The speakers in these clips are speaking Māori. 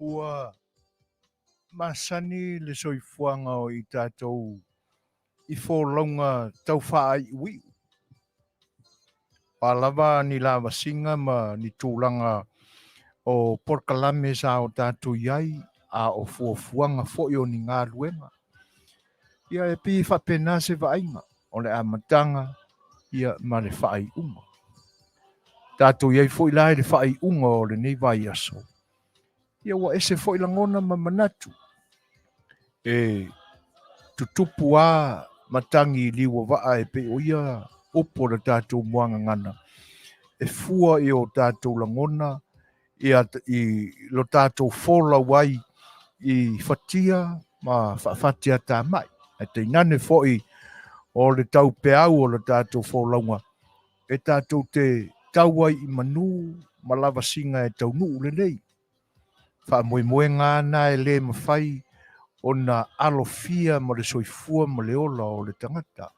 Ua masani le soifuanga o I tātou I fōlaunga tau whaai ui. Pālava ni lava singa ma ni tūlanga o porkalame sa o tātou iai a o fuafuanga fōi o ni ngā luenga. Ia e pi whapena se vainga o le amatanga ia ma le whaai unga. Tātou iai fōi lai le whaai unga o le nei vai aso. Ia wa ese fōi langona ma manatu. E tutupu a matangi liwa waa e pe o ia upo le tātou muanga ngana. E fua I o tātou langona I lo tātou fola wai I fatia ma fatia tā mai. E te inane fōi o le tau peau o le tātou folaunga. E tātou te tauai I manu ma lava singa e tau nuu le nei. Wha moe ngā nā e le mawhai o na alofia ma le soifua ma le ola o le tangata.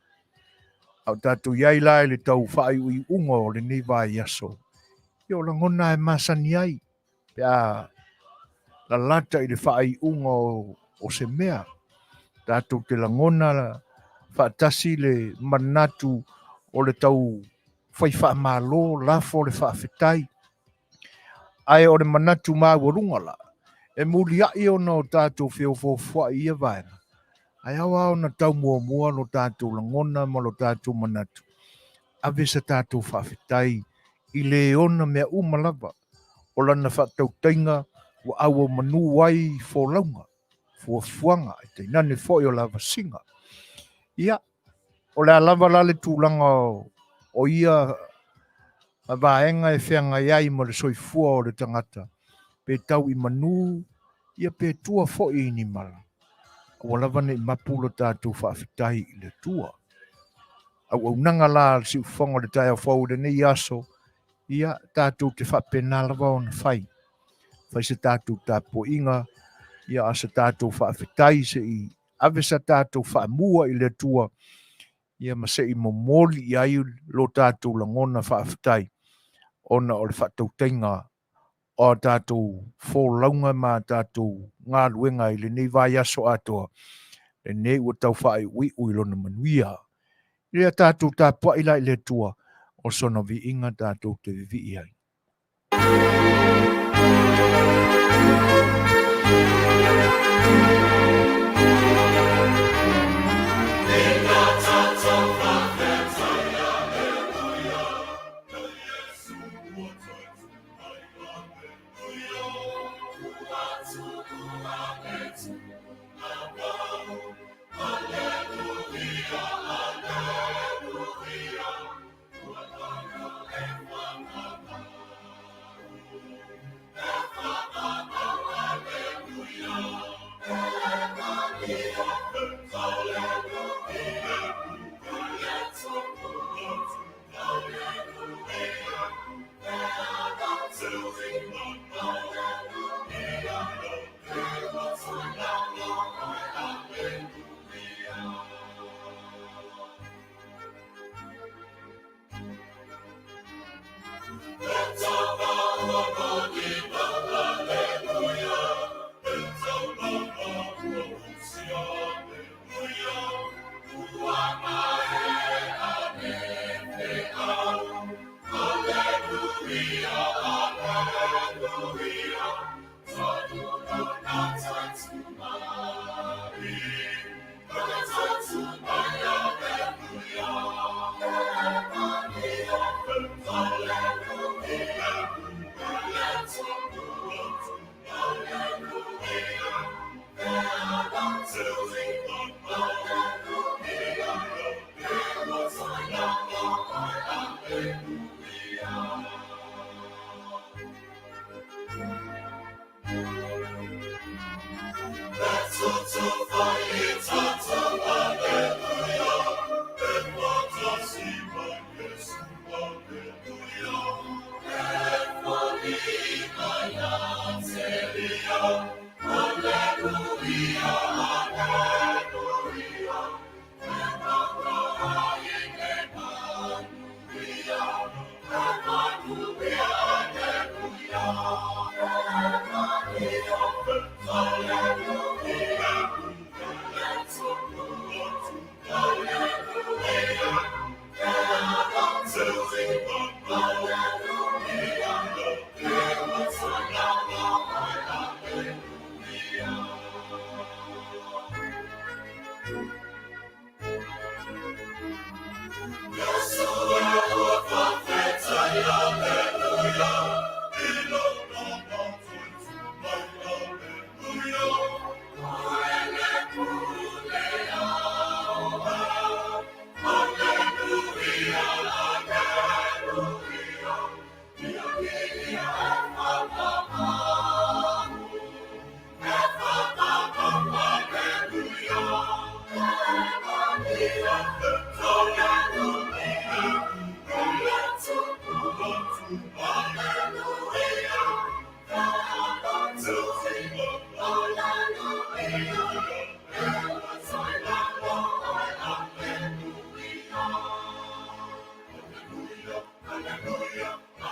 Au tātou iai lai le tau whai ui unga o le nei vai aso. Io la ngona e masani ai. Pea la lata I le whai unga o se mea. Tātou te la ngona whaatasi le manatu o le tau whai wha malo lafo le whaafetai. Ai o le manatu māwarunga la. E muli ai o no tātou whiofofua I vaena. Ai awa o na tau mua lo tātou langona ma lo tātou manatu. Ave sa tātou whaafetai I le ona mea umalava. O lana whaatau tainga wa awa manu wai fōlaunga. Fuafuanga I te nane fōi o lava singa. Ia, o le alava la le tūlanga o ia a vaenga e whianga iai ma le soifua o le tangata. Pe tau I manu, ia pe tua fōi ni mala. Ua lava ne mapula tātou whaafetai I le tua. Au nanga la si ufonga le tai au fau le nei aso, ia tātou te whapena lava o na whai. Whai se tātou tāpo inga, ia asa tātou whaafetai se I ave sa tātou whaamua I le tua, ia ma se I momoli I ai lo tātou langona whaafetai, ona o le whaatau tenga o tātou fōlaunga ma tātou ngā luenga I le nei vai aso atoa, le nei ua tau whae ui lona manuia. Ia tātou tāpua I lai le tua, o sona vi inga tātou te vi ai.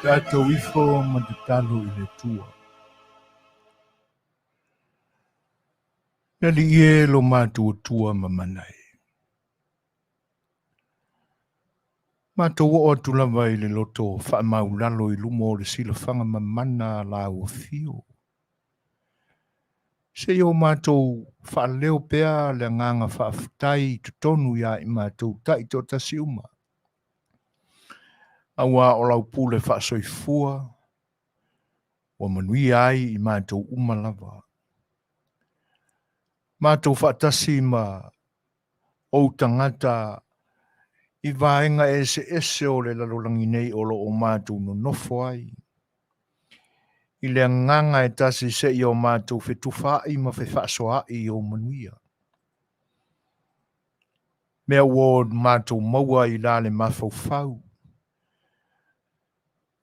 Tātou ifo matatalo I le tua. Nali ie lo mātou tua mamanai. Mātou o atu lava I le loto whaamaulalo I lumo le silafanga mamana la Afio. Se o mātou whaaleo pea le nganga whaafutai tutonu ia I mātou tai to tasiuma. Awa o lau pule whaasoifua, o Manuia ai I mātou umalava. Mātou whaatasi ma o tangata I vaenga ese o le lalolangi nei o lo o mātou no nofo ai. I le nganga tasi se I o mātou whetufai ma whewhaasoa I o Manuia. Mea ward mātou maua I la le mawhauwhau.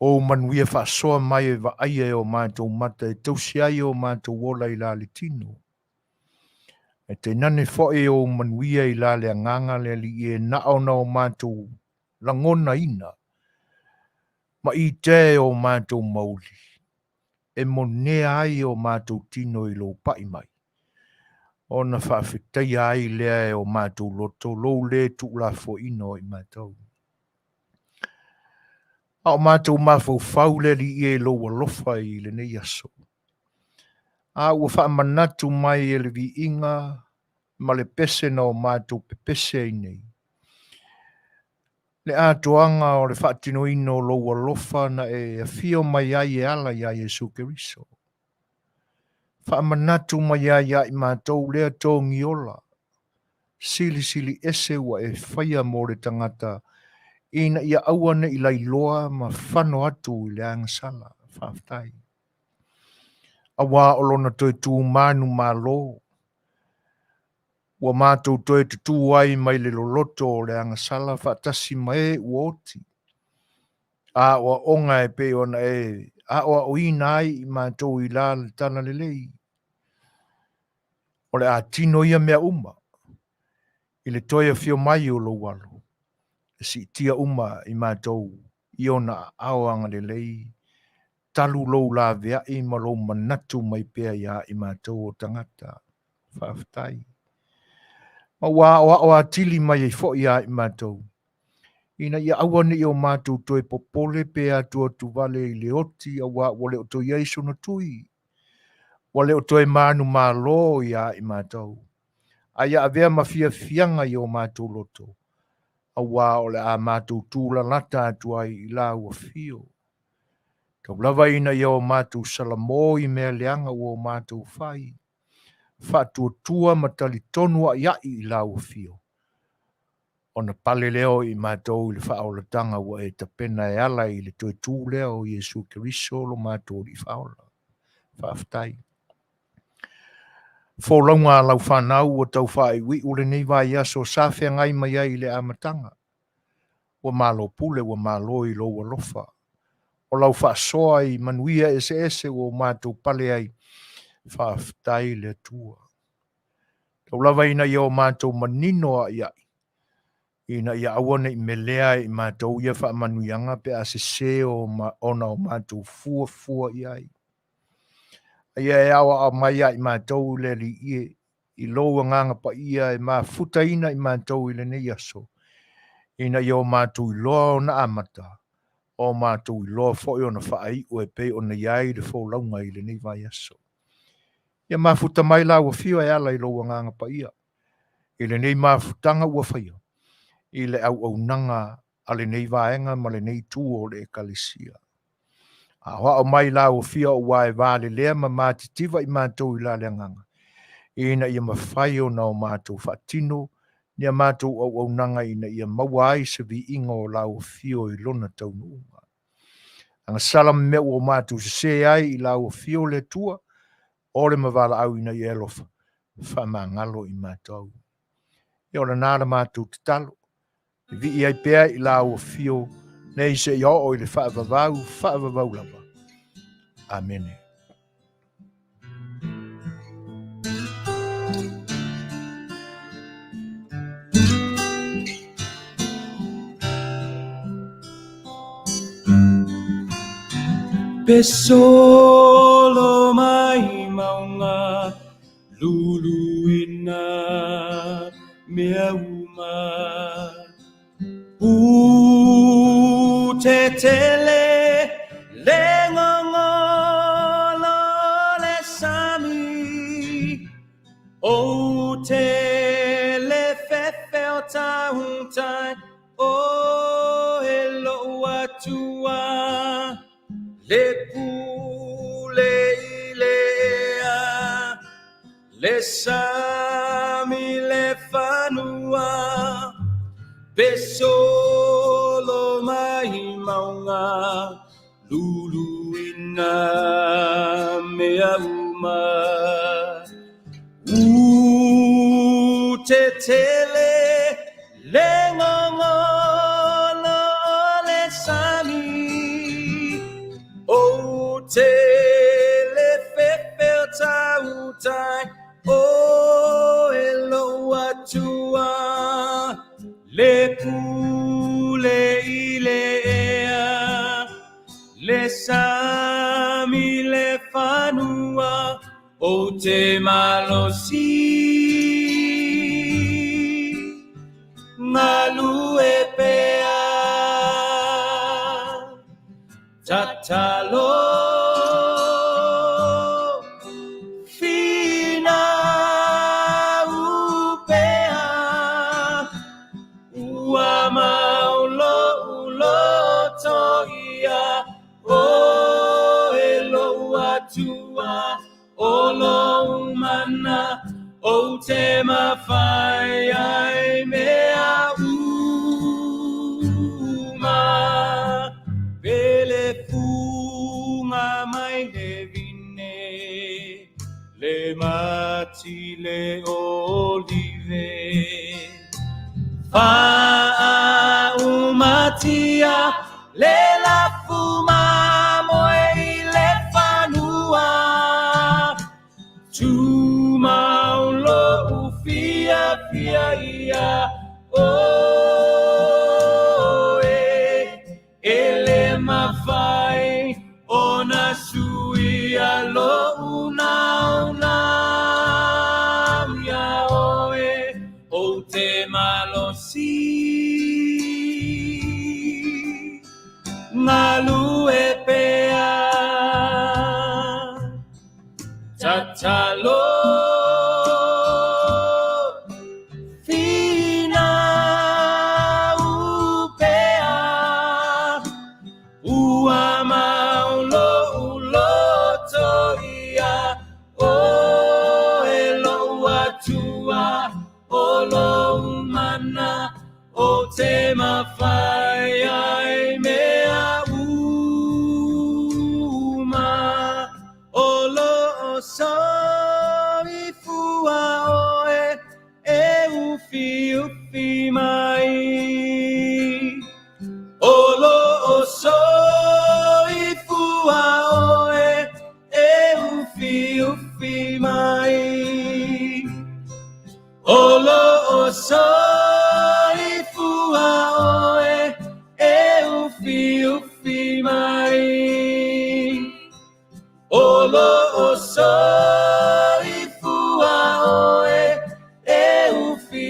O Manuia whaasoa mai wa aia o mātou mata e tausi ai o mātou wola I la le tino. E te nane foe o Manuia I la le nganga le li e naona o mātou langona ina. Ma I te o mātou mauli. E monea ai o mātou tino I lo pai mai. O na whaafetai ai lea o mātou loto, lo le tu la fo ino I mātou. A o mātou mawhau le li e lo walofa I le nei aso. A ua whaamanatu mai e le vi inga, ma le pese na o mātou pepese I nei. Le atoanga o le whaatino ino lo walofa na e Afio mai ai e ala ia Jesu Keriso. Whaamanatu mai ai I mātou lea tōngi ola. Sili ese ua e whaia mo le tangata ina ia awane I lailoa ma whano atu I le angasala, whaafutai. Awa o lona toi tū manu malo. Ua mātou toi tutu ai mai le loloto o le angasala whaatasi mai uoti. A oa onga e pe ona e, a oa o ina ai I mātou I la le tana le lei. O le a tino ia mea uma. I le toi a fio mai o lo walo. E si tia uma I mātou I ona aoanga le lei. Talu lo la vea I ma lo manatu mai pea ia I mātou o tangata. Whaafutai. Ma wa atili mai e fo ia I mātou. Ina ia awane I o mātou toi popole pea tua tu vale I le oti a wale o toi eiso na tui. Wale o toi manu malo ia I mātou. A ia avea mafia fianga I o mātou loto. A o le a mātou tūla lata atua I la ua fio. Tau lava ina I o mātou salamo I mea leanga o mātou fai. Whaatua tua matali tonua ia I la ua fio. Ona pale leo I mātou I le whaolatanga ua e tapena e ala I le toi tū leo Jesu Keriso lo mātou I whaola. Whaafutai. Fōlaunga lau whanau o tau whae wi ule nei vai aso sāwhea ngai mai ai le amatanga. Ua malo pule ua malo I lo walofa. O lau whaasoa I Manuia ese o mātou pale ai whaafutai le tua. Tau lava ina I o mātou manino a iai. Ina ia awane I melea I mātou ia wha manuianga pe a se o ona o mātou fua iai. Ia e awa a mai I mātou le li I loa nganga pa ia e mā futa ina I mātou I le nei aso. Ina ia o mātou I loa o na amata. O mātou I loa fo I ona whaai o e pe ona iai le fo launga I le nei vai aso. Ia mā futa mai la ua fio e ala I loa nganga pa ia. I le nei mafutanga ua whaia. I le au nanga a le nei vaenga ma le nei tū o le ekalisia. A hoa o mai la o fia o wae vale lea ma mātitiva I mātou I la le nganga. Ina ia mawhai o na o mātou whatino, ni a mātou au nanga ina ia mawai se vi inga o la o fio I lona taunu unga. Anga salam me o mātou se ai I la o fio le tua, o le mavala au ina I elofa, whamangalo I mātou. I ora nāra mātou te talo, vi I pēa I la o fio, nei se I o I le whaavavau lava. Amen. Pesolo mai maunga luluina mea uma te tele le ngongolo le sami o te le fefeo tahuntai o elo atua le pule ilea le sami le fanua besolo mai maunga luluina mea uma te tele le ngongolo le sami o te le fefeo tautai o elo atua le pule ilea le sami le fanua o te malosi ngalu e pea tatalo fina upea ua maulo ulo toia o elo atua o lo mana o te mawhai ai mea uma pele funga mai le vine le mati le olive fa umatia le la fuma moe le fanua tu maulo ufia fia ia o ele mafai ona suia lo una ya oe o te malosi ngalu e pea tatalo fina upea ua maulo ulotoia o elo atua o lo mana o te mawhai ai mea uma o lo soi fua oe e ufi mai o lo soi fua oe e ufi mai o lo soi fua oe e ufi mai o lo soi fua oe e ufi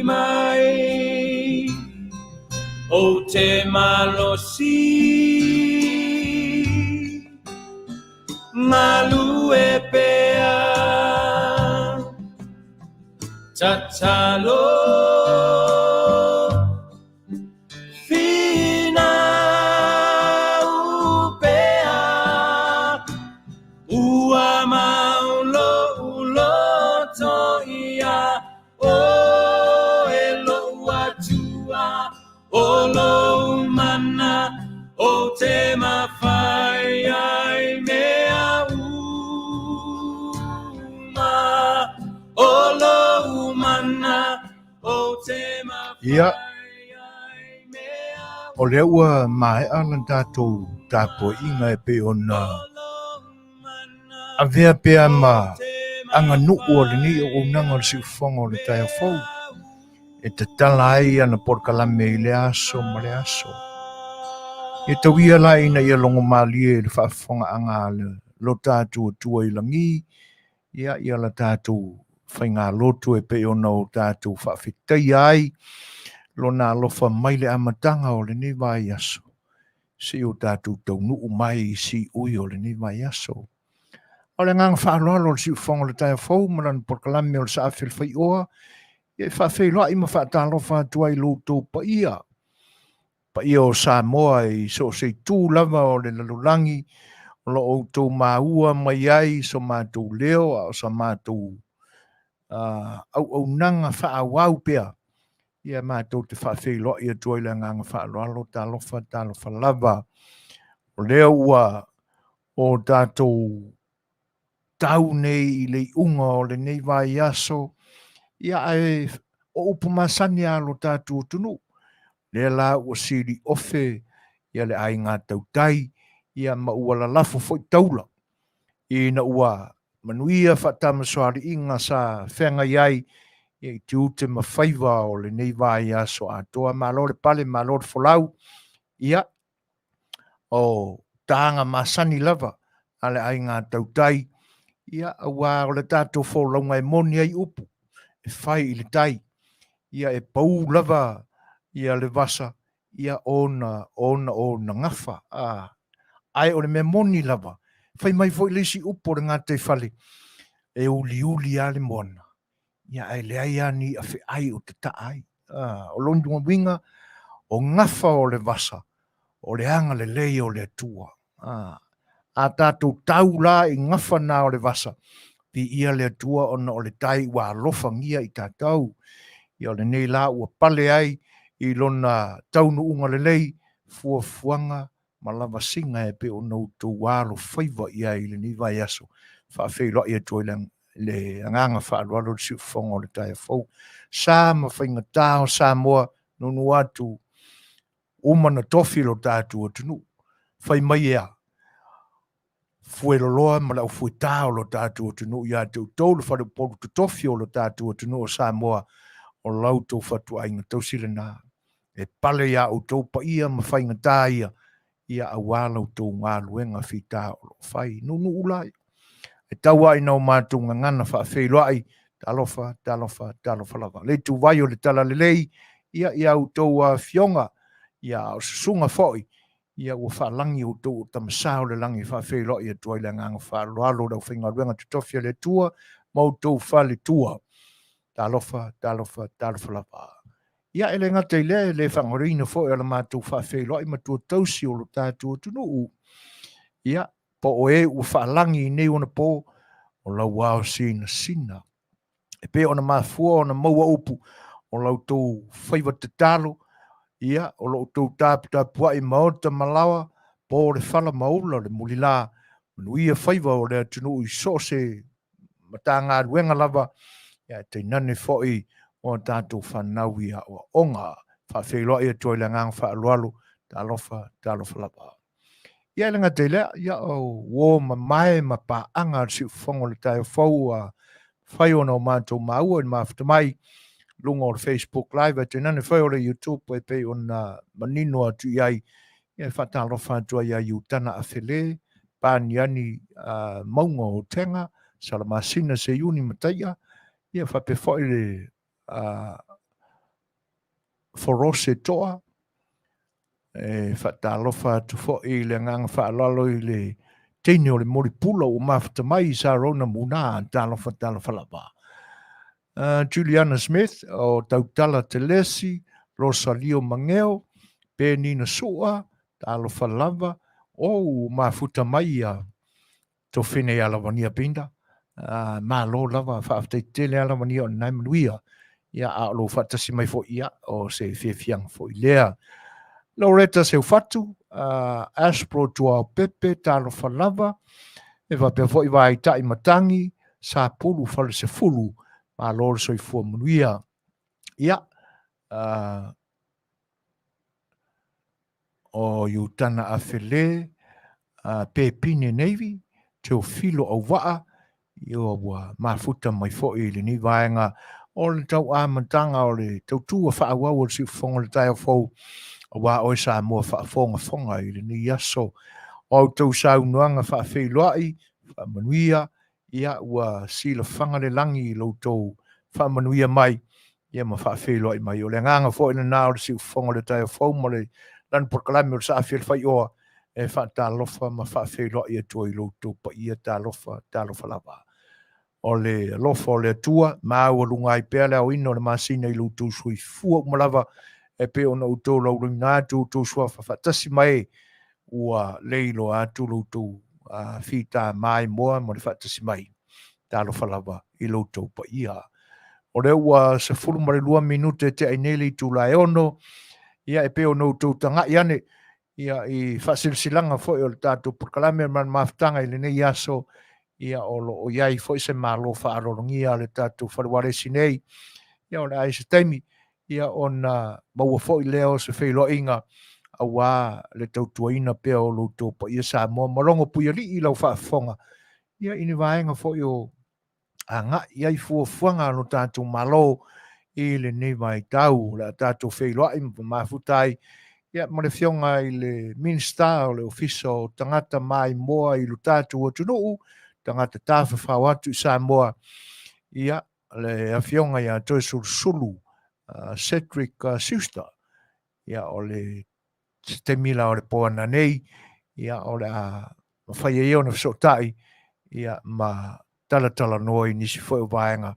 mai o te malosi malu e pea Tatalo Fina Upea Ua Maulo Uloto Ia O Elo Watua Olo Mana O Te Mawhai Ai Mea Uma Olo Umana O Te Mawhai Ia, Ai Mea o lea ua mai alan tātou tāpua inga e pe ona a vea pea ma anga nuu o le ni o nanga o le siufonga o le Tafafao e te tala ai ana porkalame i le aso ma le aso. E tawia la ina ia longo malie le Faafofoga'aga le lo tātou atua i langi ia la tātou whainga lotu e pe ona o tātou whaafetai ai lo nā alofa mai le amatanga o le ni vai aso. Si o tātou tau nuu mai si ui o le ni vai aso. O le ngang whaaloalo le siufonga le Tafafao maran porkalame o le A Le Fai'oa e whaafeiloa i ma whaatalofa atua i loto pa ia o Samoa i so Setu lava o le lalulangi o lo o tau maua mai ai so mātou leo o sa mātou au nanga whaawau pea ia mātou te whaafeiloa i atua i le nganga whaaloalo talofa lava o leo ua o tātou tau nei i le unga o le nei vai aso ia ai o upumasani alo tātou tunu le la ua siri ofe ia le ai ngā tautai ia ma ua la lafo foi taula i na ua Manuia whaatamasoari inga sa whenga iai i te ute ma whaiva o le nei vai aso atoa ma lore pale ma lore folau ia o tanga masani lava ale ai ngā tautai ia awa o le tātou wholaunga e moni ai upu e whai i le tai ia e pau lava ia le vasa ia ona ngafa ai o le me moni lava fai mai foi lesi upo le ngate fale e uli ale mona ia ai le ai ani a fe ai o te taai o londu winga o ngafa o le vasa o le anga le lei o le atua a tātou tau la i ngafa na o le vasa pi ia le atua ona o le tai wa lofa ngia i tātou ia le nei la ua pale ai i lona taunu unga le lei fuanga ma lava singa e pe o nou tō wālo whaiva ia i le ni vai aso whaafeiloa i atua le anganga whaaloalo le siufonga o le Tafafao sa ma whainga tāo Samoa nunu atu umana tofi lo tātua tunu whai mai ea fueloloa ma lau fuetao lo tātua tunu ia tau tau le whare polu tofi o lo tātua tunu o Samoa o lau tau whatu ainga tau sile nā e pale ia o tau pa ia ma whainga tā ia awala o tau ngā luenga whita o lo whai nunu ulai e taua i nau mātou ngana whaafeiloa ai talofa lava le tu vai o le tala le lei ia o tau Afioga ia o sunga foi ia ua whaalangi o tau tamasao le langi whaafeiloa i atua i le nganga whaaloalo rau whainga luenga tutofia le tua mau tau whale tua talofa lava ia ele ngata i le whangorina fo e la mātou whaafeiloa i matua tausi o lo tātua tunu ia po o e ua whaalangi i nei ona po o lau wao sina e pe ona mafua ona maua upu o lau tau whaiva te talo ia o lau tau tāpua i maota malawa po le whala maula le mulila manuia whaiva o le tunu i so se mata ngā ruenga lava ia te nane foi o tātou whanau ia o onga whawheiloa ia toi le ngang whaaloalo talofa lava. Ia lenga te lea, ia o wō mai ma pa anga si whango le Tafafao whai ona o mātou maua i mawhata mai lunga o le Facebook Live te nane whai o le YouTube e pe ona manino atu iai ia whatalofa atu ia iutana a whele pāniani maunga o tenga salamasina se iuni mataia ia whape whai le forose toa e whatalofa atu whai le ngang whaalalo i le teine o le moripula o mawhata mai sa rona muna talofa lava Juliana Smith o Tautala Telesi, Rosalio Mangeo, Penina Sua, Alofa Lava, o mafuta mai to fine alawania pinda. Malo lava whaafteitele alawania o nai manuia. Ia a lo whatasi mai fo ia o se whiawhiang fo i lea. Loretta se fatu, Aspro tua pepe, talo falava, e va pe fo i vai tai matangi, sa pulu fale se fulu, ma lor so i fua manuia. Ia, o iutana a fele, pepine neivi, te o filo au waa, io wa mafuta mai fo i le ni vaenga, o le tau a matanga o le tau tua wha ua o si fonga le tai o fau, o wa o sa mo whaafonga fonga i le ni yaso o tau sau noanga whaafeiloai whaamanuia ia ua sila whanga le langi i lo tau whaamanuia mai ia ma whaafeiloai mai o le nganga fo ina nā o le siu whonga le tai o fau mo le lan porkalami o le sa Afia Le Fai'oa e whaatalofa ma whaafeiloai atua i lo tau pa ia talofa lava o le lofa o le atua ma ua lunga i pēr le au ino le masina i lo tau sui fua umalava e pe ona utou lau ringa tu tu sua whaatasi mai ua leilo atu loutou fita mai moa mo le whaatasi mai talo falava i loutou pa ia. O le ua se fulu ma le 2 minute te ainele i tūlae ono, ia e peo noutou tanga i ane, ia i whaasilsilanga fo i o le tātou purkalame man maftanga i le nei aso, ia o lo o iai fo i se malo whaarorongia le tātou wharuare sinei, ia o le aise taimi, ia ona maua fo i leo se whailo inga, awa le tautuaina pea o loutou pa ia Samoa malongo puia li'i lau whaafonga. Ia ini vaenga fo i o anga iai fuafuanga no tātou malo i le nei vai tau la tātou whailoa i mafutai. Ia ma le fionga i le Minisita o le ofisa o Tagata mai moa i lo tātou o tunuu, Tagata Tafafao atu i Samoa. Ia le afionga ia Toeolesulusulu, Cedric Schuster. Ia o le te mila o le poana nei, ia o le a whai e ona whasotai, ia ma Faatalanoaga nisi foi o vaenga,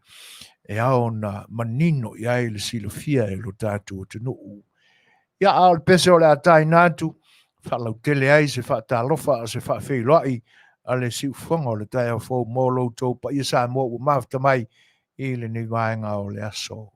e ao na manino ia i le silofia e lo tātou o tunuu. Ia ao le pese o le atai nātu, whalau tele ai se whaatalofa a se whaafeiloai, a le siufonga o le tai au fau mō loutou pa ia Samoa ua mafta mai i le ni vaenga o le aso.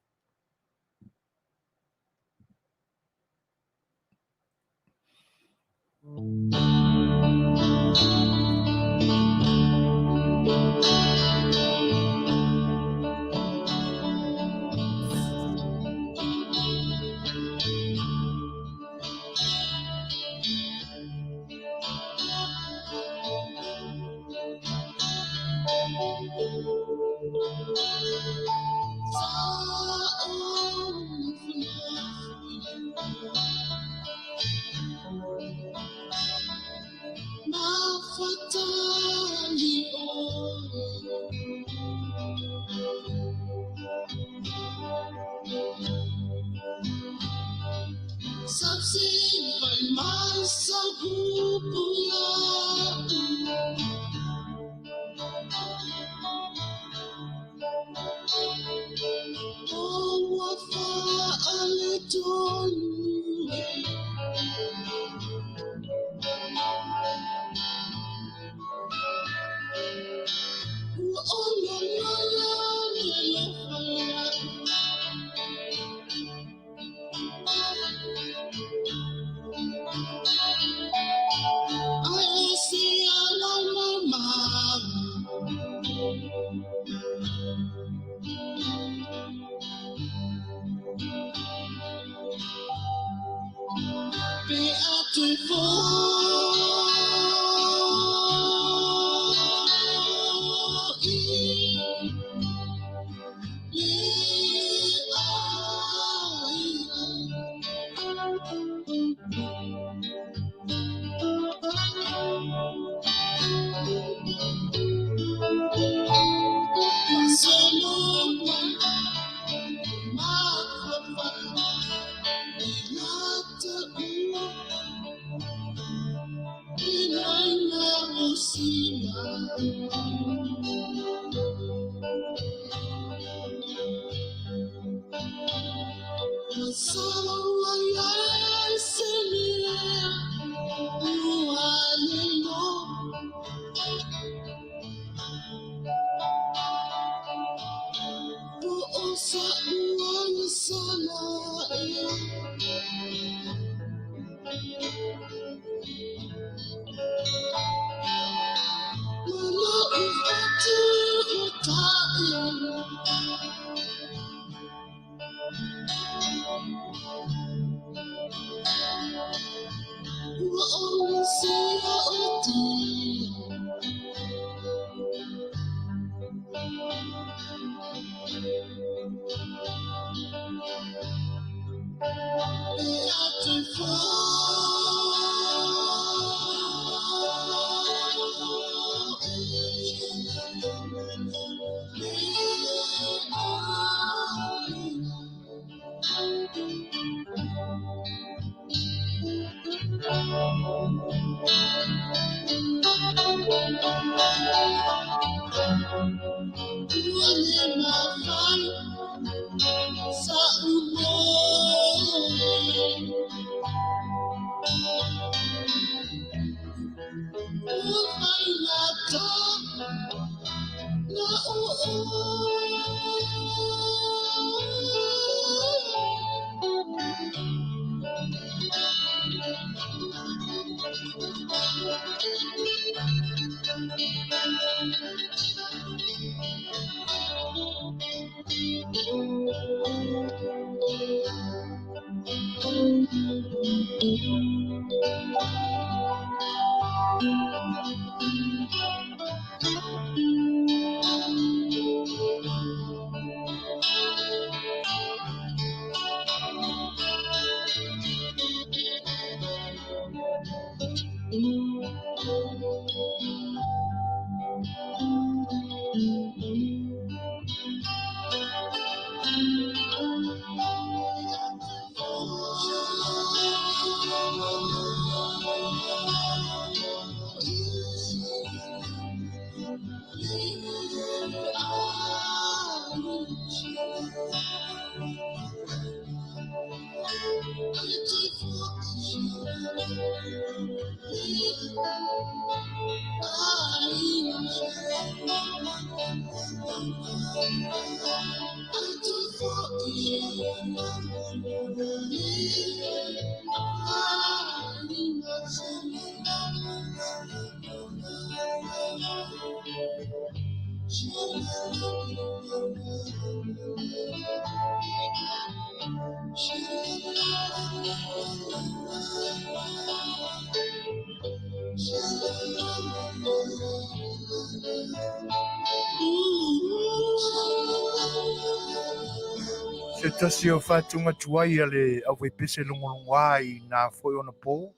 Se tasi o whātunga tuai a le au pese longolongo ai nā whoi ona pō.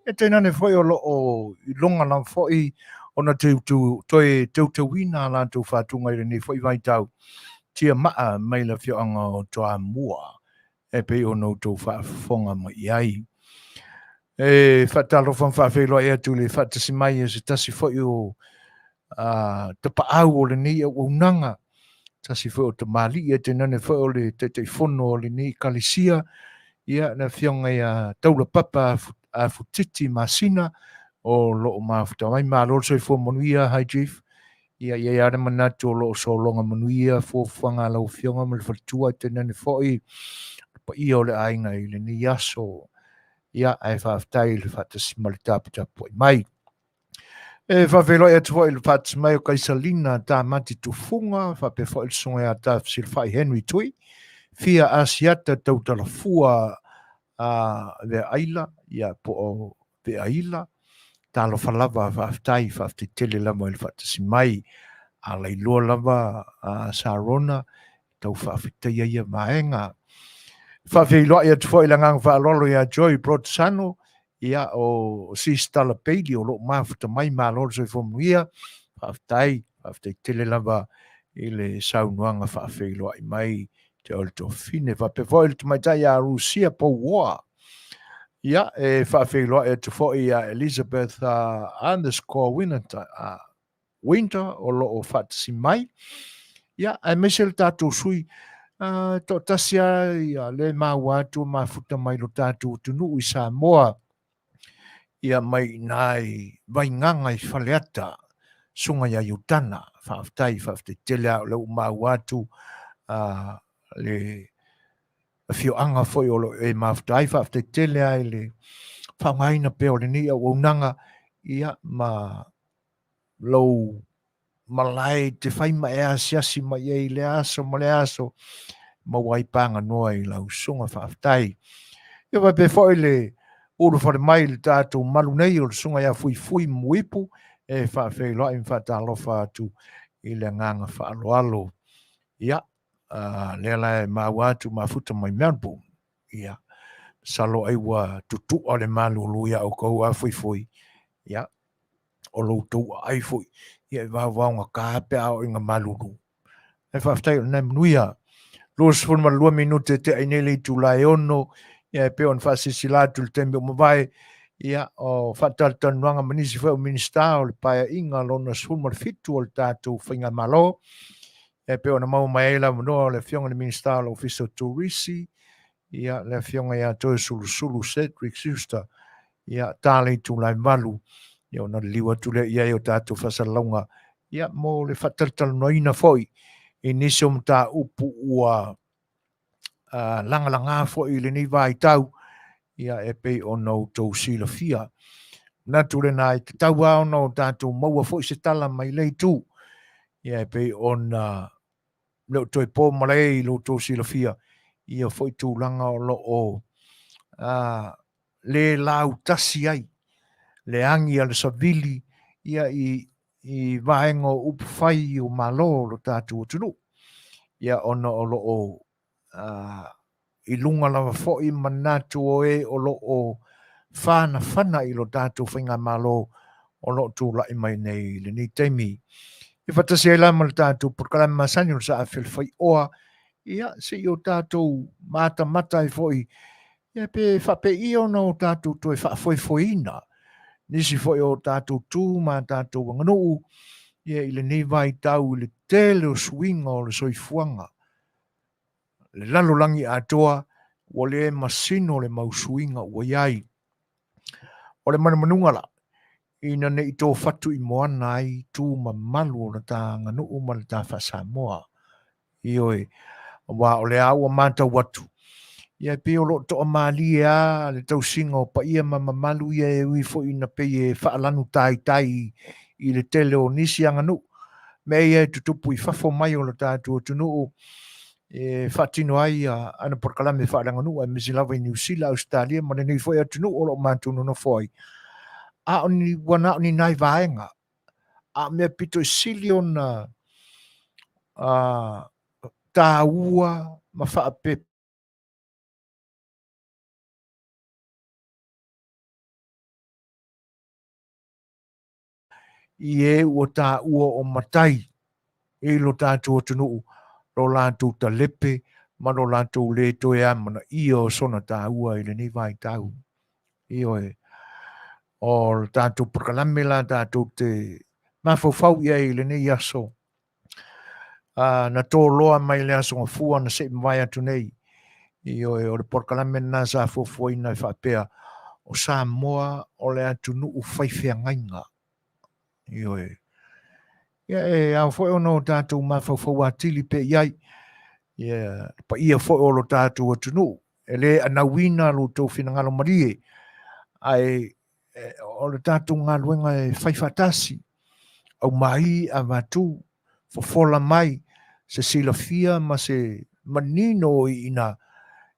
E tēnā ne whoi o lo o i longa na whoi ona toe wina la tau whātunga i ne whoi vai tau. Tia maa mai la whioanga o toa mua. E pe o no tau whaafonga mai ai. E whatalo whan whawhelo e atu le whatasi mai e se tasi whoi o te paau o le ni o unanga. Tasi whai o te mali e tēnā ne whai o le te whono o le ni kalisia. Ia na whionga ia taula papa a futiti masina o loo mafuta mai malo so fo Manuia hai chief ia ara manatu o loo so longa Manuia fo fanga lau whionga mal fatua tena ne foi pa ia o le ainga i le ni yaso ia ai whaftai le whatas malitaputa po mai e whawelo e tuwa i le whatas mai o Kaisalina tā mati tu funga whape fo il songa a tā silfai Henry Tui fia asiata tautala fua le aila ia po o le aila talo falava faftai fafte tele lama il fatasi mai a la ilo lava sarona tau fafte ia maenga fafelo ia tfo ila ngang fa lolo ia joy protsano ia o sistala peli o lo mafta mai malolo so fomuia faftai fafte tele lava ile saunuanga fafelo mai te olto fine fape foil tu mai tai a Rusia po war ia e fafelo e tfo ia Elizabeth _winter o lo o fatsi mai ia ai mesel tatu sui To tasia ia le mawatu mafuta mai lo tātou tunu i Samoa. Ia mai nai vainganga i whaleata sunga ia iutana. Whaaftai tele au leu mawatu le Afioga foi o lo e mawhtai tele ai le whangaina peo le ni au unanga ia ma lau malai te whaima e asiasi mai e le aso ma le aso ma waipanga noa i lau sunga whaaftai. Ia vai pe foi le uru whare mai le tātou malu nei o le sunga ia fui muipu e whaafeiloa i whaatalofa atu i le nganga whaaloalo. Ia, le lai mawatu mafuta mai Melbourne. Ia, salo ai wa tutu o le malu ia o kou a fui. Ia, o lo tu ai fui. Ia vaunga ka pe au inga malulu. E whaaftai o nei Manuia. Los fun malua minute te ainele tu lai ono. Ia pe on whaasisilatu le tembe o mawai. Ia o whaatalanuaga Minisita o Minisita o le paia inga lona sfun mal fitu o le tātou whainga malo. Ia pe ona mau mai la manoa o le Afioga le Minisita o le Office of Tourism. Ia le Afioga ia Toeolesulusulu Cedric Schuster. Ia tālei tu lai malu. Ia ona liwa tu le ia o tātou whasalonga. Ia mo le whaatalanuaina foi. Inisi o mta upu ua langa foi le ni vai tau. Ia e pei o nou tau sila fia. Nā ture nā i te tau au no tātou maua foi se tala mai lei tū. Ia e pei o nā leo toi pō malei lo tau sila fia. Ia foi tū langa o lo o le lau tasi ai. Le angi a le savili. Ia i vaengo upu fai o malo lo tātou o tunu. Ia ona o lo o i lunga lava foi manatu o e o lo o whana i lo tātou whainga malo o lo tū lai mai nei le ni teimi. I whatasi e lama le tātou porkalama masani o sa A Le Fai'oa. Ia se i o tātou mata i foi. Ia pe whape i o no tātou toi whaafoifoina. Nisi foi o tātou tū ma tātou wanganu. Ia i le ni vai tau i le tele o swinga o le soifuanga. Le lalolangi atoa, o le masino le mausuinga ua iai. O le manungala, ina ne i tō whatu i moana ai tū mamalu o le tā nganu uma le tā Samoa. Ioi, wa o le aua manta watu. Ia pe o lo toa mali a le tau singa o pa ia mamalu ia e ui fo ina pe e whaalanu tai i le tele o nisi anganu. Me ia tutupu i whafo mai o le tātua tunu e whatino ai ana porkalame whaaranganua e misilawa i New Zealand, Australia, ma nei foi atunu o lo mātunu no foi. A oni wana oni nai vaenga. A mea pito i sili o na tāua ma whaape. I e ua tāua o matai e lo tātua tunu lo lātou ta lepe ma lo lātou le toe amana i o sona tāua i le ni vai tau. Io e o tātou porkalame la tātou te mafofau ia i le nei aso. Na tō loa mai le aso ngā fua na se mai atu nei. Io e o le porkalame na sa fofoina i whapea o Samoa o le atu nuu whaifea ngainga. Io e. Ia e au foi ono tātou mafofau atili pe iai. Ia pa ia foi o lo tātou atu nuu. E le anawina lo tō whinangalo marie. Ai o le tātou ngā luenga e whaifatasi. Au mai a watu, fofola mai, se silafia ma se manino i ina.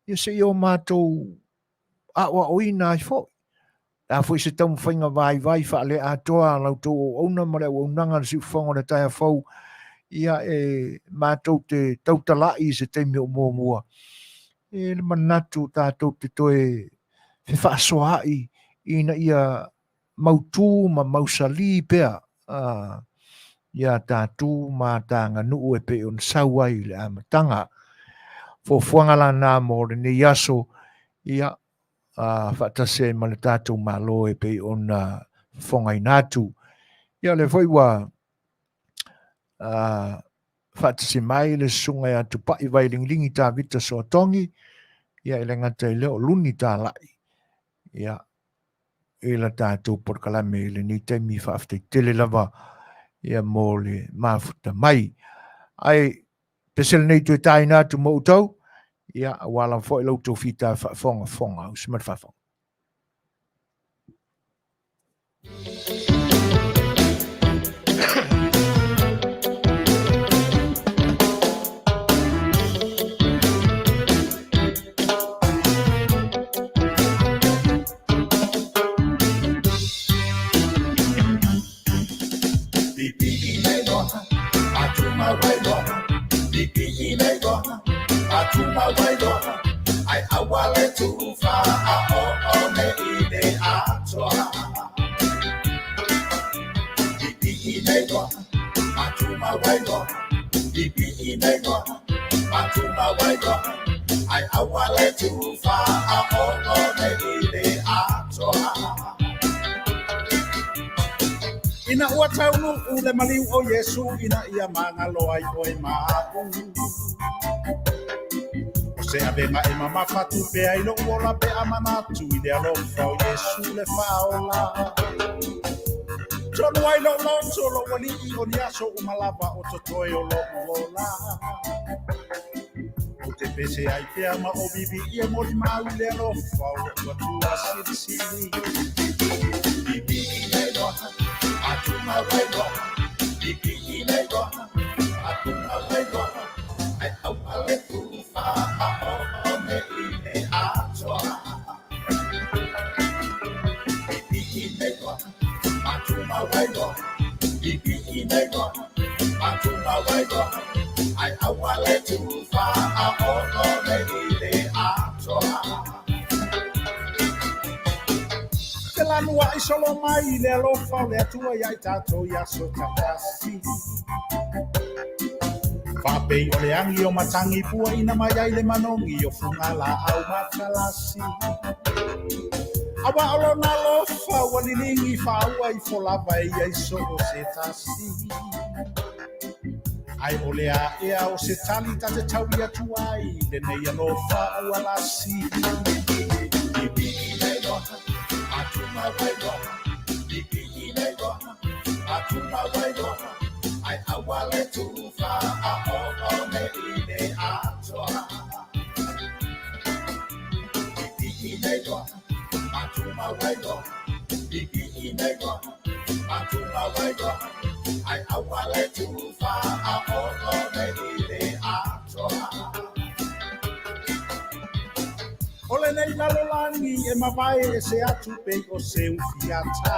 Ia se o mātou awa o ina ai fo. A foi se tau mwhainga vai whaale atoa lau tō o auna mare o aunanga si uwhanga le taia fau. Ia e mātou te tautalai se teimi o mua. E le manatu tātou te toe fe whaasoai ina ia mautu ma mausali pea. Ia tātou ma tā nganu e pe on sauai le amatanga. Fofuanga la nā mo le ne yaso ia whaatase ma le tātou malo e pe on Fofogaina atu. Ia le foi wa whaatasi mai le sunga ia tu pai wailingi tā vita so tongi, ia ele ngata i leo luni tā lai. Ia ila tātou porkalame ile ni taimi whaaftai tele lava, ia mō le mafuta mai. Ai, pesel nei tu tai nā tu mo utau, ia wala fo ilo tu fita fonga, usmat Faafao. I awale tu fa o me ide atua. Dipi inego, matuma waigo. Dipi inego, matuma waigo. I awale tu fa o me ide atua. Ina ua taunu ule maliu o Yesu ina ia manga loai oe maa. Se aveva e mamma fatto pe ai lo vola pe amanatu ile alo fa o Yesu le faola. Sono ai lo non solo wali I oniaso umalava o totoe o lo vola. O te pese ai pe ama o bibi I mori mau le alo fa o tua siri. Bibi ile lo atuma waigo. Bibi ile lo atuma waigo. Ai au ale tu I awale tu fa o le ato. Telanua I solo mai le lo fa le tua ia tato ia so tatasi. Fape o le angi o matangi pua ina mai ai le manongi o fungala au makalasi. Awa alo na lofa walilingi fa ai folava ia so o setasi. Ai olea ea o se tali ta te tauia tuai le nei alofa o alasi. Bibi inego, atuma waigo. Bibi inego, atuma waigo. Ai awale tu fa o me ine atoa. Bibi inego, atuma waigo. Bibi inego, atuma waigo. I awale tu fa o me ine atoa. Ole nei lalolangi e mawai e se atu pe o se ufiata.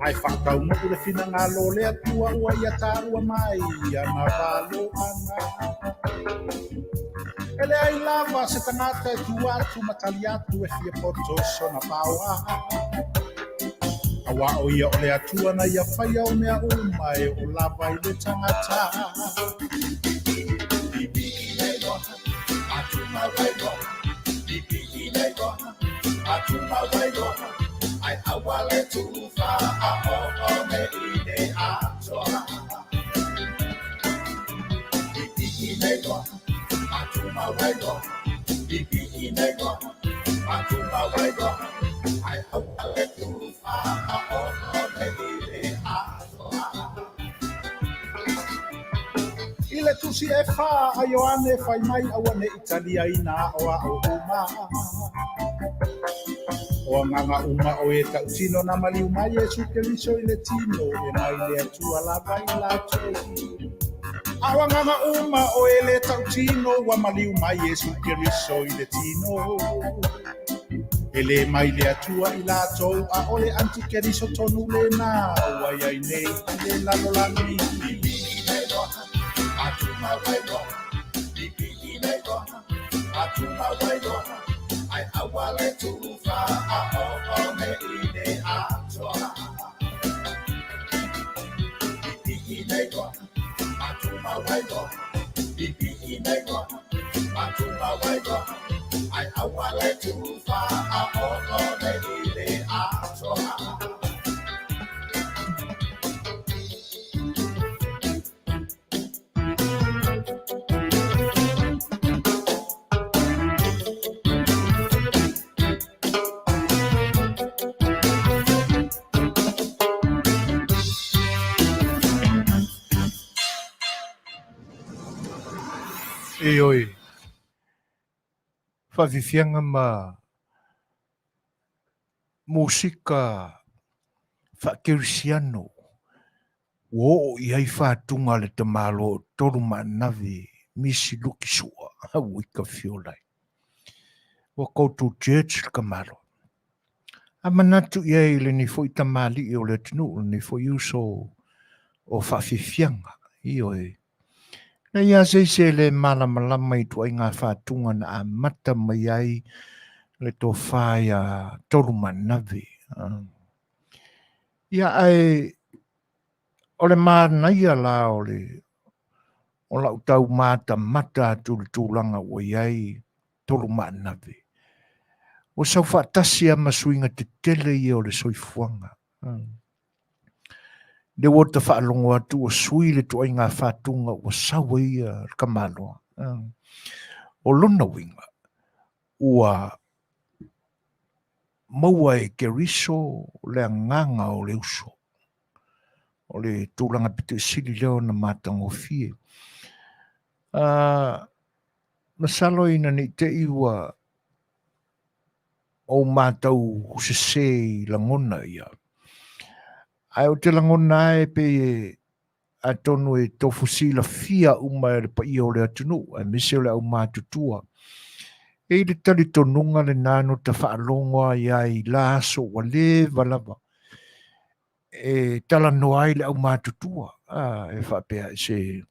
Ai whakau muku le whina ngā lo le atua ua ia tāua mai ana walo ana. Ele ai lava se tangata e tu atu matali atu e fia poto sona paua. Awa o ia o le atua na ia whaia o mea uma e o lava I le tangata. Bibi inego, atuma waigo. Bibi inego, atuma waigo. Ai awale tu fa o me ine atoa. Bibi inego, atuma waigo. Bibi inego, atuma waigo. Ai awale tu fa o me ine atoa. Ile tusi e fa a Ioane fai mai awane Italia ina o a o uma. O nganga uma o e tautino na mali uma Yesu Keriso I le tino e mai le atua lava I lato. Awa nganga uma o e le tautino wa mali uma Yesu Keriso I le tino. Ele mai le atua I lato a ole anti Keriso tonu le na wa ia I nei le lalolani. Bibi inego, atuma waigo. Bibi inego, atuma waigo. I awale tu fa o me ine atoa. Bibi inego, atuma waigo. Bibi inego, atuma waigo. I awale tu fa o me ine atoa. e oi whawhiwhianga musika whakirisiano o iai whātunga le te malo toru manavi misi luki sua wika whiolai o koutou church ka malo a manatu iai le ni fo itamali o le tunu ni fo uso o whawhiwhianga i oi na ia se le malama i tua inga whātunga na a mata mai ai le tō whāia toru manavi ia ai o le mānaia la o la utau mata tūlanga o iai toru manavi o sau whaatasi a masuinga te tele i o le soifuanga le wata whaalongo atu o sui le tua inga whātunga o sawa ia kamaloa o lona winga ua maua e keriso le anganga o le uso o le tūlanga pite sili leo na mātango fie na salo ina ni te iwa o mātau se langona ia ai o te langona e pe a tonu e tofu sila fia uma e le pa ia o le atunu a mise o le au mātutua e le tali tonunga le nano ta whaalonga i la so wa le valava e tala noai le au mātutua e whapea se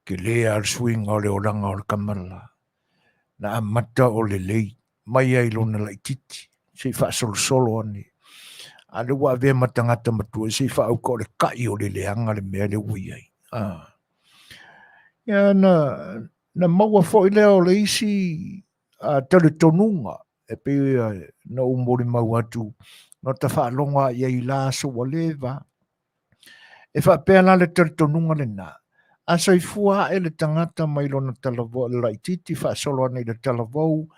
ke lea al swing o le oranga o le kamala na amata o le lei mai ai lona la ititi se whaasolo ani a le wa vea matangata matua se wha au ko le kai o le leanga le mea le ui ai ia na maua fo i leo le isi tele tonunga e pe na umori mau atu no ta whaalonga i la so wa leva e whapea la le tele tonunga le na a soifua e le tangata mai lona talavo le laititi whaasolo ana i le talavou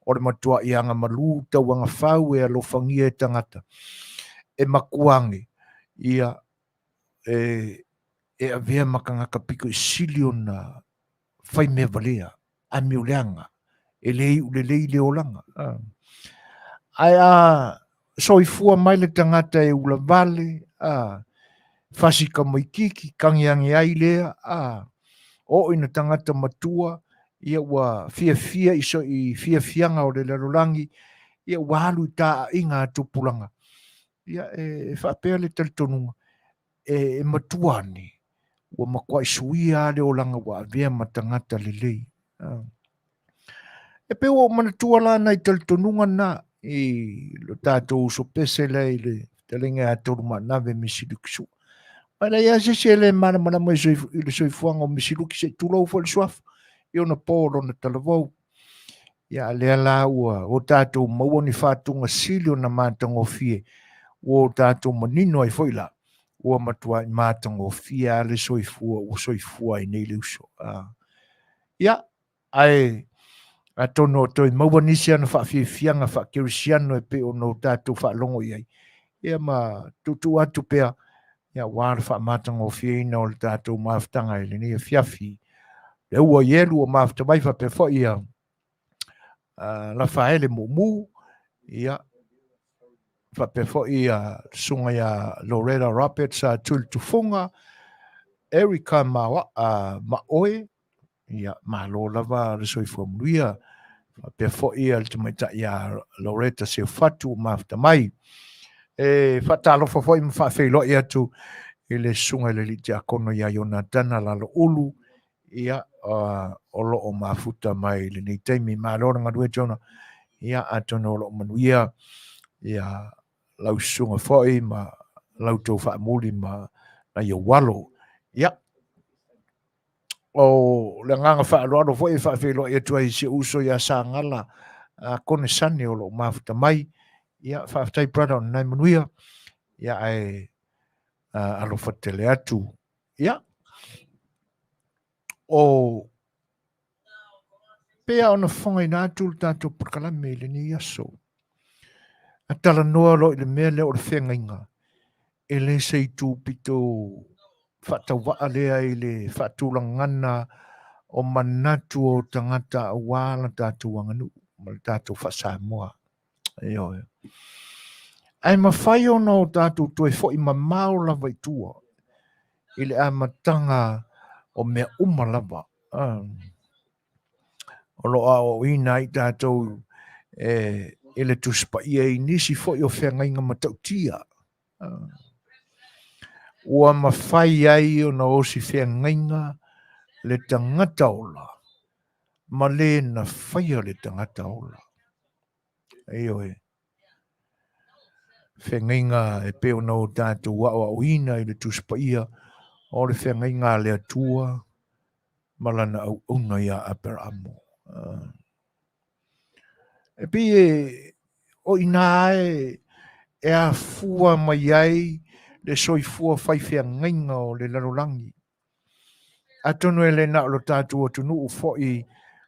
o le matua i anga malu tauanga whau e alofangia e tangata e makuangi ia e avea makangaka piko i silio na whai mea valea a miuleanga e lei le olanga ai soifua mai le tangata e ula vale fasika mai kiki kangiangi ai lea o ina tangata matua ia ua fia iso i fianga o le larolangi ia ua halu i ta inga tupulanga ia e whapea le talitonunga e matua ni ua makua i suia le olanga ua avea matangata le lei e pe o manatua lana i talitonunga na i lo tātou uso pese le talenga a toru manave misilukisu Ala ia se le mana mai le soifuanga o misiluki se tulau fo le suafa i ona polo na talavou ia le la ua o tātou maua ni whātunga sili o na mātango fie o tātou manino ai foila ua matua i mātango fie a le soifua i nei le uso ia ai a tono toi maua nisi ana whaafianga whaakirisiano e pe o no tātou whaalongo iai ia ma tutu atu pea ia wāra whaamatanga o whieina o le tātou maafutanga i le ni Afiafi. Le ua ielu o maafuta mai whape fo ia la whaele mumu ia whape fo ia sunga ia Loretta Rapids Tultufunga Erika Maoe ia malo lava le soifua Manuia whape fo ia le tumaita ia Loretta se fatu maafuta mai e whatalofa fo i mwhawhelo ia tu i le sunga le li te akono ia Jonatana lalo ulu ia o lo o mafuta mai le nei teimi malora ngadue tona ia atono o lo Manuia ia lau sunga foi ma lau tau whaamuli ma na ia walo ia o le nganga whaaloaro foi whawhelo ia tua i se uso ia sa ngala kone sane o lo mafuta mai ia whawhtai prada o nai Manuia ia ai alo fatele atu ia o pea ona fonga ina atu le tātou pakalame le ni aso a tala noa lo i le mea le o le whenga inga e le seitu pito whatawaa lea i le whatulangana o manatu o tangata a wala tātou anganu, ma le tātou whasamoa. Eo. Ai mawhai o nao tātou toi fo i mamau lava i tua. Ile a matanga o mea umalava. O loa o ina i tātou ele tuspa ia i nisi fo i o whenga inga matautia. Ua mawhai ai o na osi whenga inga le tangata ola. Ma le na whaia le tangata ola. Eo e. Whenga e peo na o tātou wa o ina i le tuspa ia o le whenga le atua malana au una ia apera amo. E pi o ina e a fua mai ai le soifua whaiwhenga o le larolangi. A tonu e le na o lo tātou o tunu u foi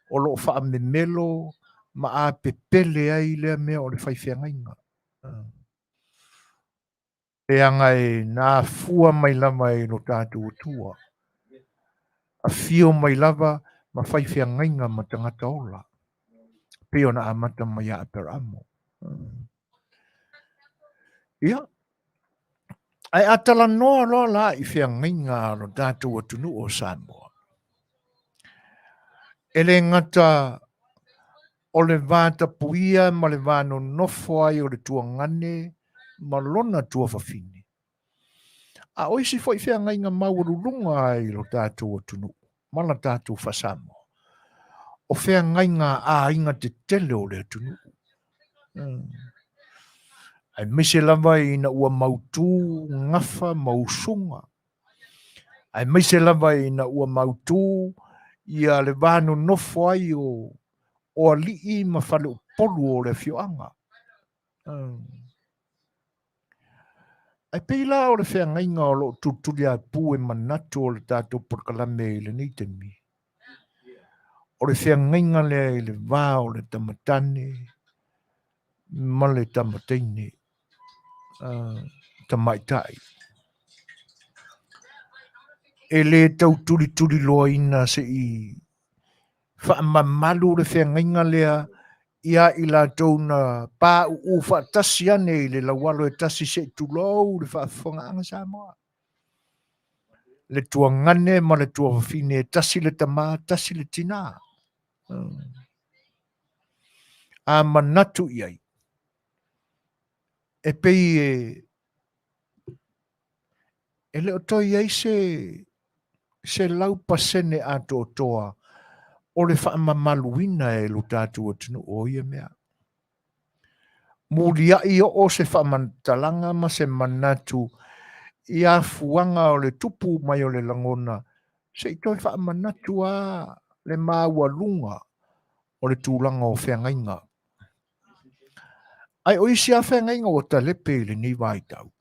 o lo wha me melo ma a pepele ai le mea o le whaiwhenga. E anga e nā fua mai lava e lo tātou o tua. A fio mai lava ma whaiwhenga ma tangata ola. Peo na amata mai a apera amo. Ia. Ai atala noa loa la i whenga lo tātou o tunu o Samoa. Ele ngata o le vāta puia ma le vāno nofo ai o le tua ngane ma lona tua whawhini. A oisi fo i whenga maurulunga ai lo tātou o tunu. Mala tātou whasamo. O whenga a inga te tele o le tunu. Ai mise lava ina ua mautu ngafa mausunga. Ai mise lava ina ua mautu ia le vāno nofo ai o alii ma whale o polu o le Afioga. Ai peila o le whenga o lo tutuli a pu e manatu o le tātou porkalame i le neitemi. O le whenga le i le vā o le tamatane ma le tamateine. Tamaitai. E le tau tuli loa ina se i whaamamalu le whenga lea ia i la tau na pā u whaatasi ane i le lawalo e tasi Setu lou le Faafofoga'aga Samoa. Le tua ngane ma le tua whawhine tasi le tamā, tasi le tina. A manatu iai. E pei e le oto iai se lau pasene a toa o le whaamamaluina e lo tātou atunu o ia mea. Muria i o se whaamantalanga ma se manatu i a fuanga o le tupu mai o le langona. Se i toi whaamanatu a le māua lunga o le tūlanga o whengainga. Ai o isi a whengainga o talepe le ni waitau.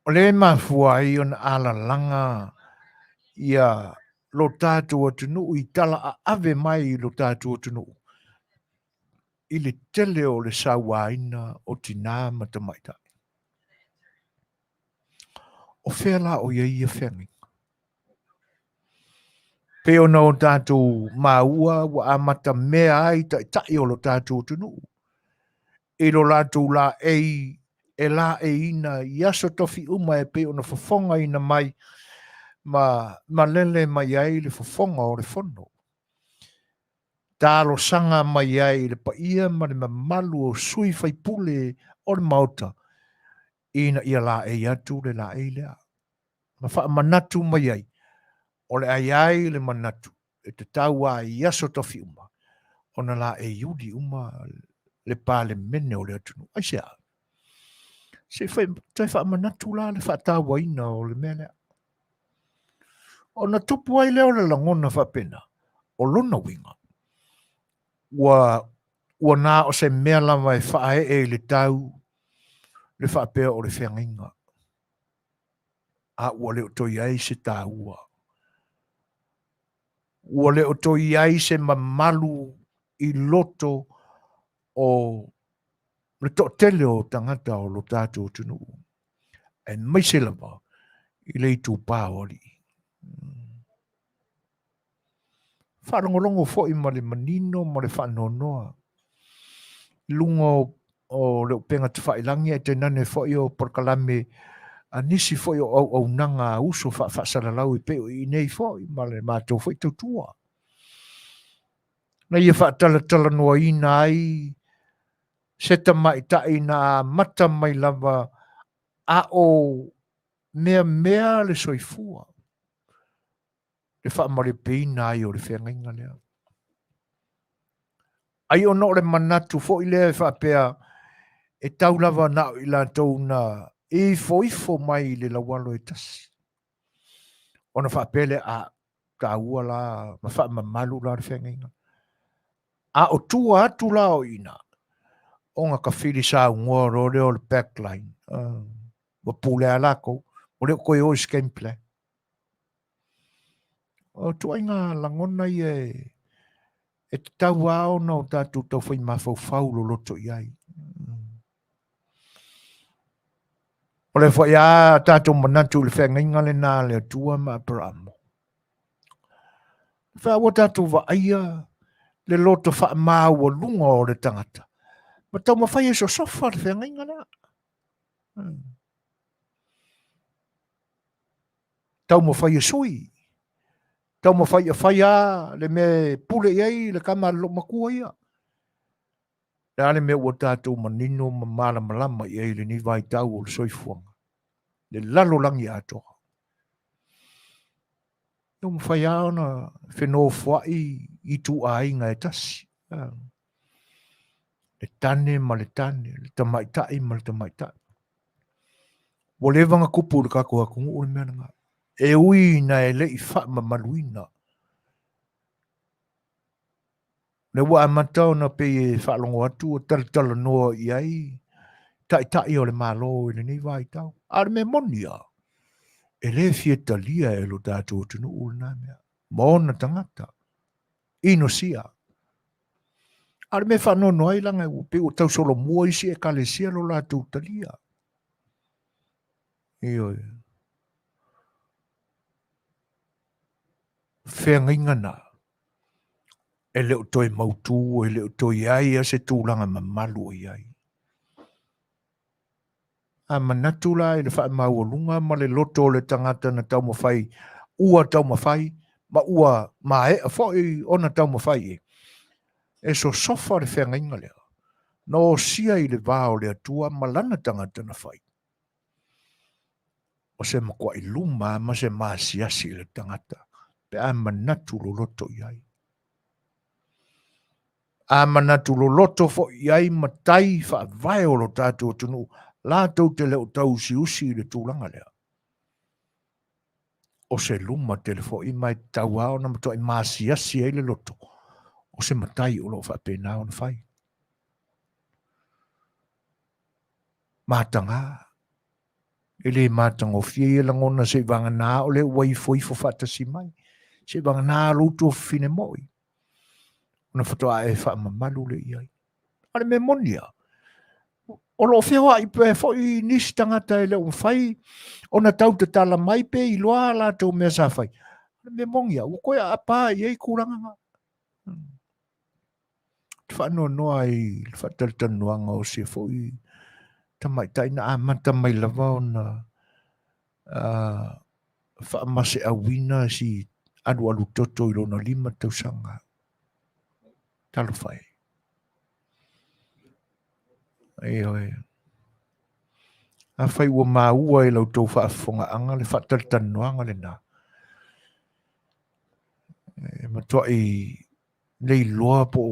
O le mafua i on ala langa ia lo tātou atunu i tala a ave mai lo tātou atunu. I le tele o le sauaina o tina matamaita. O whela o ia whengi. Peo na o tātou maua wa amata mea ai tai o lo tātou tunu. E lo lātou la e la e ina i aso tofi uma e peo na fofonga ina mai ma lele mai ai le fofonga o le fono. Tālo sanga mai ai le paia ma le mamalu o sui whaipule o le mauta. Ina ia la e atu le la e lea. Ma wha manatu mai ai. O le ai le manatu. E te taua i aso tofi uma. O na la e yudi uma le pale mene o le atunu. Ai sea. Se tai wha manatu la le wha taua ina o le mea lea. O na tupu ai leo le langona wha pena. O lona winga. Ua nā o se mea lama e wha e le tau le wha pea o le whengainga. A ua leo toi ai se tā ua. Ua leo toi ai se mamalu i loto o le to tele o tangata o lo tātou tunu. E mai se lama i le tu pāori. whaalongolongo fo'i ma le manino ma le whaanonoa. Lungo o leo penga te whailangi e te nane fo'i o porkalame a nisi fo'i o au nanga uso whaasalalau i peo i nei fo'i ma le mātou fo'i tautua. Na ia whaatala noa ina ai se tamai tai na mata mai lava a o mea le soifua. Le whaamare peina ai o le whengainga lea. Ai ono le manatu fo i lea e whaapea e tau lava na i la tau na e foifo mai le lawalo e tasi. Ona whaapele a ka ua la ma whaamamalu la le whengainga. A o tua atu la o ina. O ngā ka whiri sa ungoa rore o le backline. Wa pule a lako. O leo koe o gameplay. O tua inga langona i e te tau ao na o tātou tau whai mawhau lo loto i ai. O le whai a tātou manatu le whenga inga le nā le atua ma paramo. Whai awa tātou wa aia le loto wha maa ua lunga o le tangata. Ma tau ma whai e so sofa le whenga inga lea. Tau ma whai e sui. Tau ma whai a le me pule iai le kama lo makua ia. Le ale me ua tātou manino ma mala malama iai le ni vai tau o le soifuanga. Le lalo langi atoa. Tau ma whai a ona wheno whai i tu a inga e tasi. Le tane ma le tane, le tamaitai ma le tamaitai. Wa le vanga kupu le kako hakungu o le mea nga. E ui na e le i wha ma maluina. Le wa amatau na pe e whaalongo atu o tala noa i ai. Tai o le malo i le nei vai tau. Ar me monia. E le Fetalia e lo tātou tunu ul nā mea. Mōna tangata. Ino sia. Ar me whanono ai langa u pe o tau solo mua isi e kale sia lo lātou talia. Iyo e. Whenga na. E leo toi mautu, e leo toi ai, a se tūlanga mamalu i ai. A manatu la e le whae maua ma le loto le tangata na tau mawhai, ua tau mawhai, ma ua mae a whai ona tau mawhai e. E so sofa le whenga inga lea. No sia i le vāo le atua malana tangata na whai. O se makua i luma ma se maasiasi le tangata. Pe a manatu lo loto i ai. A manatu lo loto fo i ai matai wha vai o lo tātou tunu. Lātou te leo tau si usi le tūlanga lea. O se luma telefo i mai tau ao na matua i maasiasi ai le loto. O se matai o lo wha pēnā o na whai. Mātanga. E le mātanga o fie e langona se vanga nā o le waifo whatasi mai. Se vanga nā luto fine moi. Ona whatoa e wha mamalu le iai. Ale me monia. O lo Fai'oa i pe fo i nisi tangata e leo mwhai. Ona tau te tala mai pe i loa la tau mea sa whai. Ale me mongia. O koe a pā i ei kuranga nga. Te whanua noa i whatalitanuanga o se fo i tamai taina a mata mai lava o na whaamase a wina si alu toto i lona 5 tausanga. Talo whai. Oi. A whai ua maua i lau tau Faafofoga'aga le whatalitanuanga le nā. Matua i nei loa po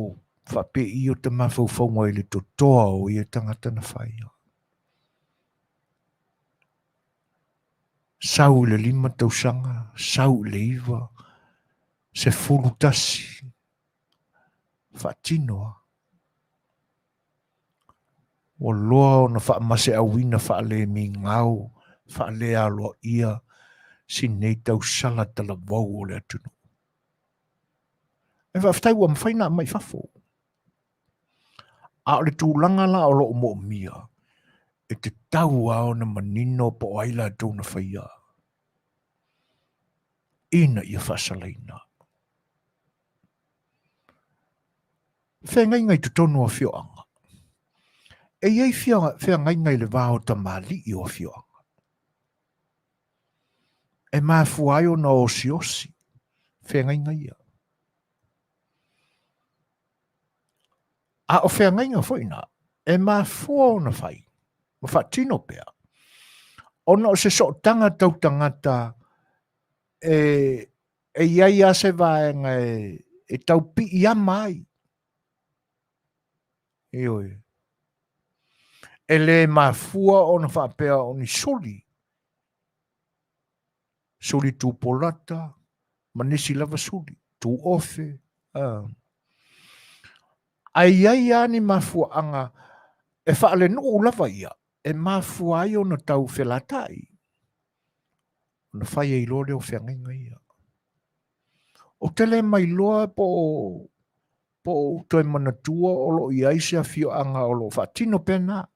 whape i o te mawhauwhaunga i le totoa o i e tangata na whai. Sau le 5 tausanga, sau le iwa, se fulutasi, whaatinoa. O loa o na whaamase a wina whaale mi ngau, whaale a loa ia, si nei tausala tala wau o le atunu. E whaftai ua mwhaina mai whafo. A o le tūlanga la o lo mo mia, e te tau ao na manino po aila tau na whaia. Ina ia whasalaina. whengai ngai tu tonu o Afioga. E iei whengai ngai le vāo ta mali i o Afioga. E mafuai o na osi. Whengai ngai ia. A o whengai ngai whaina. E mafua o na whai. Ma whatino pea. Ona o se so tangata tangata e iai a se vaenga e tau pi ia mai. Ioi. E le mafua o na whapea o ni soli. Soli tu polata. Manisi lava soli. Tu ofe. Ai ani mafua anga. E whaale no lava ia. E mafua ai o na tau whelatai. Na whai e ilo leo whenga ia. O tele mai loa po toi manatua o lo i aise a fio anga o lo whatino pena.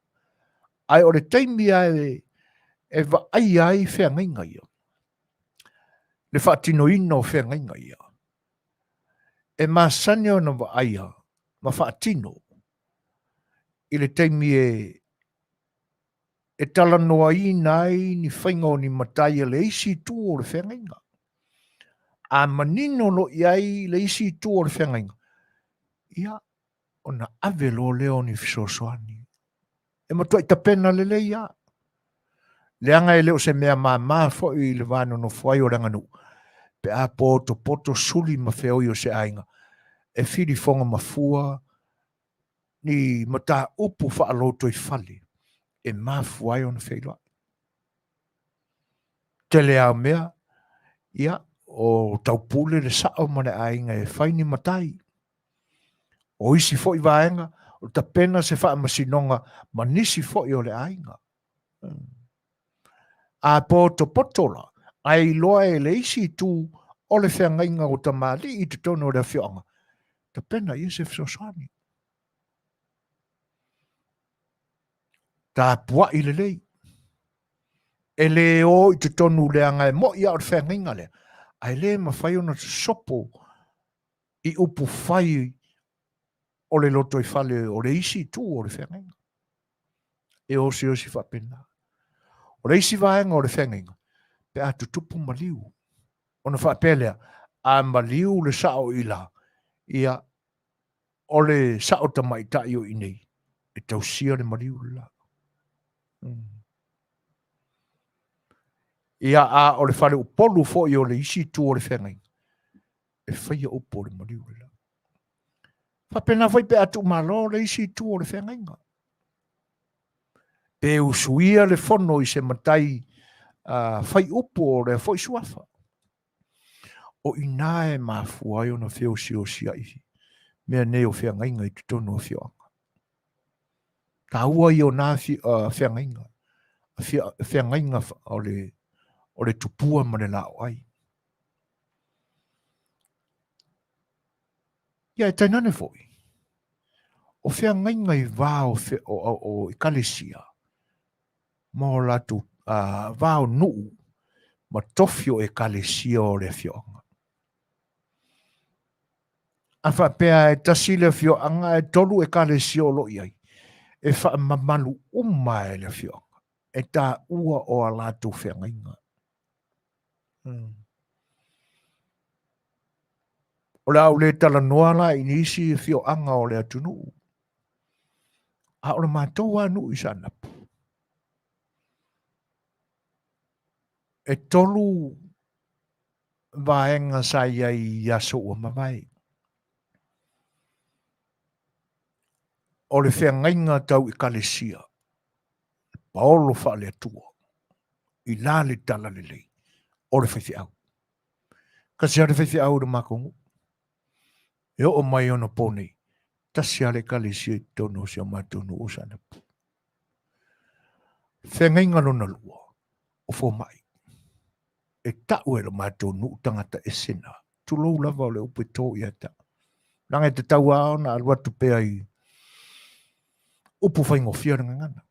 Ai o le taimi ai e va ai whenga ia. Le whatino ino o whenga ia. E masane o na va aia. Ma whatino. I le taimi e tala noa i nai ni whainga o ni matai le isi tu o le whenga. A manino lo iai le isi tu o le whenga. Ia, o na ave lo leo ni fisosoani. E matua i tapena le ia. Le anga e leo se mea maa fo i le vano no fuai o ranganu. Pe a poto suli ma feo i o se ainga. E whiri fonga mafua ni mata upu wha aloto i fale. E maa fuai o na whailua. Tele au mea, ia, o taupule le sao mane ainga e whaini matai. O isi fo i vaenga, o ta pena se wha masinonga, ma nisi fo i o le ainga. A potola, ai loa e le isi tu o le whengainga o ta mali i te tono o le Afioga. Ta pena i se fisosani. Ta pua i le lei. E le o i te tonu le anga e mo i au le whengainga le. Ai le ma whai ona sopo i upu whai o le loto i whale o le isi tu o le whengainga. E o si whapena. O le isi vaenga o le whengainga. Pe atu tupu maliu. Ona whapelea. A maliu le sao ila. Ia o le sao tamaitai o inei. E tausia le maliu la. Ia a o le whare upolu fo i o le isi tu o le whengai. E whaia upo le maliu la. Whapena whai pe atu malo le isi tu o le whengai nga. Pe usuia le fono i se matai whai upo o le fo i suafa. O inae ma fuai o na wheo si o si aihi. Mea ne o whengai nga i te tono o whioanga. Ta ua i o nā whengai nga. Whengai nga o le tupua ma le lao ai. Ia e tainane foi. O whengai nga i vāo o i kalesia. Ma o latu vāo nuu. Ma tofio e kalesia o le whioanga. A whapea e tasile whioanga e tolu e kalesia o lo iai. E wha mamalu e le whioanga. E tā ua o a latu whengai nga. O le au le tala noala i nisi fio anga o le atunu. A o le mātou anu i sanapu. E tolu vaenga sa iai yaso ua mawai. O le whengainga tau i kalesia. Paolo wha le atua. I la le tala le lei. O le whaifi au. Kasi a le whaifi au le makongu. E o mai ono pōnei. Tasi a le kalesia i tono si o matonu o sanapu. Whengainga lona lua. O fō mai. E tau e lo matonu tangata e sena. Tulou lava o le upe tō i ata. Nanga e te tau ao na aluatu pea i upu whaingo fia na ngana.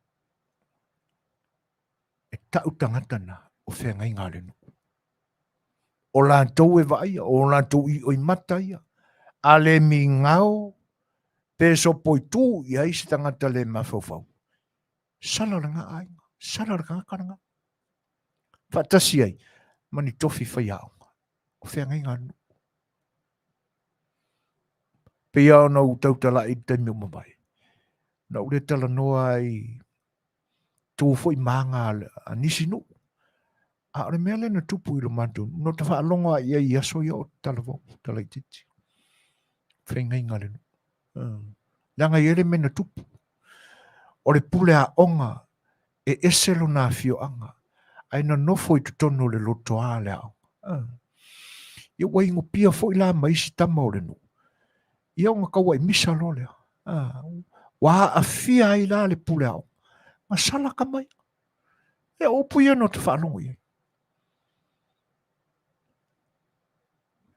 E tau tangata na o whengainga le nuku. O lātou e vaia, o lātou i oi mata ia. A le mi ngao Peso poi tu ia isi tangata le mafofau. Sala ranga ai, sala ranga karanga. Fatasi ai, mani tofi fai au. O whea ngai nganu. Pea ona u tautala i temi umamai. Na ure tala noa i tō fo i manga a nisi no. A ore mea le na tupu i lo mantu. No ta wha alonga i ai aso i o tala vau, tala i titi. Whea ngai ngale no. Langa i ere me na tupu. Ore pule a onga e eselo na Afioga. Ai na nofo i tutono le loto a le au. Ia waingo pia fo i la maisi tama o le no. Ia onga kaua i misa lo le. Wa a fia i la le pule au. Ma sala ka mai. E opu ia no te whanongo ia.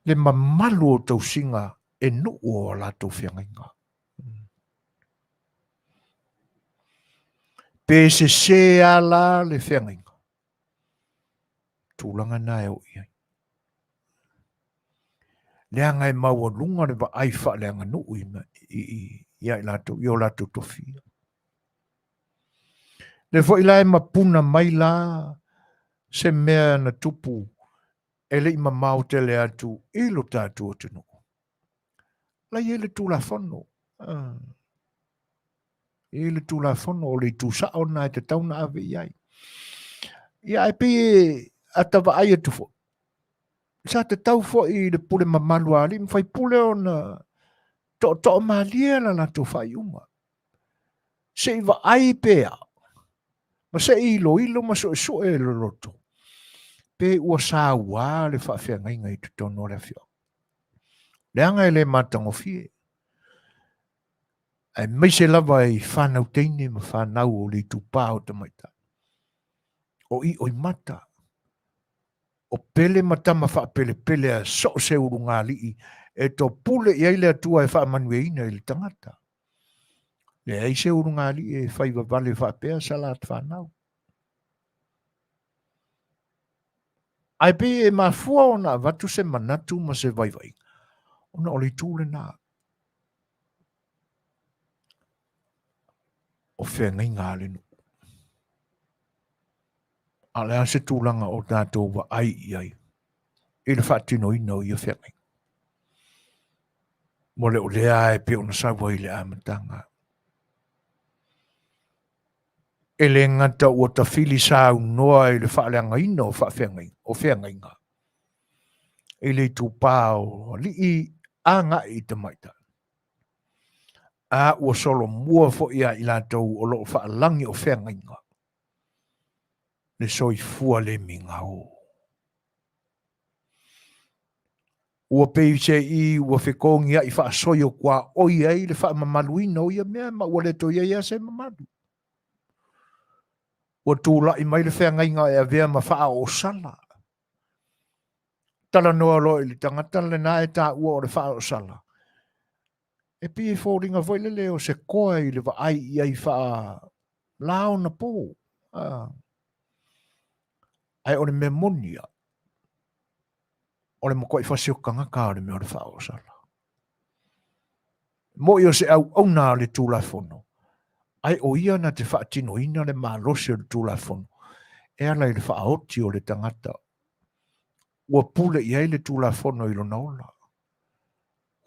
Le mamalu o tau singa e no o la tau whianga inga. Pese se ala le whianga inga. Tūlanga na e o ia. Leanga e maua lunga le wa aifa leanga no i la tau tofi. Le fo ila e mapuna mai la se mea na tupu e le ima mau tele atu i lo tātu o tino. La i ele tū la whono. I ele tū la whono o le tū sao na te tauna ave iai. Ia e pi atawa ai atu fo. Sa te tau fo i le pule mamalu ali, mwhai pule o na to malia la tō whai unga. Se iwa ai pēa. Ma se ilo ma so e lo loto. Pe ua sa ua le whawhia ngai ngai tu tono le Afioga. Le anga le matango fie. Ai mai se lava i whanau teine ma whanau o le tupā o te maita. O i oi mata. O pele matama wha pele a so se urunga li e to pule i aile atua e wha Manuia ina i le tangata. Le ai se urunga li e whaiva vale wha pea salat whanau. Ai pe e mafua o na watu se manatu ma se vaivai. Ona o le tūle nā. O whea ngai ngā lenu. A le ase tūlanga o tātou wa ai i ai. I le whaatino ina o i a whea ngai. Mo le o lea e pe ona sawa i le amatanga. E le ngata o ta fili sa noa i le whaaleanga ina o whea ngai. O whea ngai ngā. E le tūpā o li i a ngā i te maita. A ua solo mua fo ia i lātou o loo whaalangi o whea ngai ngā. Le soi fua le minga o. Ua pei se i ua whikongi a i wha soio kwa oi ei le wha mamaluina o ia mea ma ua le to ia se mamalu. Ua tūla i mai le whea ngai ngā e a vea ma wha o sala. Tala noa lo i li tangata le nā e tā ua o le wha o sala. E pi e fōringa voile le o se koa i le wa ai i ai wha lao na pō. Ai o le memonia. O le mokoi whasio kangaka o le mea o le wha o sala. Mo i o se au nā le tūla whono. Ai o ia na te whaatino ina le mālosi o le tūla whono. E ala i le whaoti o le tangata. Ua pule i ai le tūla whono i lo naola.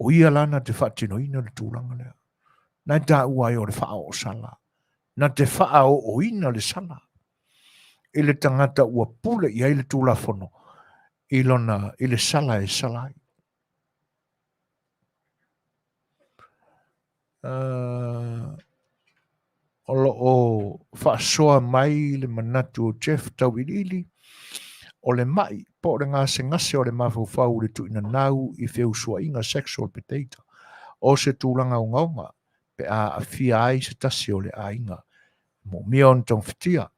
O ia lana te whaatino ina le tūlanga lea. Nai tā ua i o le wha o sala. Na te wha o ina le sala. I le tangata ua pule i ai le tūla whono. I lona, i le sala e salai. O o whaasoa mai le manatu o Jeff Tauirili. O le mai, po le ngā se ngase o le mawhauwhau le tuina nau i whiusua inga sexual potato. O se tūlanga o ngaunga, pe a fia ai se tasi o le a inga. Mo mion tong whitia.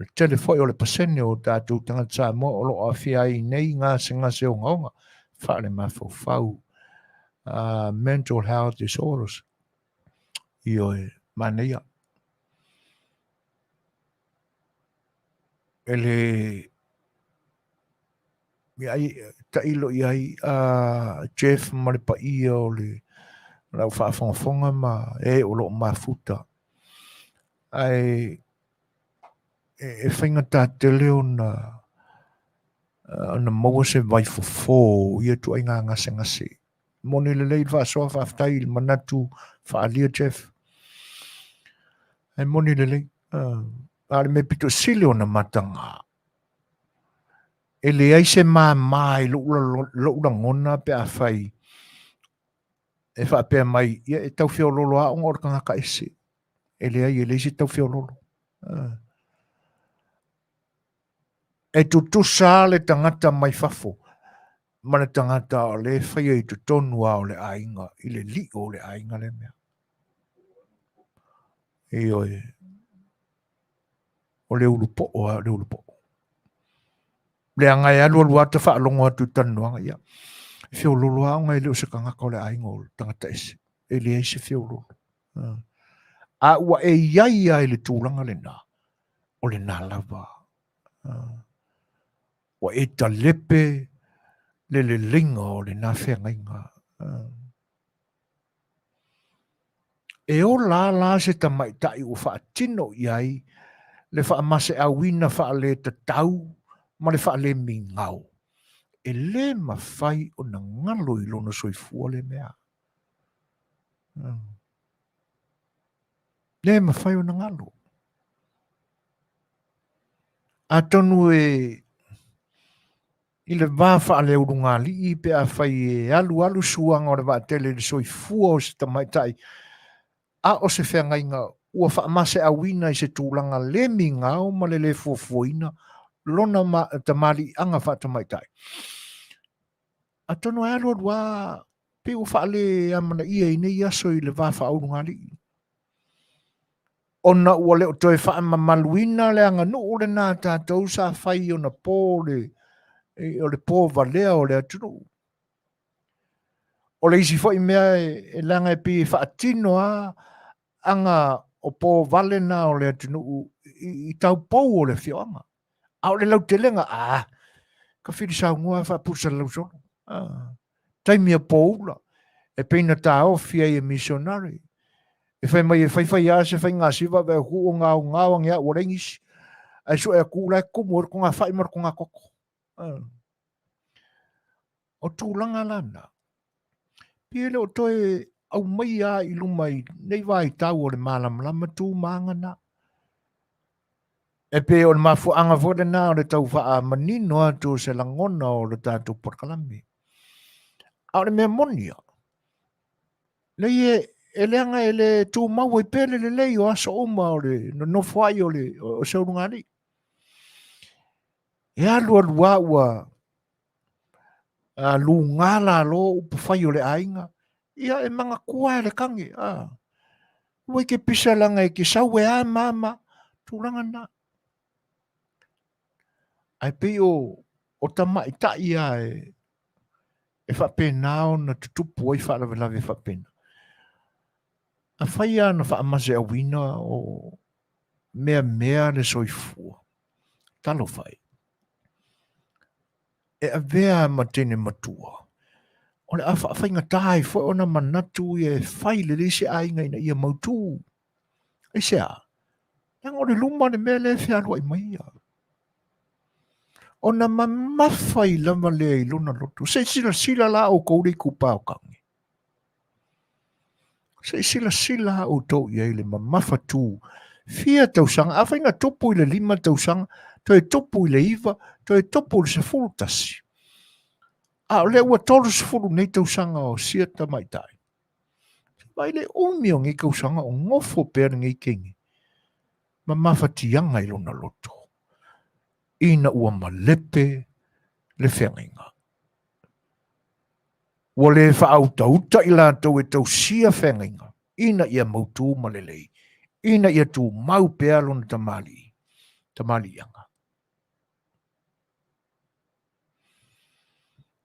Le tele foi o le pasene o tātou tangata mo o lo a fia ai nei ngā se ngase o ngaunga. Wha le mawhauwhau. Mental health disorders. I oe Manuia. Ele ai ta ilo i ai Jeff maripa i o le Rau whaafonga ma e o lo mafuta. Ai e whainga tā tele o na maua se vai fofo ia tu ai ngā ngase. Moni le lei whaasoa whaaftai il manatu whaalia Jeff. Ai moni le lei. Ale me pito sile o na matanga. E le ai se mai lo ula ngona pe a whai. E whaapea mai, ia e tau whio lolo a onga orka ngaka ese. E le ai e le si tau whio lolo. E tu tusa le tangata mai fafo. Mana tangata o le whaia i tu tonu a o le ainga, i le li o le ainga le mea. E oi. O le ulupo o a le ulupo. Le anga e alu alu ata wha alongo atu tanuanga ia. Whio lolo a onga i le o se kangaka o le ainga o le tangata ese. E le ai se whio lolo. A ua e iaia i le tūlanga le nā. O le nā lava. Wa e ta lepe le linga o le nā whengainga. E o la se ta mai tai u wha tino iai le wha mase a wina wha le ta tau ma le wha le mingau. E le mawhai o na ngalo i lona soifua le mea. Le mawhai o na ngalo. A tonu e i le wāwha le urunga li i pe a whai e alu suanga o le wā tele le soifua o se ta mai tai. A o se whengainga ua whaamase a wina i se tūlanga le mingau ma le Fofogaina lona ma ta mali anga whatamaitai. A tono e alo wā pe ua whaale amana ia i nei aso i le wāwha aurunga li. Ona ua leo toi whaamamaluina le anga no le nā tātou sa whai o na pō o le pō valea o le atunu. O le isi fo i mea e langa e pi whaatino a anga o pō vale na o le atunu i tau pou o le whioanga. A o le lau te lenga, ka whiri sa ngua whapusa lau sono. Taimia pōula, e peina tā ofia i e missionary. E whai mai e whai a se whai ngā siwa vea hu o ngāwang ia o rengisi. Ai so e kūla e kumu ko ngā whai mar ko ngā koko. O tūlanga lana. Piele o toe au mai a i lumai nei vai tau o le malamlama tū maangana. E pe o le mafu anga vode na o le tau wha manino atu se langona o le tātou porkalami. A o le mea monia. Lei e leanga e le tū mau i pele le lei o aso oma o le no whai o le o seurungari. E alu alua ua lu ngala lo upu whai o le ainga. Ia e manga kua e le kangi. Ua ke pisa langa e ki sau e a mama. Tūranga na. Ai pe o tamai ta ia e whapena o na tutupu ai whaalawe whapena. A whaia na whaamase a wina o mea le soifua. Talo whai. E a vea ma tene matua. O le a whainga tai fo o na manatu e whai le rese ainga ina ia mautu. E sea. Yang o le luma le mea le whiarua i maia. O na mamawhai lama lea i luna lotu. Se sila la o kouri kupa o kangi. Se sila o tau i eile mamawhatu. Fia tausanga. A whainga topu i le 5 tausanga. To e topu i le iwa. To e topu i le 10 tasi. A le ua tolu 10 nei tausanga o siata mai tai. Vai le umio ngi kausanga o ngofo pēr ngi kingi. Mamawhatianga i luna lotu. Ina ua malepe le whengainga. Ua le whaauta i la tau e tau sia whengainga. Ina ia mautu malelei. Ina ia tu mau pealo na tamali. Tamali anga.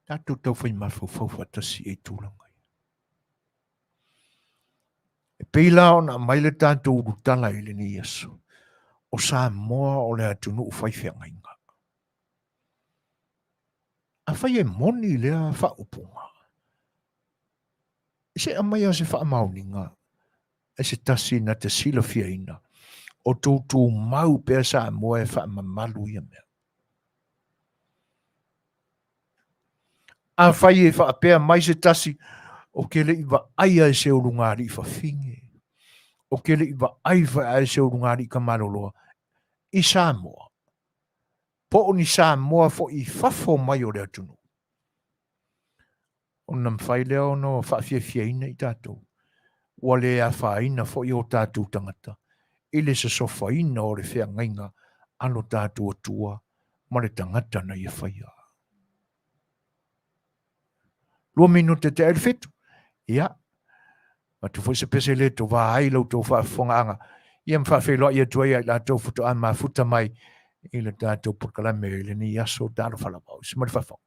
Tātou tau whai mawhau whatasi e tūrangai. E peila o na maile tātou urutala i le ni Yesu. O Samoa o le atunu whai whengainga. A whai e moni lea whaupunga. Se amai se whaamauninga, se tasi na te sila fiaina, o tūtū mau pēr Samoa e whaamamalu ia mea. A whai e whaapea mai se tasi, o ke le iwa aia e se urungari i whawhinge. O ke le iwa aiwa e se urungari i kamaroloa i Samoa. Po o ni Samoa fo i whafo mai o rea tunu. O nam whai leo no whaafiafiaina i tātou. Ua le a whaina fo i o tātou tangata. I le se sofaina o le whea ngainga alo tātou atua ma le tangata na ia whaia. 2 minute te elfitu. Ia. Ma tu foi se pese le to va ai lo to Fofogaga. Ia mfa felo ia tu ia la to futo ama futa mai i le tātou pokalame le ni aso tāro whalapau. Se mari whawhau.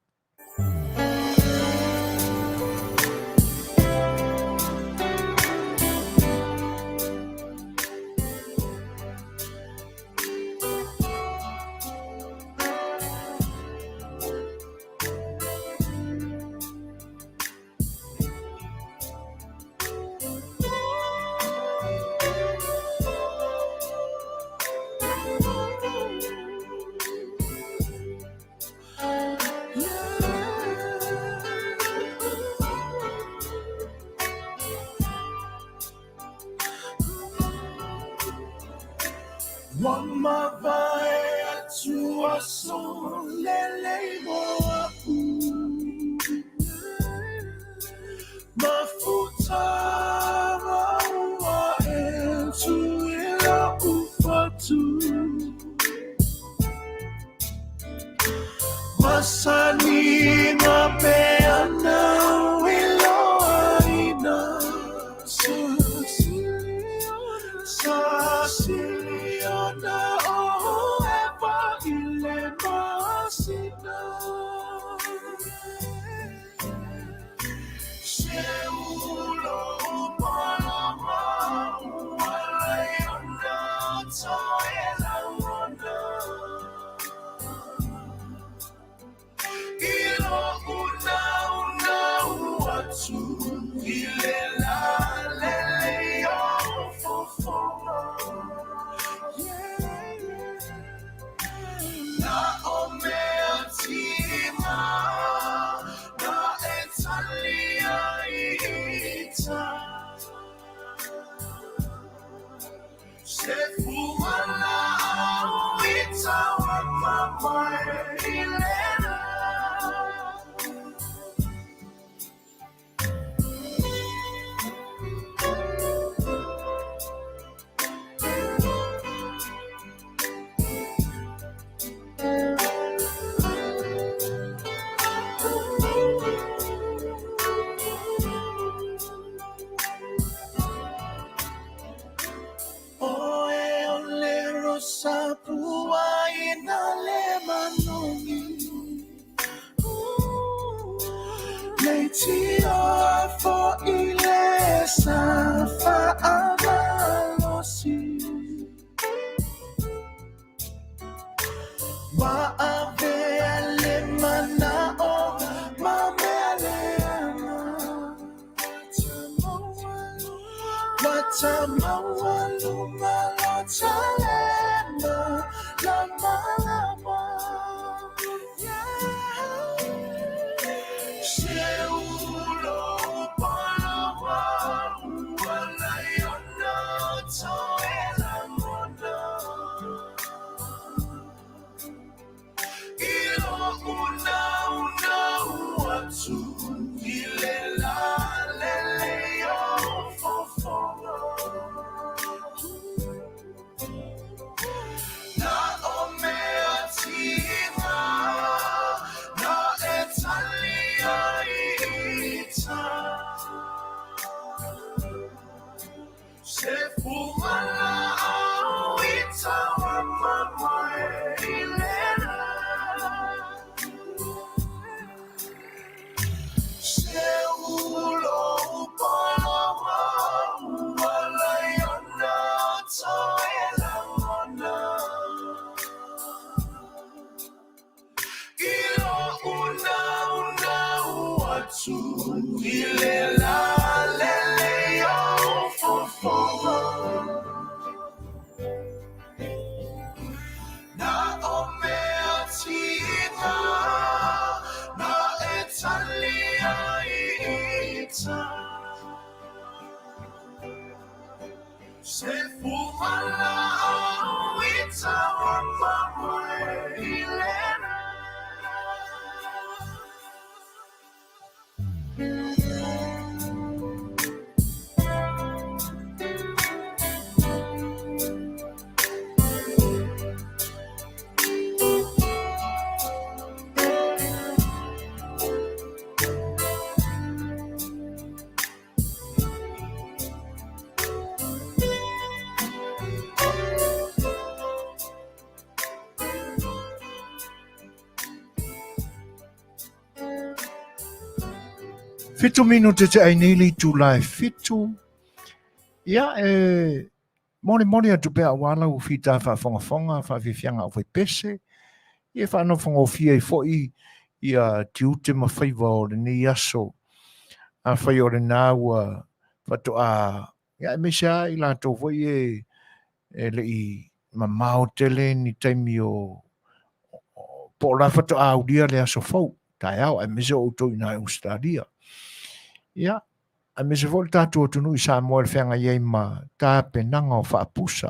Se fumala o ita o pamoe ilena. Fitu minuta te ai nili July fitu. Ia moni atu pea wala u fita whaafongafonga, whaafifianga o pese. Ia whaanofonga o fia I fo'i ia tiute ma whaiva o le ni aso. A whai o le nā ua whatoa. Ia mesa I lato foi le I mamao tele ni taimi o po la whatoa uria le aso fau. Tai au, mesa o tō ina Australia. Ia, a me se vol tātua tunu I Samoa le whenga iei ma tā penanga o whaapusa.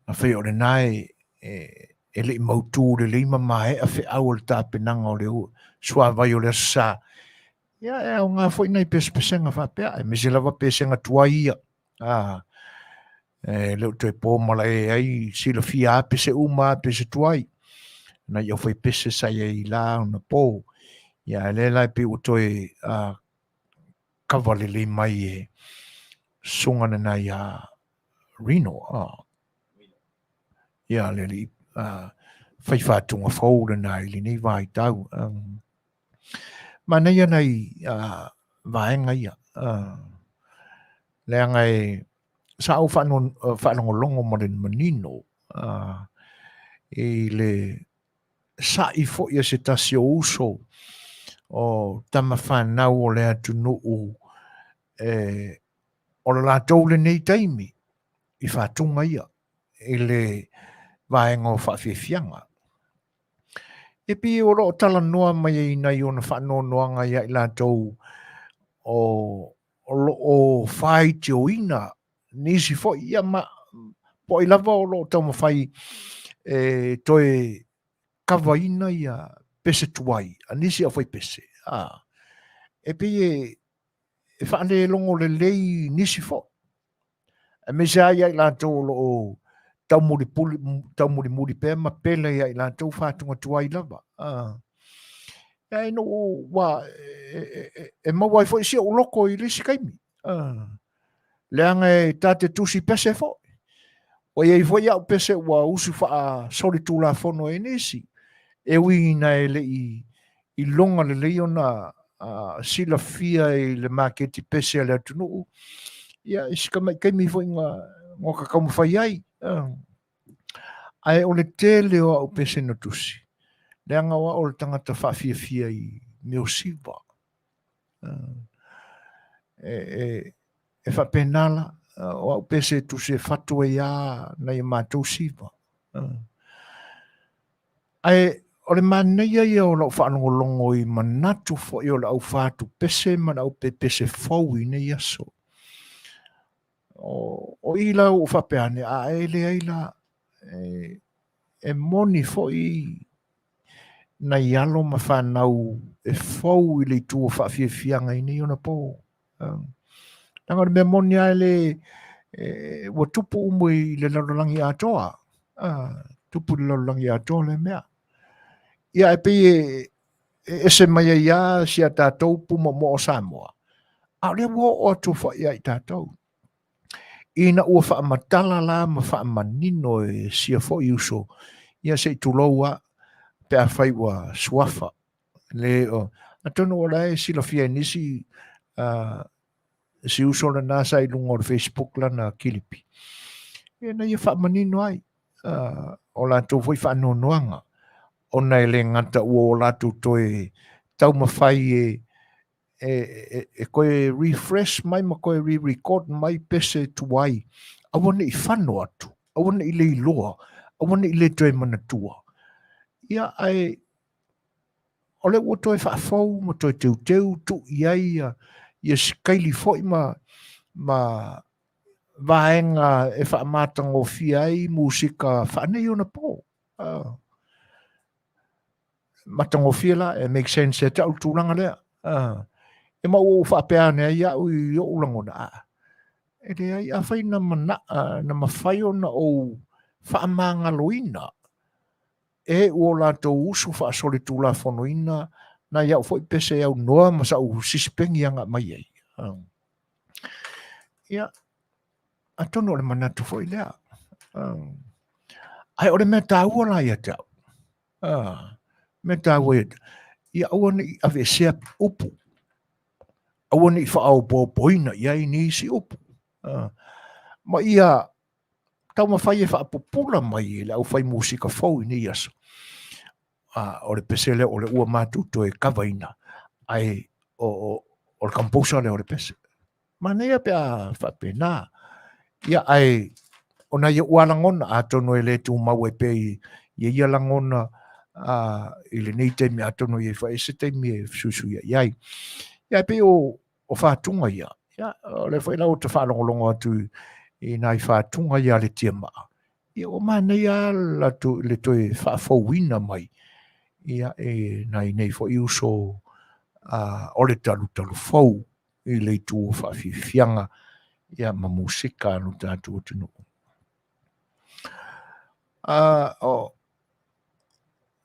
A whai o le nai e le mautu le lima mai a whi au le tā penanga o le sua vai o le sa. Ia, e o ngā whai nei pesenga whapea, e me se lava pesenga tua ia. Leo toi pōmala ai sila fia pese uma pese tuai. Na ia whai pese sa iei la na pō. Ia, le lai pe o toi kawalili mai sungana na ia Reno. Ia le li whai whātunga whau na ili nei vai tau. Mana ia nei vaenga ia. Le angai sa au whanongolongo marin manino. I le sa I fo ia se tasio uso o tama whanau o le atu nuu o le lātou le nei taimi I whātunga ia I le vaenga o whawhiwhianga. E pi o ro tala noa mai nei o na whanonoanga ia I lātou o whai te o ina nisi fo ia ma po I lava o lo tau mawhai toi kawa ina ia pese tuai anisi a whai pese. E pi e whaane longo le lei nisi fo. E me se ai lātou lo tau muri pe ma pele ia I lātou whātunga tuai lava. E no wa e mawai fo isi o loko I lisi kaimi. Le anga tate tusi pese fo. O iei fo iau pese wa usu wha sori tūla fono e nisi. E ui na e le I longa le leo na sila fia I le maketi pese le atunu. Ia iska mai kaimi fo inga ngoka kaumu whai ai. Ai o le tele o au pese no tusi. Le anga wa o le tangata whawhiawhia I meo siwa. E whapenala o au pese tusi e whatu e ia na I mātou siwa. Ai o le Manuia ia o lau whaanongolongo I manatu fo I o lau whātu pese man au pese fau I nei aso. O I lau o whapeane a ele ai la e moni fo I na ialo ma whanau e fau I le tu o whawhiawhianga I nei ona po. Nanga me moni a ele wa tupu umu I le lalolangi atoa. Tupu le lalolangi atoa le mea. Ia e pe se mai ia si a tātou puma mo o Samoa. A le wo o tu fa ia I tātou. Ina ua wha matala la ma wha manino e sia fo I uso. Ia se tuloua pe a whaiwa suafa. Le o. A tono o lai sila fia nisi si uso na nasa I lungo o Facebook la na kilipi. Ia na ia wha manino ai. O la tō fwoi wha nonoanga. O nei le ngata ua o latu toi tau mawhai e koe refresh mai ma koe re-record mai pese tuai. Awana I whano atu. Awana I le iloa. Awana I le toi mana tua. Ia ai o le ua toe whaafou, ma toe teu tu iai, ia skaili foi ma vaenga e whaamatanga o fiai, musika whaanei ona po. Matango fia la, it makes sense e tau tūlanga lea. E mau o whaapea nea ia ui o ulangona. E le ai a whai na mana, na mawhai ona o whaamanga loina. E ua lātou usu whaasole tūla whanoina, na iau fwoi pese au noa ma sa u sispengi anga mai ei. Ia, a tono le manatu fwoi lea. Ai ore mea tāua la ia tau. Mea tāua ia tau. Ia awane i awe sea upu. Awane i whaau boina ia i nisi upu. Ma ia, tau ma whai e whaapupula mai e le au whai musika fau i ni aso. O le pese le o le ua mātu to e kawaina. Ai, o le kamposa le o le pese. Ma nea pia whapena. Ia ai, ona ia ua langona, a tono e le tu mau e pe ia langona, i le nei teimi a tono i e whae se teimi e susu ia iai. Ia pe o whātunga ia. Ia, o le whae lau te whaalongolongo atu i nai whātunga ia le tia maa. Ia o maa nei a le toi whaafauina mai. Ia e nai nei fo i uso o le talu fau i le tu o whaafifianga ia ma musika no tātou tunu.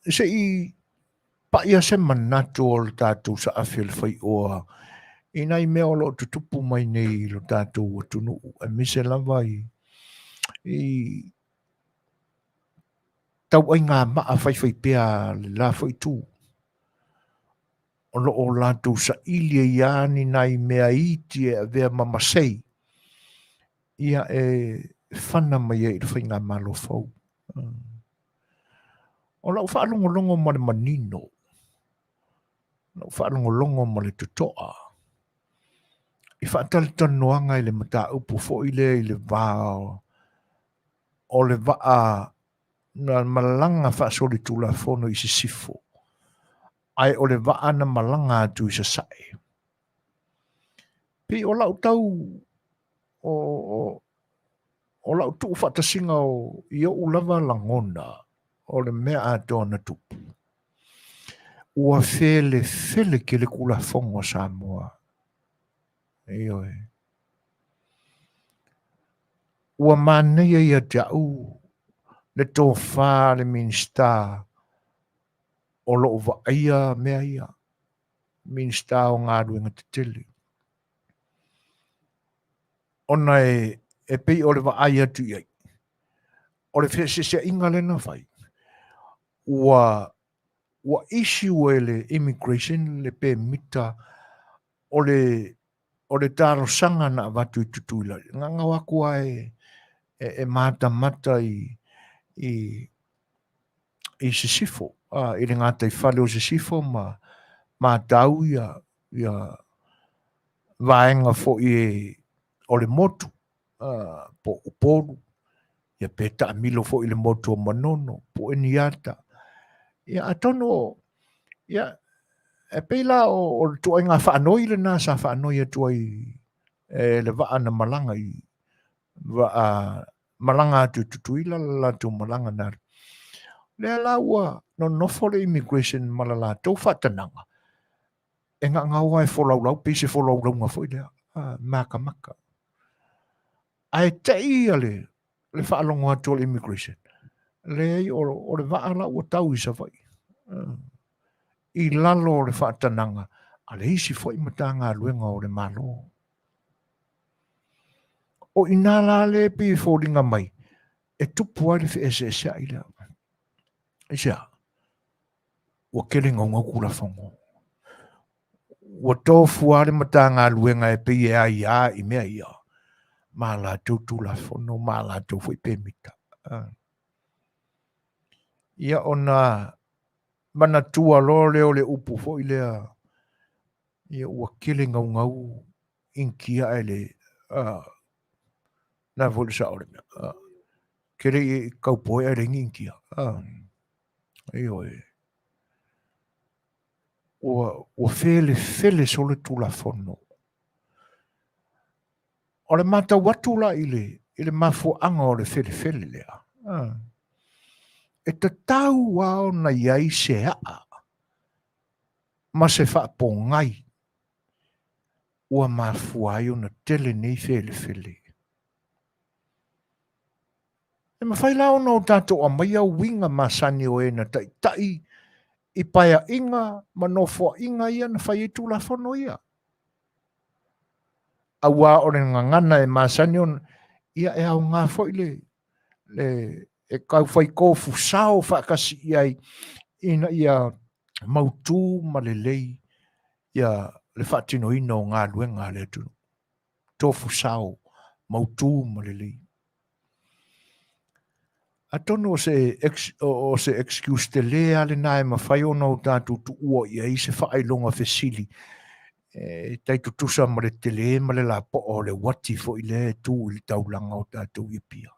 Se i pa ia se manatu o le tātou sa A Le Fai'oa i nai mea o lo tutupu mai nei lo tātou tunu. E mise lava i tau ai ngā maa whai pia la whai tū. O lo o lātou sa ilia iani nai mea iti e vea mamasei. Ia e whana mai e whai ngā malo fau. O lau whaalongolongo ma le manino. Lau whaalongolongo ma le tutoa. I whaatalitanoanga i le mata upu fo i le vāo. O le vaa na malanga whaasoli tūla fono i se sifo. Ai o le vaa na malanga atu i se sae. Pi o lau tau o lau tuu whatasinga o i o ulava langona o le mea ato na tupu. Ua fele ke le kula fongo Samoa. Eoi. Ua manea ia te au le tō whā le Minisita o loo vaia mea ia. Minisita o ngā ruenga te Tele. Ona e pei o le vaia tu iai. O le whesese inga le na whai. Ua issue e le immigration le pe mita o le taro sanga na watu i tutuila. Nganga wakua e mata i se sifo. I le ngata i whale o se sifo ma tau ia vaenga fo i o le motu po uporu. Ia peta amilo fo i le motu o manono po eniata. Ia atono ia e peila o le tua inga whaanoi le nasa whaanoi a tua i le vaa na malanga i malanga atu tutuila la tu malanga nari. Le la ua no nofo le immigration malala tau whatananga. E ngā ngaua e wholaulau, pise wholaulau ngā fwoi lea. Maka. Ai te ia le whaalongo atu le immigration. Le ai o le vaa la ua tau i sa fwoi. I lalo le whaatananga. A le isi fwoi mata ngā luenga o le malo. O inala le pi fōringa mai. E tupu ai le whi ai lea. Isia. Ua kere ngau kura whango. Ua tofu ale mata ngā luenga e pe ia i mea ia. Mā la tūtu la whono, mā la tūwhi pe mita. Ia ona mana tua lo leo le upu fo i lea. Ia ua kele ngau inkia e le na vole sa ore mea. Kere i kau poe e le inkia. Ioi. ua fele so le tulafono. O le matau atu la i le mafuaaga o le felefele lea. E tatau ao na iai se aa ma se faapogai ua mafua ai ona tele nei felefele. E mawhai lao no tātou a mai au winga masani o e na tai i paia inga manofo inga ia na whai e tulafono ia. Aua o le ngangana e masani on ia e au ngā fwoi e kau whai kofu sao whakasi iai ina ia mautu ma le lei ia le whaatino ino o ngā luenga le atu. Tofu sao mautu ma le lei. Atono o se excuse te lea le nae mawhai ona o tātou tu ua ia i se whaelonga fesili. Tai tutusa ma le tele ma le la po o le wati fo i le tu i taulanga o tātou i pia.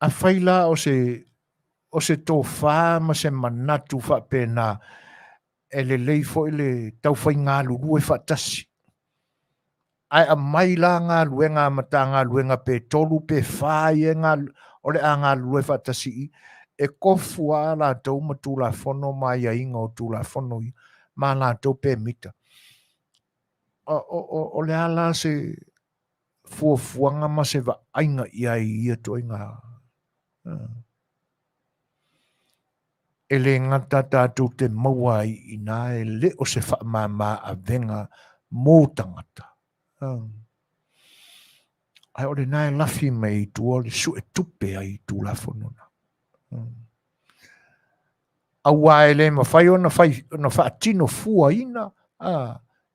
A whaila o se tō whā ma se manatu wha pēnā e le lei fo i le tau whai ngā lulu e whatasi. Ai a mai la ngā luenga mata ngā luenga pe tolu pe whai e ngā o le a ngā lulu e whatasi i e kofu a la tau ma tū la whono mai a inga o tū la whono i ma la tau pe mita. O le ala se fuafuanga ma se va ainga ia i ia to inga. E le ngata tātou te maua i nā e le o se whaamama a venga mō tangata. Ai o le nā e lafi mai tua le su e tupe ai tū la whanona. Aua e le ma whai ona na whaatino fua ina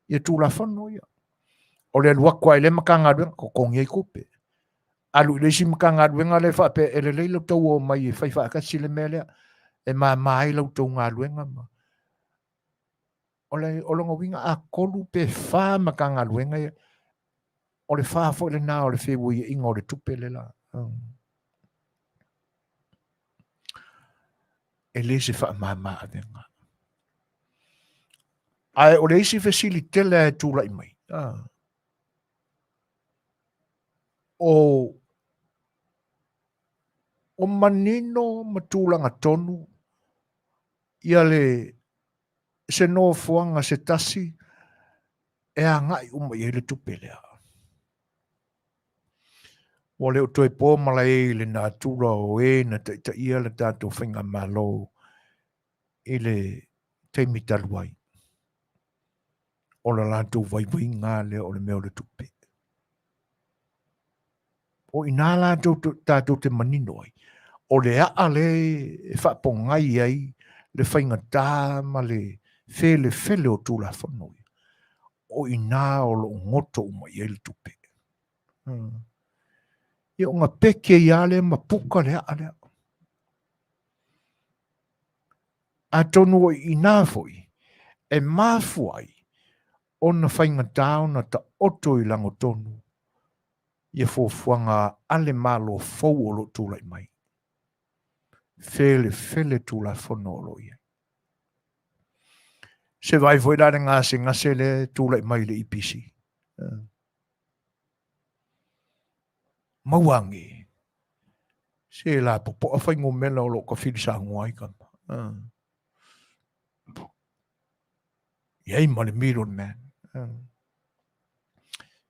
ia tū la whano ia. O le luakwa e le makanga ruenga ko kongi ai kupe. Alu le si makanga ruenga le whape e le leilo tau o mai e whai whaakasi le melea. E mai lau tau ngā luenga ma. O le olonga winga a kolu pe wha maka ngā luenga ia. O le wha fo le nā o le whewa ia inga o le tupe le la. E le se wha mama a venga. Ai o le isi fesili tele e tūla i mai. O manino matūlanga tonu ia le se no fuanga se tasi e a ngai umai e le tupe lea. O le o toi pō mala e le nā tūra o e na ta ia le tātou whinga malo e le teimi taluai. O la lātou vai ngā le o le meo le tupe. O i nā lātou tātou te manino ai. O le a le e whapongai ai le whainga tā ma le fele o tūla whanoi. O i nā o lo ngoto umai e le tupe. I o ngā peke i ale ma puka le a lea. A tonu o i nā foi e māfuai o na whainga tā o na ta oto i lango tonu. Ia fōfuanga ale malo fau o lo tūla i mai. Fele tūla whanolo ia. Se vai foi dare ngase le tūla i mai le ipisi. Mauangi. Se la popo a whaingo mela o lo ka whirisa nguai kama. Iei ma le miron man.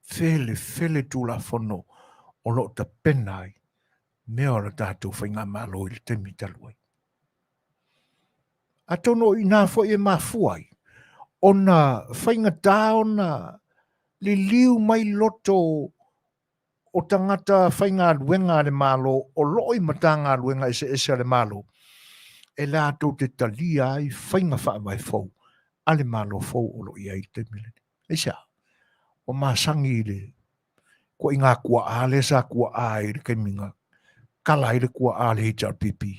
Fele tūla whano o lo ta penai. Mea ora tātou whainga malo i le temi taluai. A tono i nā fo e mafuai. O na whainga tā o na li liu mai loto o tangata whainga luenga le malo o loi matanga luenga ese le malo. E lātou te talia ai whainga wha mai fau. Ale malo fau o lo i ai te milene. Eisa, o masangi le. Ko i ngā kua ale sa kua ai le keiminga. Kala i le kua ale i tar pipi.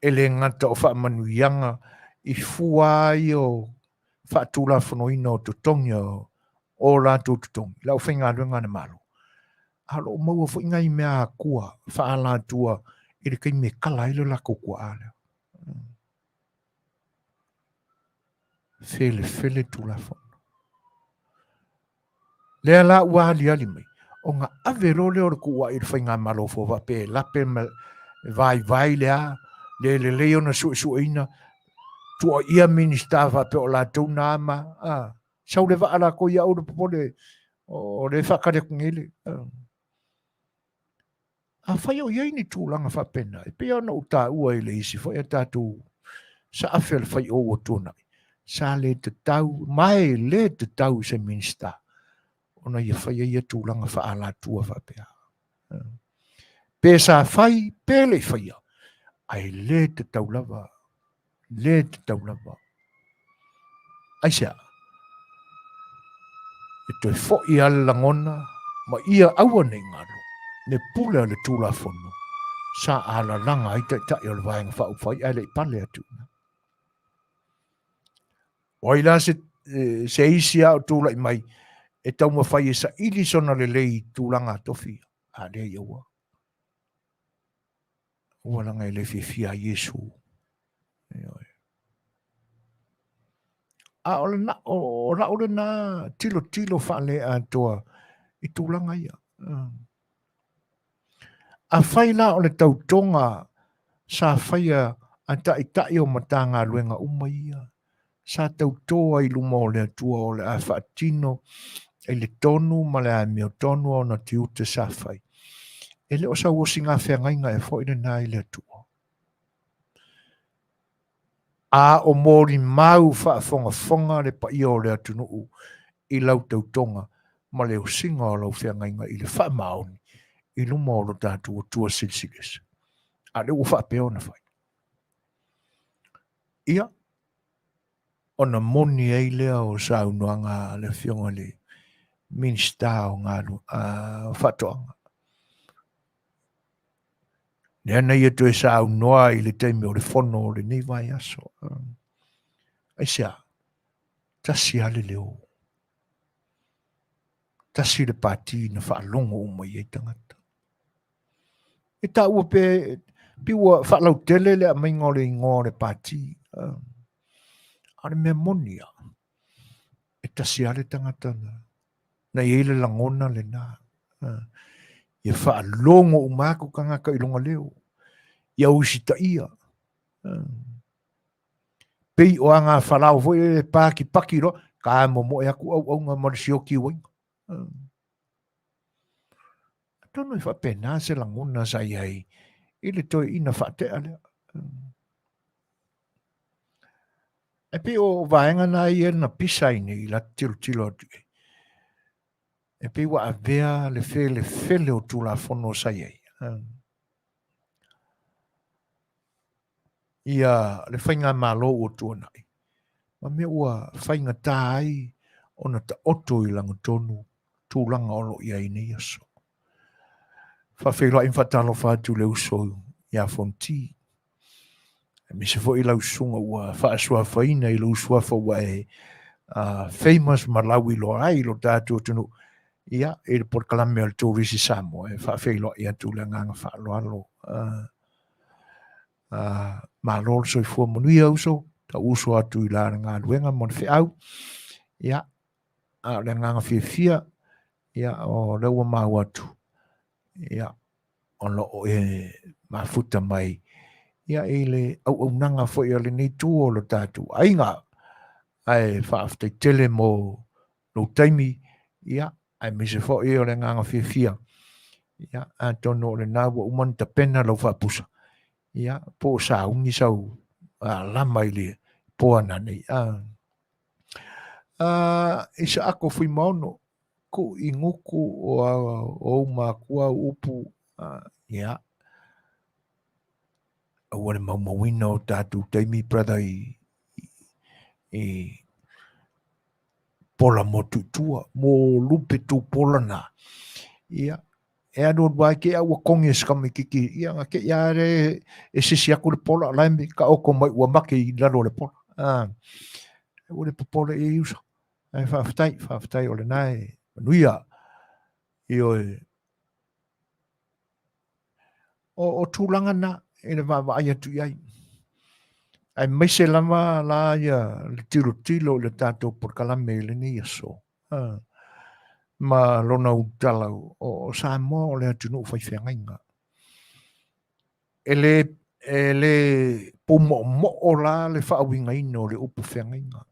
E le ngata o wha manuianga i fua i o wha tūla whanoina o tutongi o la tūtutongi. Lau whainga luenga na malo. halo mau fo ngai mea kua faala tua i le kai me kala ile la kukua ale. Fele tu la fo. Le la ua ali mai. O nga avero le o kua i le whainga malofo wa pe lape vai lea le leo na su ina tua ia minista va pe o la tau na ama. Sau le va ala ko ia o le popole o le whakare kungile. A whai o iei ni tūlanga whapena. E pia ana uta ua i le isi whai a tātou sa awhel whai o tūna. Sa le te tau, mai le te tau se minista. Ona ia whai ia tūlanga whaala tua whapea. Pe sa whai, pe le whai a. Ai le te tau lava. Le te tau lava. Ai sea. E toi fo i ala langona, ma ia aua nei ngaro. Ne pula le tūla fono. Sa ala langa i ta i ole vaenga whau whai, ai le pale atu. Oi la se isi au tūla i mai, e tau ma whai e sa ili sona le lei tūlanga tofi. A rea i aua. Ua langa e le fia Yesu. A ole na, ole na tilo whale a toa i tūlanga ia. A whai la ole tau tonga sa whaia a tai o matanga luenga umaia. Sa tau toa i luma o le atua o le a whaatino e le tonu ma le a meo tonu o na tiute sa whai. E le o sa uosi ngā whengainga e fo ina nā i le atua. A o mori mau whaafonga le pa i o le atunu u i lau tau tonga ma le o singa o lau whengainga i le whaamaoni i luma o lo tātu o tua silsilis. A le o whaapeo na whai. Ia, ona moni ei lea o saunoanga le fionga le Minisita o ngā whatoanga. Nea nei e tue saunoa i le teime o le fono o le nivai aso. Aisea, tasi ale leo. Tasi le pati na whaalongo o mai e tangata. E ta ua pe, piwa whaalau tele le a mai ngore i ngore pati. Are mea monia. E tasi ale tangata na. Na iele langona le nā. Ia whaalongo o mako kangaka i longa leo. Ia usita ia. Pei o anga whalau voi e pāki pakiro, ka momo e aku au ngā marisioki wai. Tono i whapena se langona sa iai. Ile toi ina whate alea. E pe o vaenga na ia na pisaine i la tilo atu e. E pe wa avea le fele o tula fono sa iai. Ia le whainga malo o tuanai. Ma mea ua whainga tai ona ta oto i langa tonu tūlanga olo ia ine iaso. Whawhelo in whatalo whātu le uso ia fonti. Me se fo i lau sunga ua whaasua whaina i lau sua whaua e famous malawi lo ai lo tātu tunu. Ia, e le por kalame al tōrisi Samoa e whawhelo ia tūle nganga whaalo alo. Malol so i fua Manuia uso, ta uso atu i lara ngā luenga mon whiau. Ia, le nganga whiawhia, ia, o lewa mau atu. Ia, ono o e mafuta mai. Ia, e le au nanga fo i ale nei tū o lo tātu. Ainga, ai whaaftai tele mo lo taimi, ia, ai mise fo i ole nganga whiawhia. Ia, a tono le nā wa umanta pena lo whaapusa. Ia, po sa ungi sau lama ili po ana nei. Isa ako fui maono ko i nguku o makua upu. Ia, awale maumawina o tātu taimi brother i pola mo tutua, mo lupe tu pola na. Ia, e anu wai ke awa kongi skami kiki ia nga ke iare e sisi aku le pola laimi ka oko mai ua make i lalo le pola. Ua le popola e iusa. Ai whaafitai o le nai Manuia i oe o tūlanga na, e le vava ai atu iai. Ai maise lama la ia le tilo le tātou por kalame le ni aso. Ma lona utala o Samoa o le atunu whaiwhengainga. E le mo la le whaawinga ino le upu whengainga.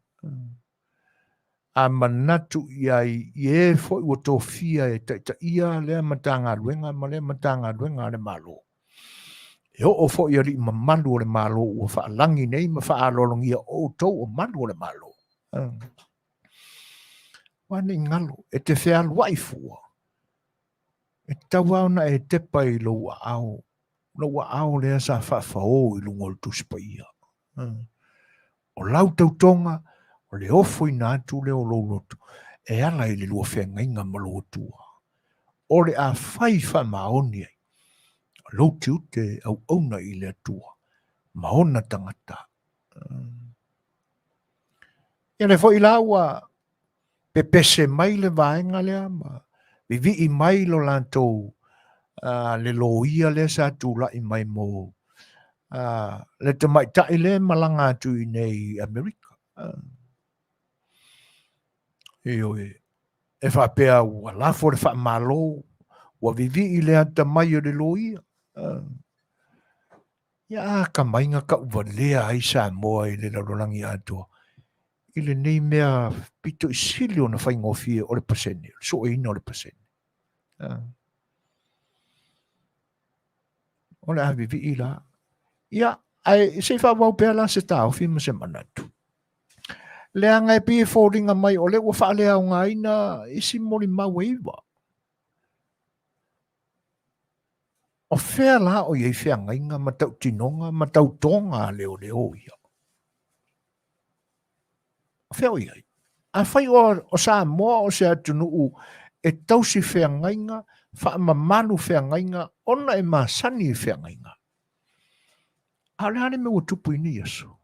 A manatu iai e foi ua tōwhia e taita ia lea matanga ruenga ma lea matanga ruenga le malo. E o foi ari ma malu o le malo ua whaalangi nei ma whaalolongia o tau o malu o le malo. Wane ngalo, e te whea luai fua. E tau au na e te pai lo ua au. Lo ua au lea sa Faafao i lungo le tuspaia. O lau tautonga, o le ofo i nātu leo lo lotu. E ala i le lua whenga inga malo tua. O le a whai wha maoni ai. Lo tiute au auna i le atua. Maona tangata. Ia le fo i laua pepese mai le vaenga lea ma. Vivi i mai lo lantou le loia le sa tula i mai mo. Le te mai tai le malanga atu i nei Amerika. E whapea ua lafo le wha malo. Ua vivi i le ata mai o le loia. Ia ka mainga ka uwa lea ai Samoa i le larolangi atua. I le nei mea pito i sili o na whaingofie o le pasene. So e ina o le pasene. O le avi vi i la. Ia, ai se wha wau pēla se tau fi ma se manatu. Lea ngai pi e fōringa mai o le ua wha lea o ngā ina isi mori mau eiwa. O whea la o iei whea ngainga ma tau tinonga, ma tau tonga leo ia. O whea o iei. A whai o Samoa o se atunu e tausi whea ngainga, wha mamanu whea ngainga, ona e masani whea ngainga. A le hane me ua tupu ini aso.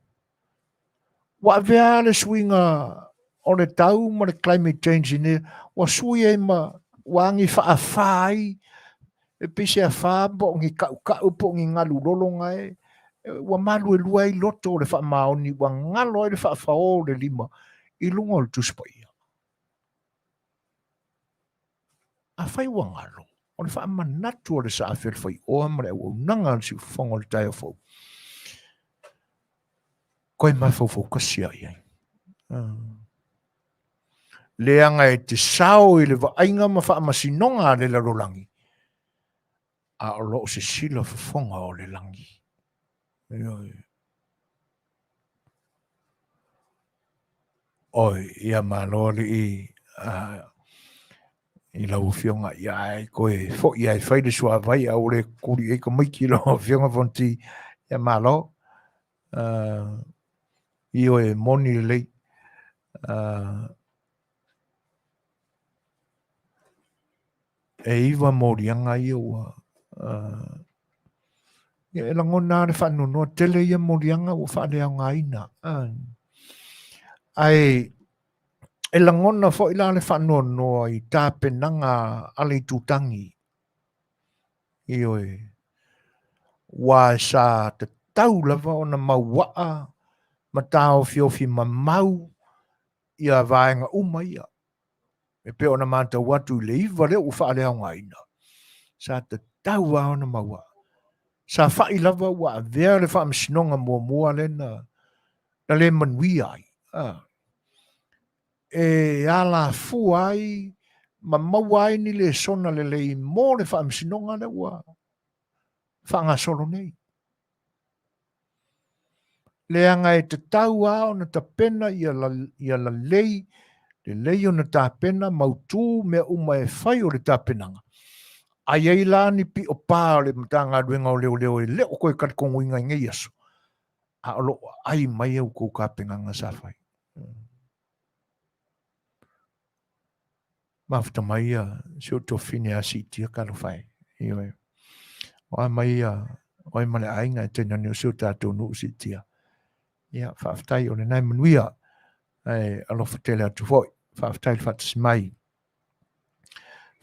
Wa vea le swinga o le tau ma le climate change ini, wa sui e ma wangi wha a whai, e pise a wha, po ngi kau, po ngi ngalu lolo ngai, wa malu e lua i loto le wha maoni, wa ngalo e le wha whao le lima, i lungo le tuspaia. A whai wa ngalo, o le wha manatu o le sa awhel whai oa ma le unanga si whongo le tai fau. Koe mai Fofogaina iai. Leanga e te sao i le waainga ma wha masinonga le larolangi. A o loo se sila whafonga o le langi. Oi, ia malori i lau fionga iai koe fo iai whaile sua vai a ore kuri e ko maiki lo fionga fonti ia malo. Io e moni lei e iwa morianga io e langona le whanonua tele ia morianga o whanea ngaina. Ai e langona fo ila le whanonua i tāpenanga ale tutangi. Io e wa sa te tau lava o na mauaa ma tau fiofi mamau ia vaenga ia. E pe ona manta watu le iwa le ufa le ngaina. Sa te tau wa ona maua. Sa fai lava wa vea le wha msinonga mua le na le Manuia ai. E ala fu ai ma maua ai ni le sona le mo le wha msinonga le wa. Wha ngā solo nei. Le anga e te tau a ona ta pena ia la lei. Le lei ona ta pena mautu me uma e whai o le ta penanga. Ai ei la ni pi o pā o le matanga ruenga o leo e leo koe karikongo inga ngai aso. A olo ai mai au kou ka penganga sa whai. Mafta mai a sio to fine a siti a karo whai. Iwe. O mai a oi male ainga e tena ni o sio tātou nu siti a. Ia, whaaftai o le nai Manuia. Ai alofa tele atu foi. Whaaftai le whatas mai.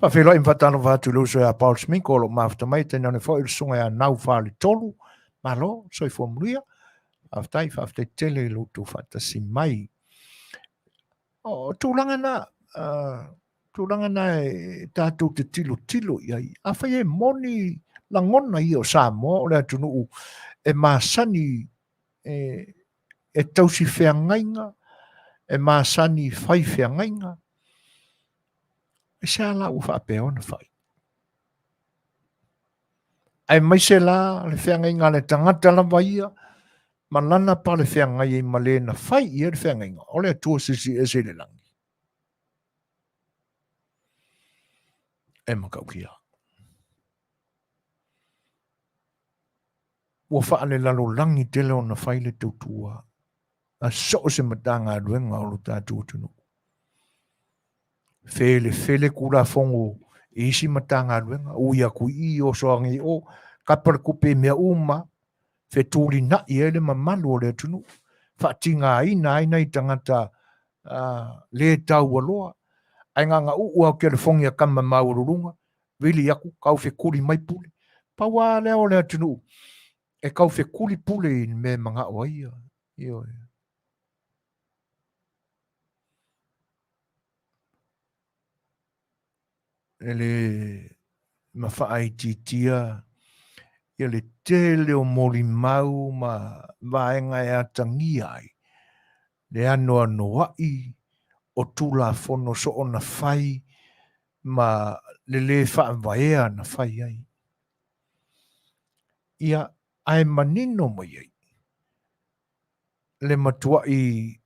Whawhelo im whatano whatu luso e a Paul Smith ko lo mafta mai tena ne fo il sunga ya nau whale tolu malo so i Manuia aftai whaftai tele lutu whatasi mai o tūlanga na e tātou te tilo iai a whai e moni langona i o Samoa o lea tunu e māsani e tausi whiangainga e māsani whai whiangainga e se ala u whapea ona whai. Ai mai se la le whiangainga le tangata la waia malana pa le whiangai e malena whai i e le whiangainga o lea tua sisi e se le langi. E makau kia. Ua wha le lalo langi tele o na whai le tautua. A so se matanga ruenga o lo tātua tunu. Fele kura fongo isi matanga ruenga. Uia kui i o soangi o kapar kupe mea uma. Fe tūri na i ele mamalu o le tunu. Whatinga aina i tangata le tau aloa. Ai nganga ua ke le fongi a kama maururunga. Wili aku kau fe kuri mai pule. Pawa leo le tunu. E kau fe kuri pule in me manga o ia. Io. Ele mawhaai titia. Ia le tele o mori mau ma vaenga e atangi ai. Le anoa noai o tula fono so o na whai ma le whaamvaea na whai ai. Ia ai manino mai ai. Le matua i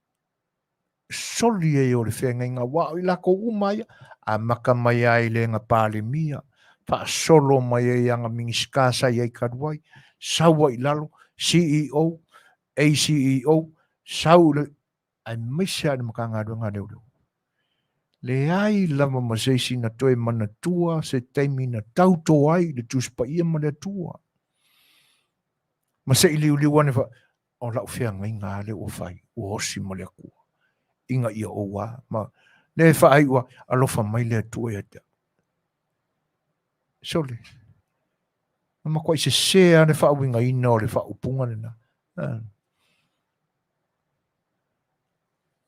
soli e o le whenga wao i lako umai a maka mai ai le nga pāle mia. Pa solo mai ai anga mingiskasa i ai karuai. Saua i lalo, CEO, ACEO, sau le ai misia le makanga runga leo. Le ai lama maseisi na toe mana tua, se teimi na tauto ai, le tuspa ia mana tua. Ma se ili uli wane fa, o lau whea ngai ngā le o whai, o hosi ma le kua. Inga ia o wā, ma le wha ai ua, alofa mai le tua e te. Sole. Ma kwa i se sea le wha winga ina o le wha upunga le na.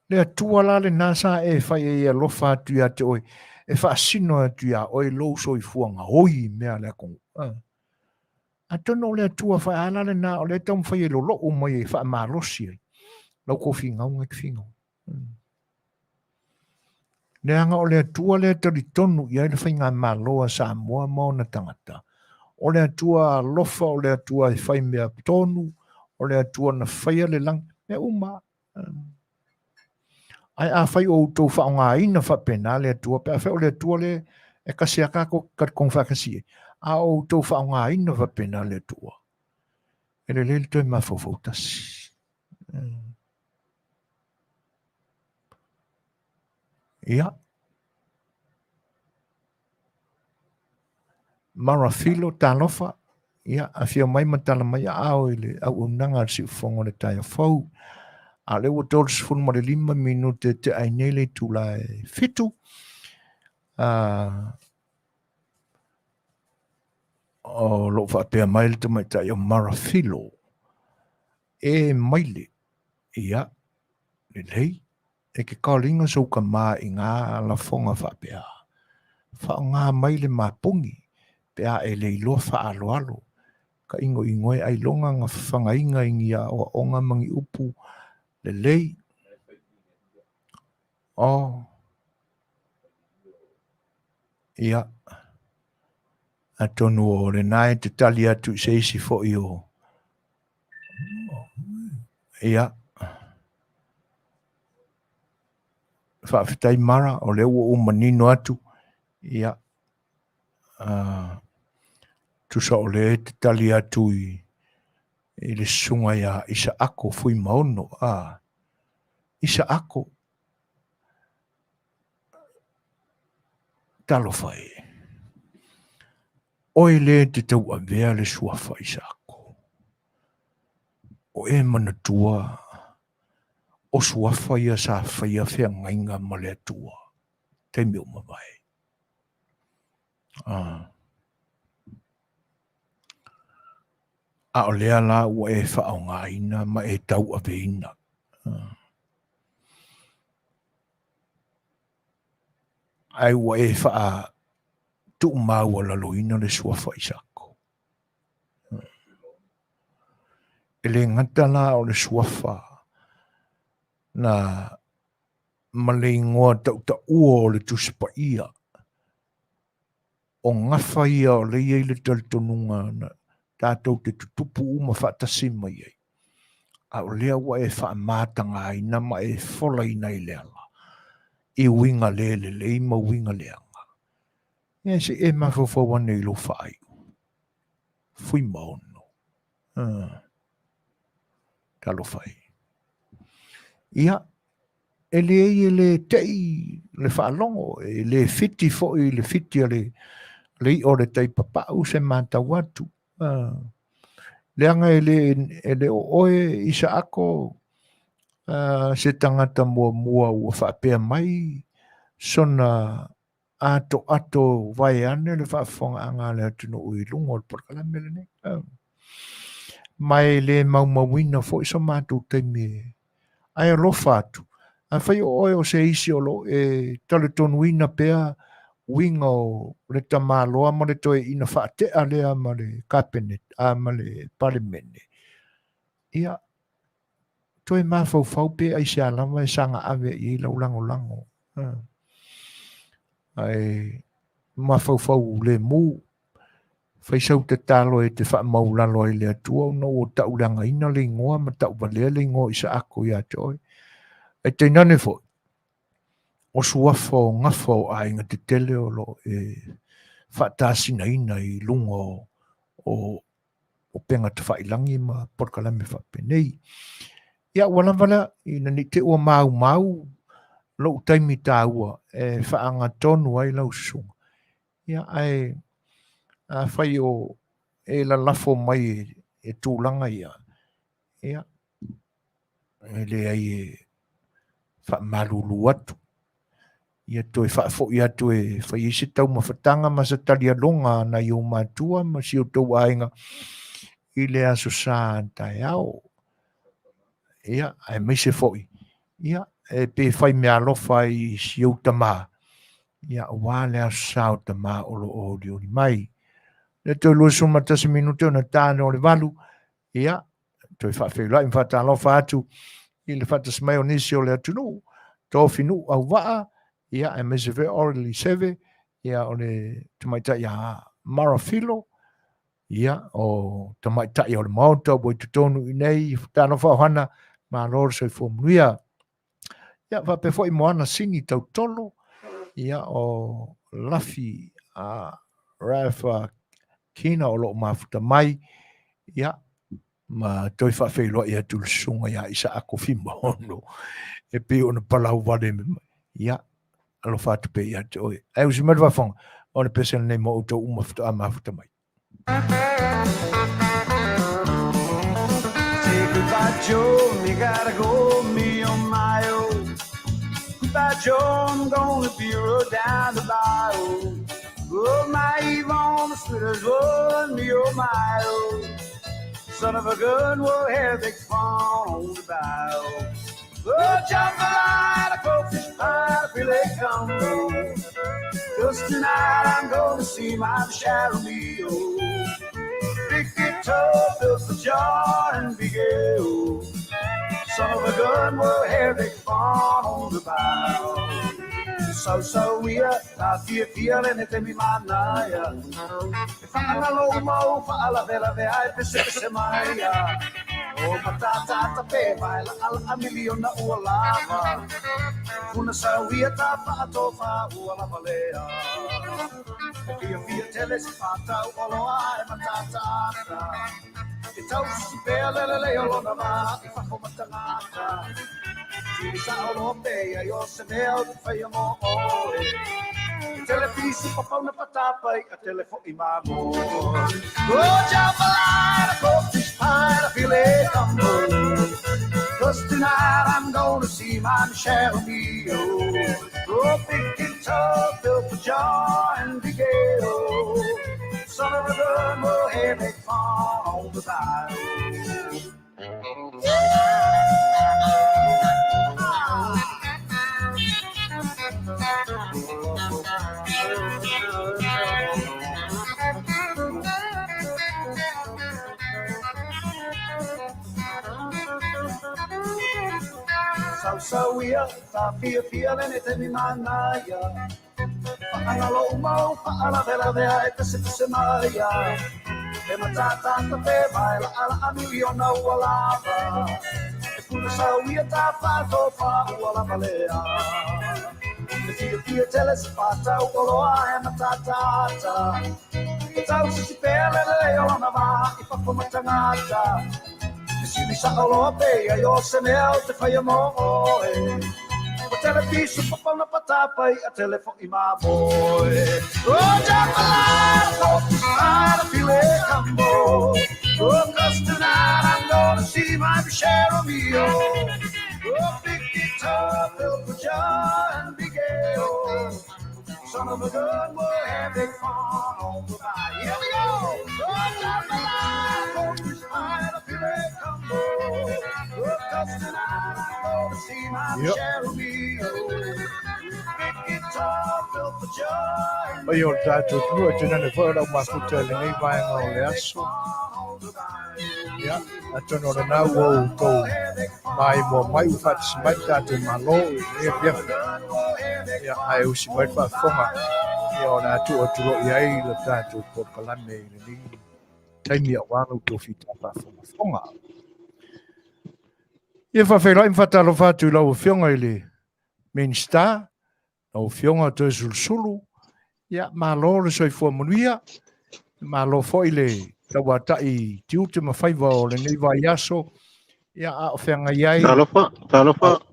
Le atua la le nasa e whai e alofa atu ia te oi. E wha asino atu ia oi lo so i fuanga oi mea le kongu. A tono le atua whai ala le na o le tau whai e lo o mai e wha marosi ai. Lau ko whingau ngai whingau. Le anga o le atua le tari tonu ia le whai ngā maloa Samoa maona tangata. O le atua lofa o le atua e whai mea tonu. O le atua na whai le lang. Me uma. Ai a whai o tau wha o ngā ina wha pena le atua. Pe a whai o le atua le e kasi a kako kat kong whakasi. A o tau wha o ngā ina wha pena le atua. E le lele toi ma fofoutasi. Ia. Mara filo talofa. Ia. A fia mai matala mai a au ile. Au unanga si ufongo le Tafafao. A le ua Toeolesulusulu ma le 5 minute te ainele tu la fitu. O lo whapea mai le te mai tai o mara filo. E maile. Ia. Le lei. E ke kaulinga so ka mā i ngā la fonga whapea. Wha ngā maile mā pungi. Pea e le ilo wha alo alo. Ka ingo ingoe ai longa ngā whanga inga ingia o onga mangi upu. Le lei. Oh. Ia. A tonu o le nai te tali atu se isi fo i o. Ia. Whawhitai mara o le ua manino atu. Ia. Tusa o le te tali atu i le sunga ia isa ako fui maono. Isa ako. Talo whai. Oi le te tau a vea le suafa isa ako. O e manatua. O suafa ia sa whaia whea ngainga ma le atua. Te meo mawai. A o lea la ua e whaongaina ma e tau a veina. Ai ua e wha tu mau la loina le suafa isako. E le ngata la o le suafa na male ingoa tau ta ua o le tuspa ia. O ngafa ia o le ia le taltonunga na tātou te tutupu uma whaatasima iei. A o lea ua e wha mātanga ina ma e whola ina i lea la. I winga le ima winga leanga. Ia se e mawhawhawa nei lo whai. Fui maono. Talo whai. Ia, e le tei, le whaalongo, e le fiti foi, le fiti le i o le tei papau se mata watu. Leanga e le oe isa ako, se tangata mua ua whaapea mai, sona ato vai ane le whaafonga'aga le atunu ui lungo le porkalame le ne. Mai le maumawina fo iso mātou teimi ai alofa atu. A whai o oe o se isi o lo e tale tonuina pea winga o le tamaloa ma le toe ina whaatea lea ma le kapenet, ma le palemene. Ia, toe mawhau pe ai se alama e sanga ave i lau lango. Ai mawhau le mu, whai sau te talo e te wha maulalo i le atua, no o tau langa ina le ingoa, ma tau valea le ingoa isa ako ia toi. E te nane fo, o suafa o ngafa o ainga te tele o lo e whaatasina ina i lungo o penga te whailangi ma porkalame whapenei. Ia wala ina ni te ua mau, lo taimi tā ua, e whaanga tonu ai lau sunga. Ia ai, a whai o e la lafo mai e tūlanga ia. Ia, e le ai e whaamalulu atu. Ia toi whaafo i atu e whai isi tau mawhatanga ma sa talia longa na i o mātua ma si o tau ainga i le aso sā tai au. Ia, ai mai se foi. Ia, e pe whai mea alofa i si o tamā. Ia, wā le aso sā o tamā o lo o di mai. Le Toeolesulusulu matasi minute o na tāne o le walu. Ia, toi whaafeulai mi whaatalofa atu i le whaatasmai o nisi o le atunu. Tōwhinu au waa. Ia, e mese ve orally seve. Ia, o le tamaitai a marafilo. Ia, o tamaitai o le mauta, boi tutonu i nei, tānofa o hana, ma lor se fo Manuia. Ia, whapefo i moana sini tau tolo. Ia, o lafi a Rafa Kina o lo mafuta mai. Ia, ma toi whawhelo ia tulusunga ia isa ako fima ono. E pe o na palau wale me mai. Ia, alo whatu pe ia te oe. Ai usi madu wafonga, o na pesena nei mo uto umafuta a mafuta mai. Say goodbye, Joe, me gotta go, me on my own. Goodbye, Joe, I'm gonna be road down the bayou. Oh, my Yvonne, the splitters, oh, me oh my oh. Son of a gun, we'll have big fun on the bow. Oh, jump the line, a crawfish pie, I feel it come home. 'Cause tonight I'm gonna see my shadow me, oh. Big guitar, built for John and Big L. Son of a gun, we'll have big fun on the bow. So we are Afiafi and it me Manuia. If I'm alone, mo for alla vela ve I pese Maya. Oh, matata pe vai la million na lava. Una sawia tapa atofa la valea. Afiafi Tele si fata oloa matata. Itau si pele le olona ma if I'm matata. Sa Europe, io se veo ti fai amo. Telefisi papau na patapai, a telefo imamo. Oh, jambalada, coffee pie, I feel it come home. 'Cause tonight I'm gonna see my Michelle Mio. Oh, big guitar, built for John and Big L. Sausauia, Afiafi le te mi Manuia. Angalo umau, ala vela vea e te se maia. E matata te baila ala amiona walava. E puna sauia ta Faafofoga'aga la valea. E fia Tele se pata uoloa e matata. E tau si pele le o na va I papo matangata. E si sa oloa pe ai o se mea o te whaia mo oe. O tele piso papana patapai a telefon I maboe. O Japalato, I feel it combo. Oh, cause tonight I'm gonna see my Michelle Mio. Oh, big guitar filled with joy and big ale. Son of a gun, we're having fun on the ride. Here we go. Oh, Japalato, I feel it combo. Oh, cause tonight I'm gonna see my Michelle Mio. Big guitar filled with joy. Oi o tātou tua tēnā ne whaera o mafuta le nei vai ngā o le aso. Ia, a tono le nau o kou mai mua mai uwhatsi mai tātou malo e piafu. Ia, ai usi mai whaafonga. Ia o nā tua turo I ai le tātou porkalame le ni. Taimi a wānau tō whita whaafonga. Ia whawhera I mwhatalo whātu lau whionga I le Minisita. Au Afioga Toeolesulusulu ia malo le soifua Manuia malo foi le tauatai tiu te mawhaiva o le nei vai aso ia a o whenga iai Talofa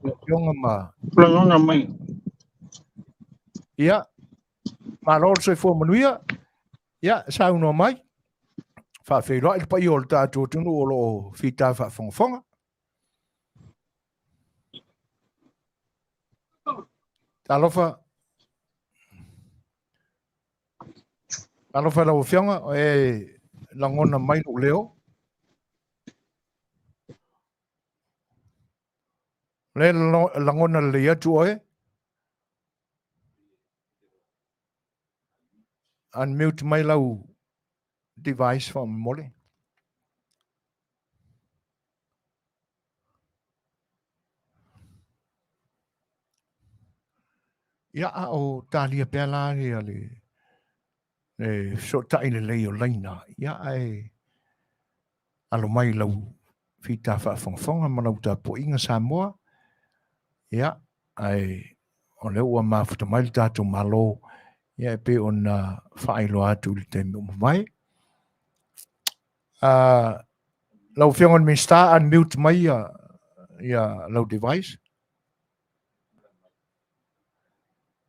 Afioga ma plangona mai ia malo le soifua Manuia ia sauno mai whawhera I pai o le tātou tunu o lo whita whaafonga Talofa lau whionga e langona mai no leo. Le langona le atu oe. Unmute mai lau device from mole. Ia o talia pela le so tai le leo laina. Ia ai alo mai lau fita whaafonga manau ta po inga Samoa. Ia ai o leo ua mafuta mai tātou malo. Ia pe on whaelo atu le te mai. Lau whiongon Minisita unmute mai ia lau device.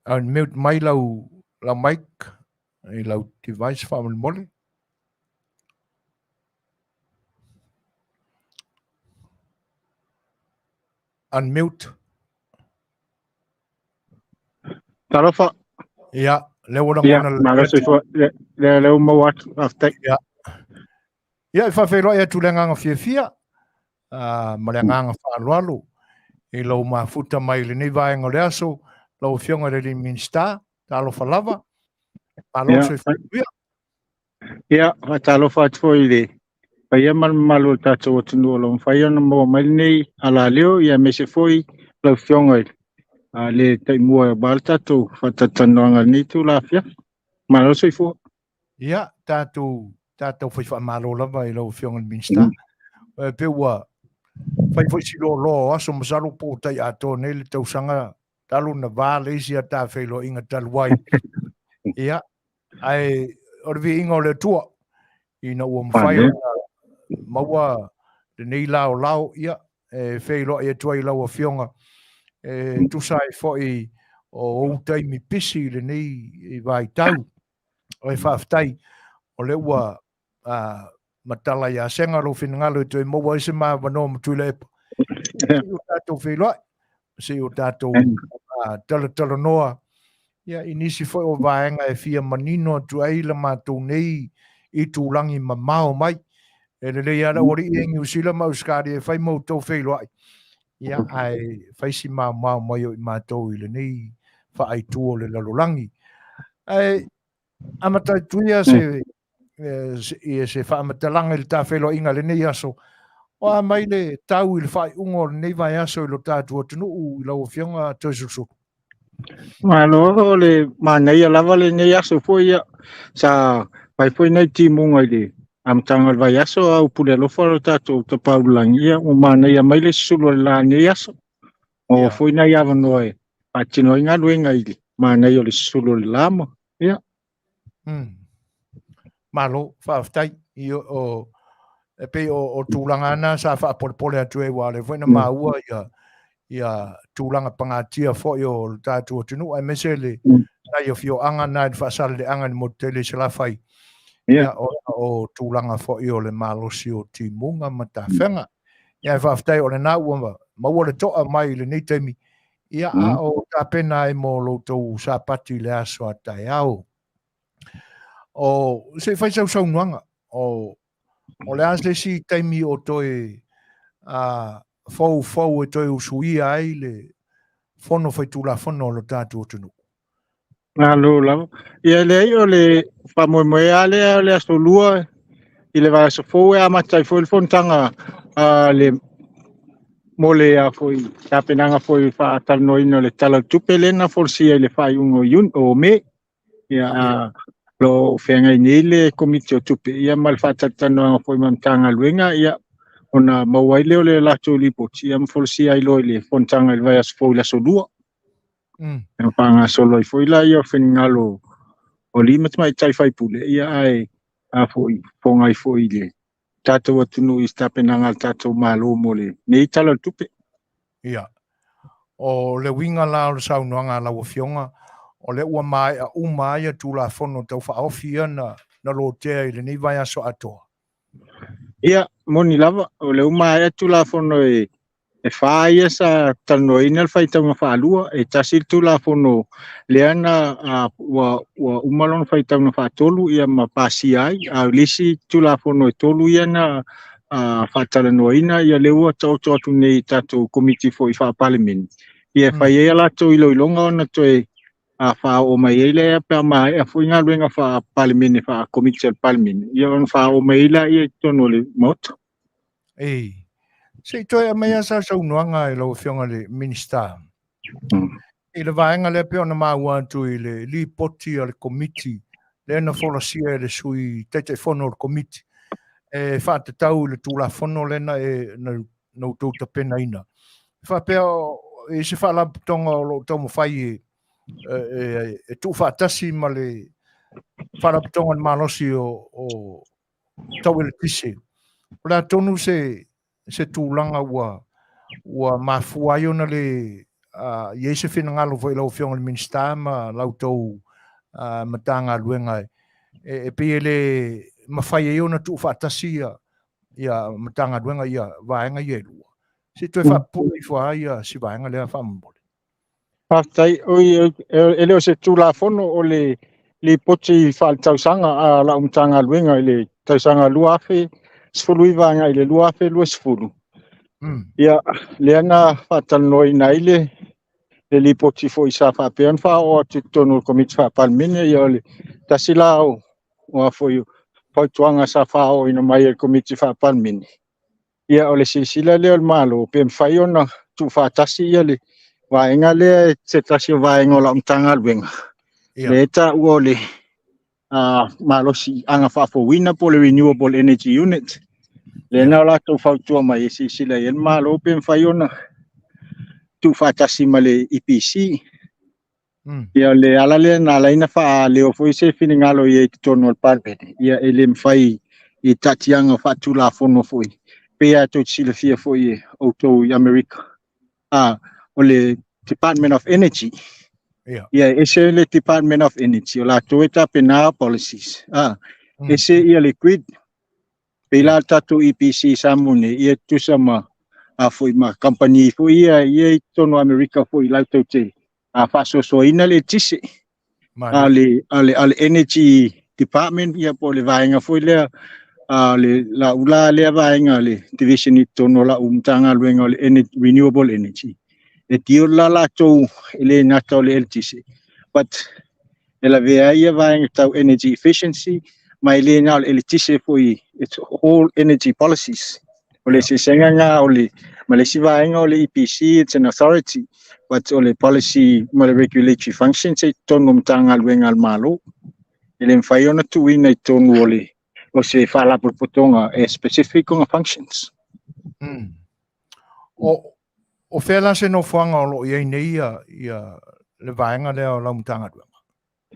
Unmute mai lau mic I lau device whaamul mole. Unmute. Talofa Ia, leo na ia ngona maga soifua le umawat after ia. Ia whawhelo ia tulenganga whiawhia. Malenganga whaalualu. I lau mafuta mai le ni vaenga le aso. Lau whionga le Minisita. Talo whalava. Alo soifua. ia talofa foi le pai malu tatou tunu o lo fai ona mo mai nei ala leo ia me se foi lo fionga le te mua balta tu fatatanoaga ni tu lafia malo soifua Ia, tātou whai whaamalo lava I lau whionga le Minisita. Pe ua whai silo lo aso masalo po tai ato nei le tausanga talu na vale isi a tā whailo inga taluai. Ia, ai orvi inga o le tua. Ina ua mwhai maua le nei lao ia whailo ia tua I lau a whionga. Tusai fwoi o outai mi pisi le nei I vai tau. O e whaftai o le ua matala ia senga lo whinangalo I tue maua ise maa wanoa matuile epa. Si o tātou whailoi. Si o tātou tala noa. Ia inisi foi o vaenga e fia manino tu ai la mātou nei I tūlangi mamao mai. E le lei ala ori I New Zealand mau skari e whai mau tau whailoi. Ia ai whaisi mau mai o I mātou I le nei whaai tuo le lalolangi. Ai amatai tuia se whaamatalanga I le tā whailoi inga le nei aso O mai le tau I le whaiunga nei vai aso I lo tātua tunu I lau Afioga Toeolesulusulu. Malo le Manuia lava le nei aso foi sa pai foi nei timunga le am tanga vai aso au pule lo fora tato to paulangia o Manuia mai le sulu la nei aso o foi nei ava noi patino inga luenga ile Manuia le sulu le lama ia Malo whaaftai I o e pe o tūlanga ana sa whaapole atu e wale whaina maua ia tūlanga pangatia fo I o tātua tunu ai mese le nai o fio anga nai whaasale le anga ni mo Tele se la whai ia o tūlanga fo I o le malosi o timunga ma ta whenga ia whaaftai o le nā ua maua le toa mai le nei taimi ia a o ta pena e mo loutou sa pati le aso a tai au o se whai sau nuanga o le ase si taimi o toe fau e toe usuia ai le fono whai tūla fono lo tātua tunu. Malo lava ia le ai o le whamoemoe ale le aso lua I le vai aso fou e amatai foi le fontanga le mole a foi tapenanga foi Faatalanoaga le tala tupe lena forsia le whaiunga yun o me ia lo whenga nei le komiti o tupe ia mal Faatalanoaga foi mamtanga luenga ia ona mauai leo le lato lipoti ia forsia ilo le fontanga le vai aso fou le aso lua ia panga solo foi la ia wheningalo o lima mai tai whai pule ia ai a foi fongai foi le tatou atunu I tapenanga tatou malo mole nei tala tupe. Ia. O le winga la o le saunoanga la Afioga o le ua mai a umai tūla fono tau whaofia na lo tea I le nei vai aso atoa. Ia, moni lava, o le umai tūla fono e whaia sa tanoina le whaitanga whaalua e tasil tūla fono le ana ua umalon whaitanga whaatolu ia ma pasi ai a lisi tūla fono e tolu ia na Faatalanoaga ia le ua tau atu nei tatou komiti fo I whaapalemeni. Ia whaia la tau iloilonga ona toe wha o mai eile pe mai a fuinga luenga whaapalemeni wha komiti al palemeni. Ia on wha o mai eile ia tono le moto. Ei. Se toi a mea sa saunoanga I lau Afioga le Minisita. I le vaenga le pe ona maua atu I le li poti al komiti le na folasia le sui tete fono al komiti. E whaatatau le tūla fono lena e nau tau tapena ina. Whapea e se whaalaputonga o lo tau mawhai e tū whaatasi ma le whaalaputonga ni malosi o tau ele tise. La tonu se tūlanga ua mafua iona le i eise whenangalo fo I lau Afioga le Minisita ma lau tau matanga luenga e pe le mawhai e ona tu whaatasia ia matanga luenga ia vaenga ia lua. Se toi whapui wha ia si vaenga lea whamambole. Pastai oi ele o se tūla fono o le poti whaatausanga a la umtanga luenga I le tausanga luafe sfuluiva nga I le luafe lua sfulu. Ia le ana Faatalanoaga ile le li poti fo I sa whapean wha o te tono komiti whaapalmene ia le tasila o fo I pautuanga sa wha o ina mai komiti whaapalmene. Ia o le silsila leo le malo pe mwhai ona tu whaatasi ia le vaenga le se tasi o vaenga o la umtanga luenga. Le ta ua le malosi anga Fofogaina po le Renewable Energy Unit. Le na la tu fautua mai silsila ia le malo pe mwhai ona tu whaatasi ma le EPC. Ia le ala le na laina wha leo foi se finingalo I te tono al parpene. Ia ele mwhai I tatianga whaatula fono foi. Pea to sila fia foi auto I America. O le Department of Energy. Ia ese le Department of Energy. O la toeta pena policies. Ese ia le grid. Pela tatu EPC samune. Ia tu sama foi ma company foi ia tono America foi lauto te. Faasosoina le tise. Ale Energy Department ia po le vaenga foi lea le la ula le vaenga le division I tono la umtanga luenga le renewable energy. E tio la tau ele na tau le tise. But ela vea ia vaenga tau energy efficiency mai le na le tise foi it's all energy policies. Ole se senga nga ole Malaysia vaenga ole EPC, it's an authority, but ole policy ma regulatory functions e tonu mtanga luenga malo. Ele mfai ona tuina i tonu ole o se fala potonga e specific on functions. O fela se no fuanga o lo ia nei ia le vaenga le o laumtanga luenga.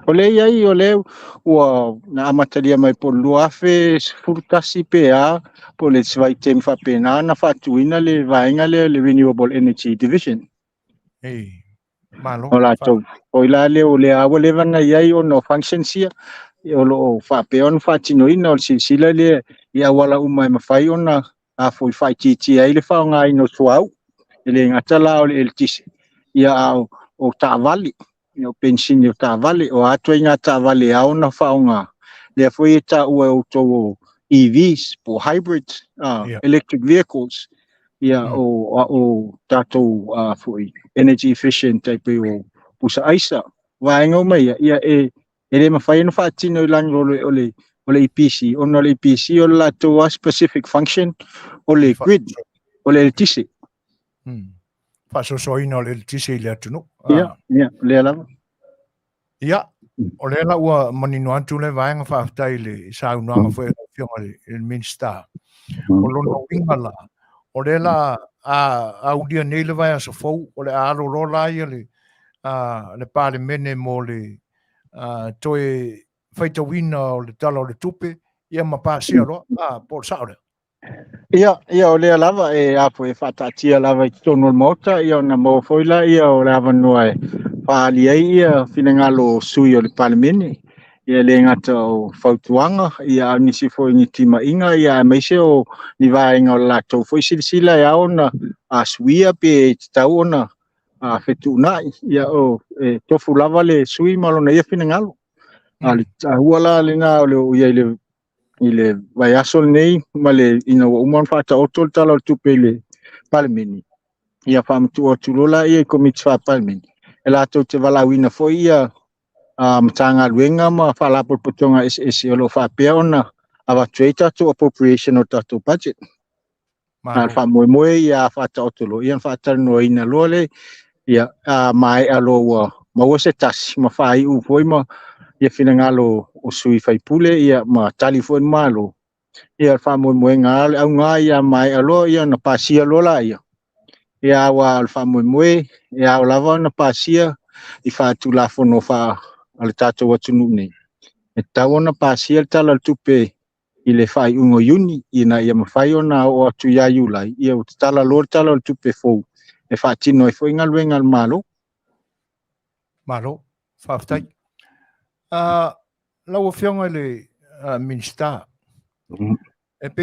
Ole iai ole ua na amatalia mai po luafe furtasi PA po le svai tem fa pena na fatuina le vaenga le Renewable Energy Division. Malo. Ola to oila le ole a ole vana iai o no function sia o lo fa pe on fatino ina o silsila le ia wala umai mafai ona a foi fai titi ai le fa nga ino suau ele ngatala o le eltisi ia o tavali o pension o tavali o ato inga tavali a ona fa nga le foi ta o to EVs po hybrid electric vehicles ia o tato foi energy efficient type o pusa aisa vaenga mai ia ele mafai no fatino lang ole EPC on ole EPC o la to a specific function ole grid ole electricity fa so ino le tisi le tunu ia le la ia o le la ua manino atu le vaenga fa tai le sa unanga foi fionga le Minisita o lono ingala o le la a udia nei le vai so fou o le alo lo la ia le pale mene mo le toe faita wina o le tala o le tupe ia mapasia lo por saore ia o le lava e apo e fatatia lava i tono mota ia na mo foila ia o lava noe fa ali ia finangalo sui o le pale mene ia le ngata o fautuanga ia nisi foi ni tima inga ia meise o ni vaenga o lato foi silsila ia ona a suia pe tau ona a fetuna ia o tofu lava le sui malo na ia finangalo ali wala le nga o ia ile vai asol nei male ina o man fata o tol tala tu pele palmini ia fam tu o tulola ia komit fa palmini ela to te vala wina foi ia tanga luenga ma fala por potonga SS o lo fa peona ava treta to appropriation o tato budget al fa mo ia fata o tolo ia fata no ina lole ia mai alo ma se tas ma fai u foi ma ia finangalo o sui fai pule ia ma telefon malo ia fa mo ngal au nga ia mai alo ia na pasia lola ia wa fa mo ia lava na pasia i fa tu la fono fa al tato watu ni e tawona pasia tala tupe i le fai ungo yuni ina ia mafai ona o atu ia yulai ia tala lor tala tupe fo e fa tino e fo ngal wengal malo fa ftai la o fionga le Minisita e pe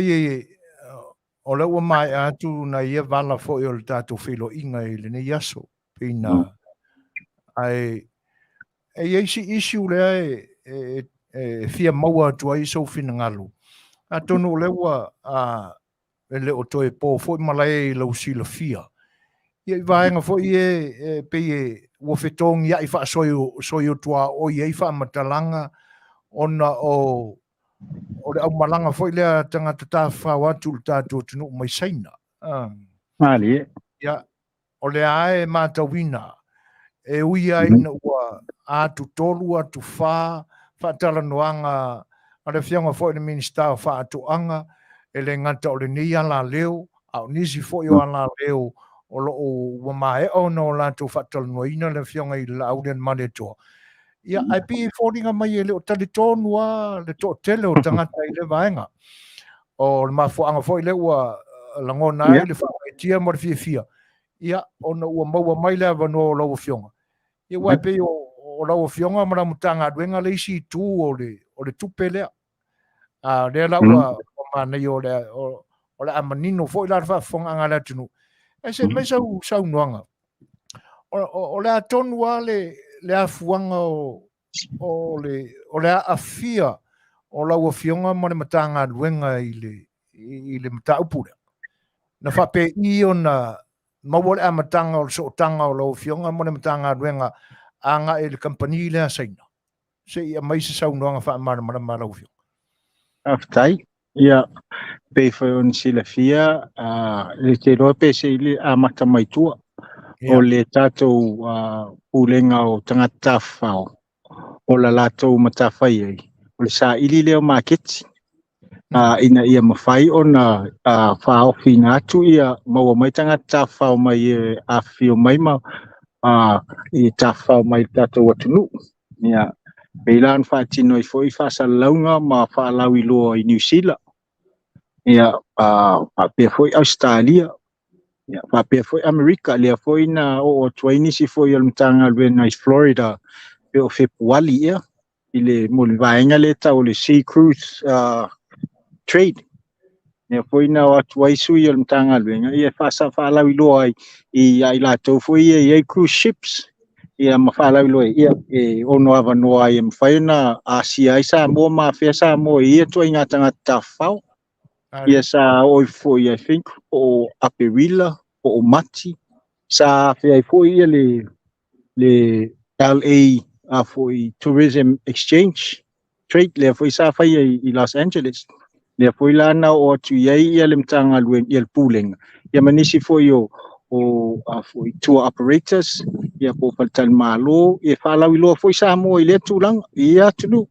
o le o mai atu na ia vala fo o le tato filo inga i le ne yaso pe na ai si issue le fia maua tu ai so fina ngalo a tonu le wa le o toe po fo malai lo si la fia ia vaenga fo pe wo fetong ia i fa soyo tua o ia i fa matalanga ona o le au malanga fo le tanga Tafafao atu tatu tunu mai saina ali ia o le ae matawina e uia ina ua atu tolu atu Faatalanoaga a le fionga fo le Minisita fa atuanga e le ngata o le ni ala leo au nisi fo yo ala leo o lo o mai o no la tu Faatalanoina le fionga i la au den maneto ia ai pi foringa mai le o talitonu le to tele o tangata i le vaenga o le mafuanga fo le ua langona i le fa tia mo fia ia ona ua maua mai le vano lo fionga ia wa pe o lo fionga mara mutanga duenga le si tu o le tupele le la ua mana yo le amanino fo la fa fonga ngala tunu e se me sa unuanga o le atonu le afuanga o le afia o la ua fionga mo le matanga duenga i le mata upura na fa pe i ona mawole amatanga o so tanga o lo fionga mo le matanga duenga anga e le company le saina se ia mai se sau noanga fa mara mara mara ufio aftai ia pe on sila fia le te rope se ile amata mai tua o le tatou pulenga o tangata Tafafao o la latou matawhai ai o le sa ili leo maketi ina ia mawhai ona whaofina atu ia maua mai tangata Tafafao mai Afio mai ma i Tafafao mai tatou atunu ia peilan whaatino i foi whasalaunga ma whaalau i loa i New Zealand ia whapea foi Australia ia whapea foi Amerika lea foi na o tuaini si foi al mtanga luena i Florida pe o Februari ia i le molivaenga le tau le Sea Cruise Trade ia foi na o tuaisu i al mtanga luena ia whaalau i loa i latou foi i cruise ships ia mawhalau i loa ia ono avanoa i mwhai na Asia i Samoa ma whea Samoa ia tua inga tangata Tafafao ia sa oi foi I think o Aperila o Mati sa whea foi ia le LA foi Tourism Exchange Trade le foi sa whai i Los Angeles le foi lana o atu iai ia le mtanga luen ia le pulenga ia manisi foi o foi tour operators ia po faltan malo ia whalau i loa foi Samoa i le tulang ia tunu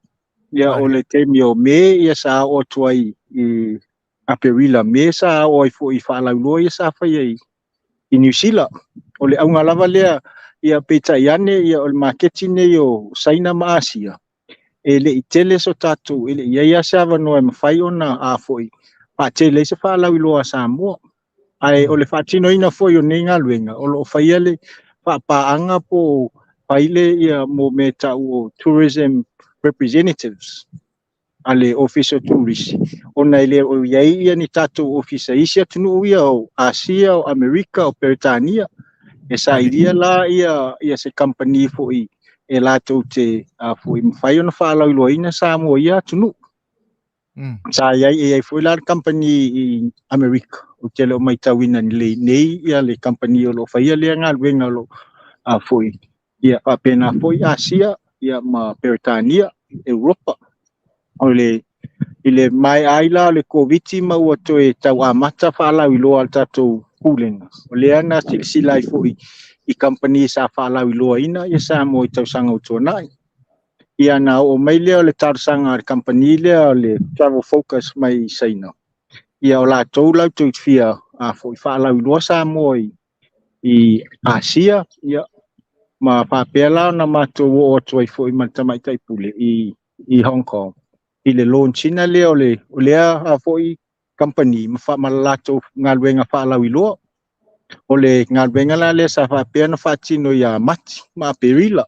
ia o le temi o me ia sa o tuai i Aperila me sa o foi whalau loa ia sa whai i New Zealand o le aunga lava lea ia peta iane ia o le marketing nei o Saina ma Asia le i tele so tatu le ia sa vanoa mawhai ona foi pa tele se whalau i loa Samoa ai o le whaatino ina foi o nenga luenga o lo whaiale whaapaanga po whaile ia mo me tau o tourism representatives ale official tourist ona ile o iai ia ni tatu ofisa isia tunu ia o Asia o Amerika o Britania sa ilia la ia se company foi e latou te foi mawhai ona whalau i loa ina Samoa ia tunu sa iai foi la company i Amerika o tele o mai tawina ni le nei ia le company o lo whaia lea ngā luenga lo foi ia papena foi Asia ia ma Britania Europa o le ile mai aila le COVID ma ua toe tau amata whalau i loa al tatou pulenga o le ana silsila i foi i company sa whalau i loa ina ia sa mo i tau sanga utuanai ia na o mai lea o le tarsanga company lea le travel focus mai saina ia o la tou lau tui fia foi whalau i loa sa mo i Asia ia ma whapela na matou o toi foi matamai tai pule i Hong Kong i le launchina lea o lea foi company ma latou ngā luenga whalau i loa o le ngā luenga la lea sa whapea na whaatino ia mati ma perila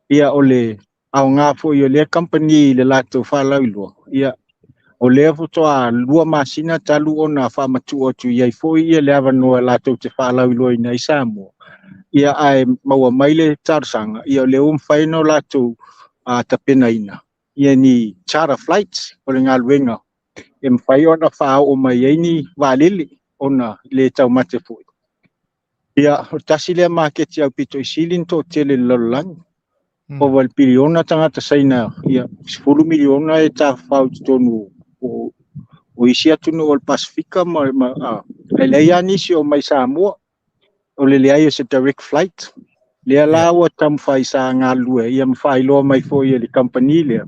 ia o le au ngā foi o lea company le latou whalau i loa ia o lea fotoa lua masina talu ona whamatu o tu iai foi ia le avanoa latou te whalau i loa ina i Samoa ia ai maua maile tarsanga ia le whaino latou tapena ina ia ni charter flights o le ngā luenga e mwhai ona whao o mai eini wālele ona le tau mate foi ia o tasi lea maketi au pito i silin to tele lololangi o wal piliona tangata saina ia 10 miliona e Tafafao tonu o isi atunu o le Pasifika e leia nisi o mai Samoa o le lea ia se direct flight lea la ua tamwhai sa ngā lue ia mwhai loa mai foi le company lea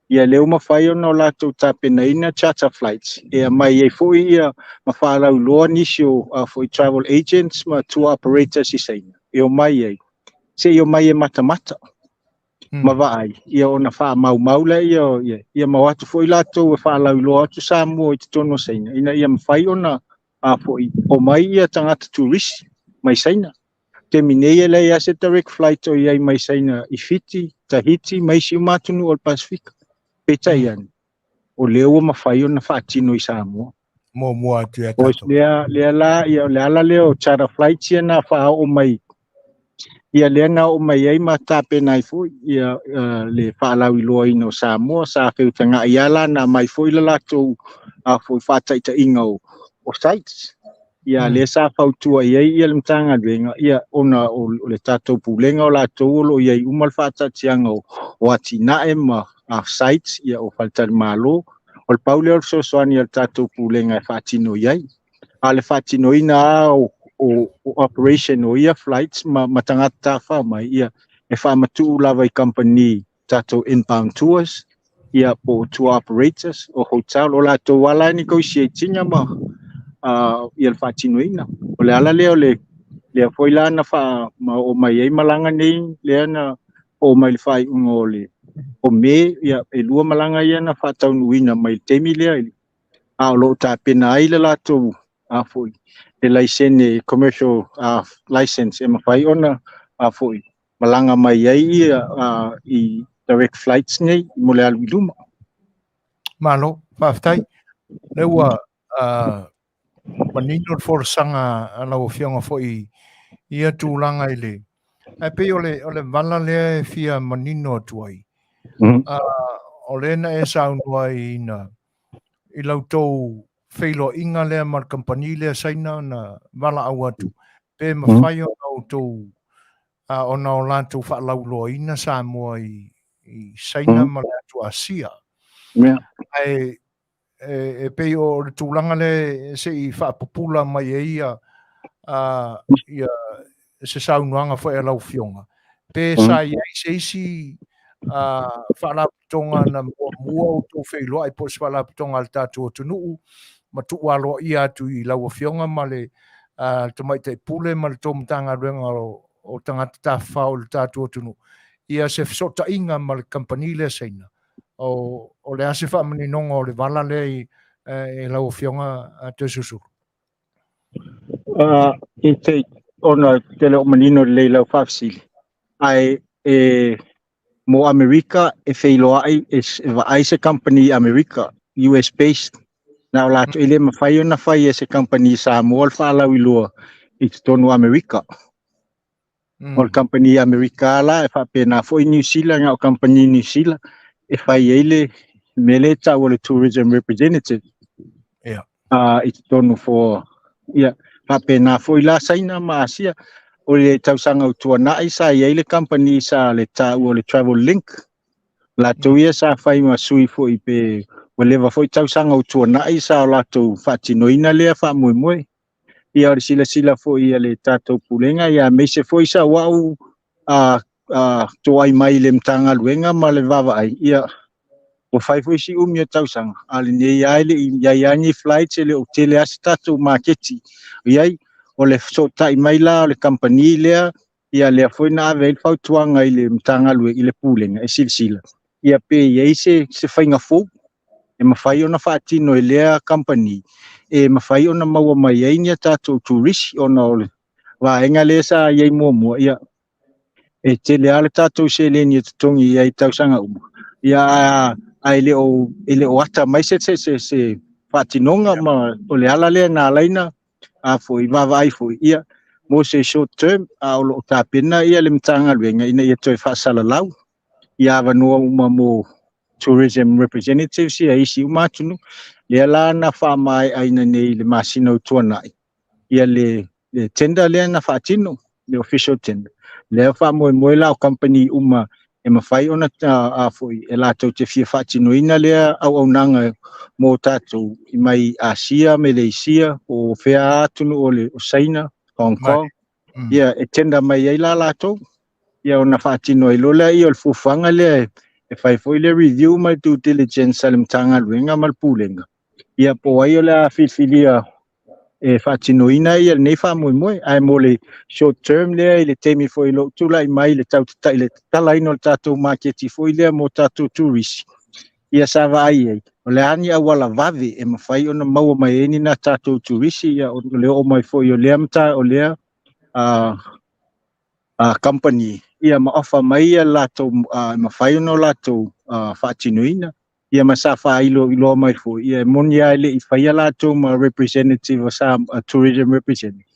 ia leo mawhai ona o latou tapena ina charter flights ia mai e foi ia mawhalau loa nisi o foi travel agents ma tour operators i saina e o mai ei se i o mai e mata ma vai ia ona wha mau le ia mawatu foi latou e whalau loa atu Samoa i te tono saina ina ia mawhai ona foi o mai ia tangata tourist mai saina te minei le ia se direct flight o iai mai saina i Fiti, Tahiti, mai si matunu o le Pasifika peta ian o leo mawhai ona whaatino i Samoa mua atu e o tatou lea la ia le ala leo charter flight ia na wha o mai ia le na o mai ai mata pena i foi ia le whalau i loa ino Samoa sa whiutanga ia la na mai foi la latou foi whataita inga o sites ia le sa fautua ia le mtanga luenga ia ona o le tatou pulenga o latou o lo ia umal whatatianga o atina e ma sites ia o faltar malo O le paule o soasoani o le tatou pulenga e whaatino iai. A le whaatino ina o operation o ia flights ma tangata Tafafao mai ia e whaamatu lava I company tatou inbound tours ia po tour operators o hotel o latou ala negotiatinga ma ia le whaatino ina. O le ala leo le foi lana ma o mai ai malanga nei le ana o mai le fai o le o me ia e lua malanga ia na whaataunuina mai le temi lea o lo ta pena ai le latou foi le license commercial license e mawhai ona foi malanga mai ai I direct flights nei mo le alu luma. Malo, Faafetai, leua manino for sanga ala o fionga foi ia tūlanga I le. Ai pe ole vala le fia manino tuai. O le na e saunua I lautou feilo inga lea mar company lea saina na vala au atu. Pe mawhai o lautou ona o lantou whaalauloa ina Samoa I saina ma le atu Asia. Ai e pe o le tūlanga le se I whaapupula mai e ia se saunuanga whae lau fionga. Pe sa iai se isi whaalaputonga na mua o tō whailoa I pos whaalaputonga al tātua tunuu ma tu walo ia atu I lau fionga ma le tamaita I pule ma le tō mtanga ruenga o tangata Tafafao le tātua tunuu. Ia se sota inga ma le company le seina. O le ase whaamani nonga o le vala le e lau fionga te susuru. I te ona tele o manino le lau whaafsili. Ai mo Amerika e whailoa ai se company Amerika, US based. Na o lato ele mawhai ona whai e se company Samoa le whaalau I loa I te tonu Amerika. O le company Amerika la e whaapena fo I New Zealand o company New Zealand e whai eile mele tau o le tourism representative. Yeah. I te tonu for whaapena fo I la saina ma Asia o le tausanga utua nai sa I eile company sa le tau o le travel link. Lato ia sa whai ma sui fo I pe walewa fo I tausanga utua nai sa o lato whaatinoina lea whaamuemue. Ia o le sila fo I le tatou pulenga ia meise fo I sa wau to ai mai le mtanga luenga ma le vava ai. Ia o whai fo I si o tausanga. Ale nei ai le iai flights ele o tele ase tatou marketi. Iai o le so tai mai la o le company lea ia lea foi na ave fau tuanga I le mtanga luenga I le pulenga e sila. Ia pe iai se whainga fo e mawhai ona whaatino e lea company e mawhai ona maua mai ai nia tātou tourist ona ole waenga lea sa iai mua ia e tele ale tātou se le ni tutongi iai tausanga umu ia ele o ata mai se whaatinonga ma ole ala lea na alaina a foi vava ai foi ia mo se short term a o lo tāpena ia le mtanga luenga ina ia toi whaasalalau ia vanua uma mo tourism representatives ia isi umatunu le la na fa mai aina nei le masino tuanai ia le tender le na fatino le official tender le fa mo la company uma e mafai ona foi e la to te fia fatino ina le au nanga mo tatu I mai Asia Malaysia o fea tunu o China Hong Kong ia e tender mai ai la to ia ona fatino I lola I o fufanga le e fai foi le review mai due diligence alim tanga luenga mal pulenga ia po ai ola filia e fatinoina ia nei fa mo ai mo le short term le ile temi foi lo tula I mai le tau tai le tala ino tatu market foi le mo tatu tourist ia sa vai o le ani awala vave e mafai ona mau mai eni na tatu tourist ia o le o mai foi o le amta o le company ia ma ofa mai ia lato ma fai no lato fatinoina ia ma sa fa ilo mai fo ia monia ile I fai lato ma representative sa tourism representative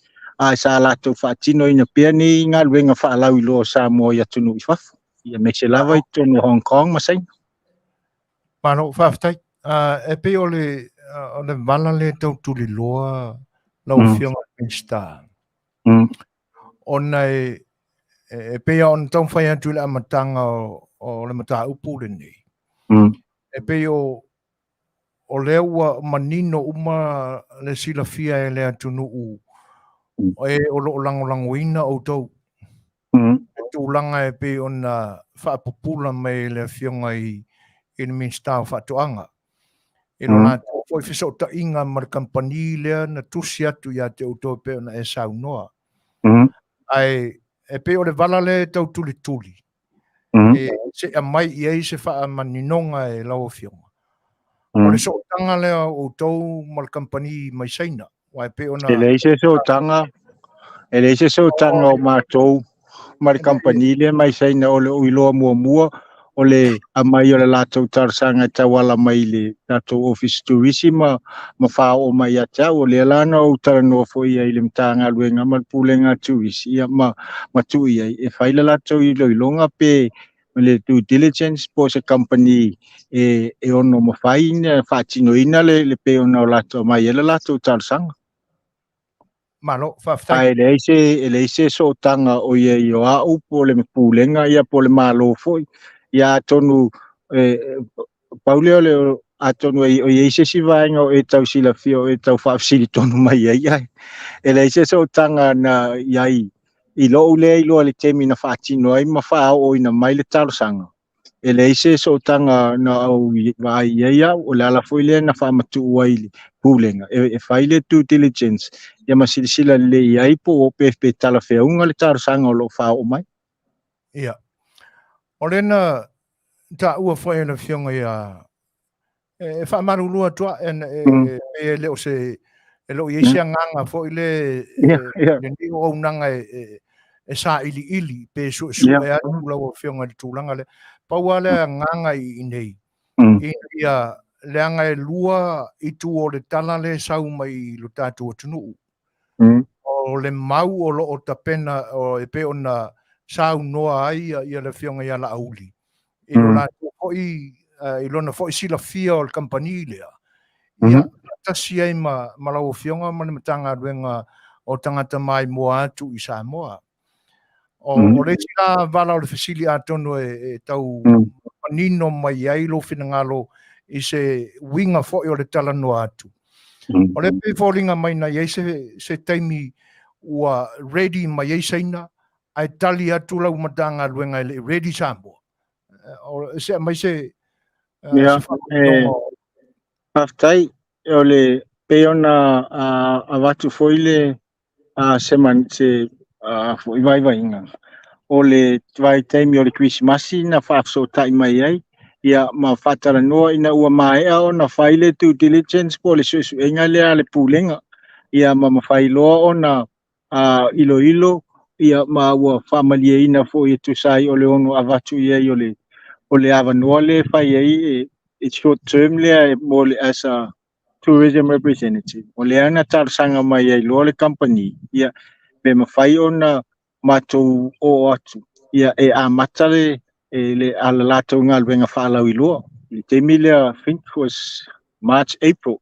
sa lato fatinoina pe ni nga luenga fa lau ilo sa mo ia tunu fa ia me se lava I tonu Hong Kong ma sai Mano Faafetai e pe ole vala le tau tuli loa lau fionga Minisita. Ona e pea on tau whai atu le amatanga o le mata upu le nei. E pea o o lea ua manino uma le silafia e le atunuu o lo langolangoina outou tūlanga e pe ona whaapupula mai le whionga i Minisita o whaatoanga. E lo nā tō fwoi whiso ta inga mar kampani lea na tusi atu ia te outou pe ona e saunoa. Ai, e pe o le vala le tau tuli tuli. E se a mai i ei se wha maninonga e lau whionga. O le so tanga lea outou mar kampani mai saina. Wai pe ona... Ele se so tanga o mātou mar kampani le mai saina o le uiloa mua o le amai o le lātou tarsanga tawala mai le lātou office tourism ma whao mai a tau o le lana o taranoa fo ia i le mtanga luenga ma pulenga tuisi ia ma tui ai e whaila lātou i loilonga pe le due diligence po se company e ono ma whaina whaatinoina le pe ona o lātou mai e le lātou tarsanga. Malo, whaftai. Ele se so tanga o ia i o au po le pulenga ia po le malo foi. Ia tonu Pauleo le atonu o ia se si vainga o e tau sila fio e tau whaafsiri tonu mai ai. Ele se so tanga na iai i lo ule i lo le temi na whaatino ai ma whaao o ina mai le tarosanga. Ele se so tanga na au vai ia o le ala foi le na whaamatu uai pulenga. E whaile due diligence. Ia masilisila le iai po o pe tala whiaunga le tarosanga o lo whao mai. Ia. O lena ta ua whae na whionga ia e whaamaru lua tua e leo se e leo i eisia nganga fo i le ni o unanga e sa ili pe su e atu lau whionga di tūlanga le paua le nganga i nei ia leanga e lua i tu o le tala le sau mai lo tātua tunu o le mau o lo o tapena o e pe ona sau noa ai ia le whionga ia la auli i lo la i lona fo i sila fia o le kampani lea ia tasi ai ma lau whionga ma le matanga ruenga o tangata mai moa atu i Samoa o le sila vala o le fasili atono e tau manino mai ai lo finangalo i se winga fo i o le talanoa atu o le pe fōringa mai na iei se taimi ua ready mai iei saina ai tali atu lau matanga ruenga i le ready Samoa o se mai se Aftai o le peona a watu foile seman se foi vai inga o le vai taimi o le Christmasi na whaafso tai mai ai ia ma Faatalanoaga ina ua mai o na faile due diligence po le suesu enga le pulenga ia ma failoa ona ilo ia ma ua familia ina fo i tu sai o le ono avatu ia o le avanoa le fai ai it's short term le mo le as a tourism representative o le ana tarsanga mai ai lo le company ia be ma fai ona matou o atu ia e a matale le ala lato ngal venga falau ilo le temile I think was March April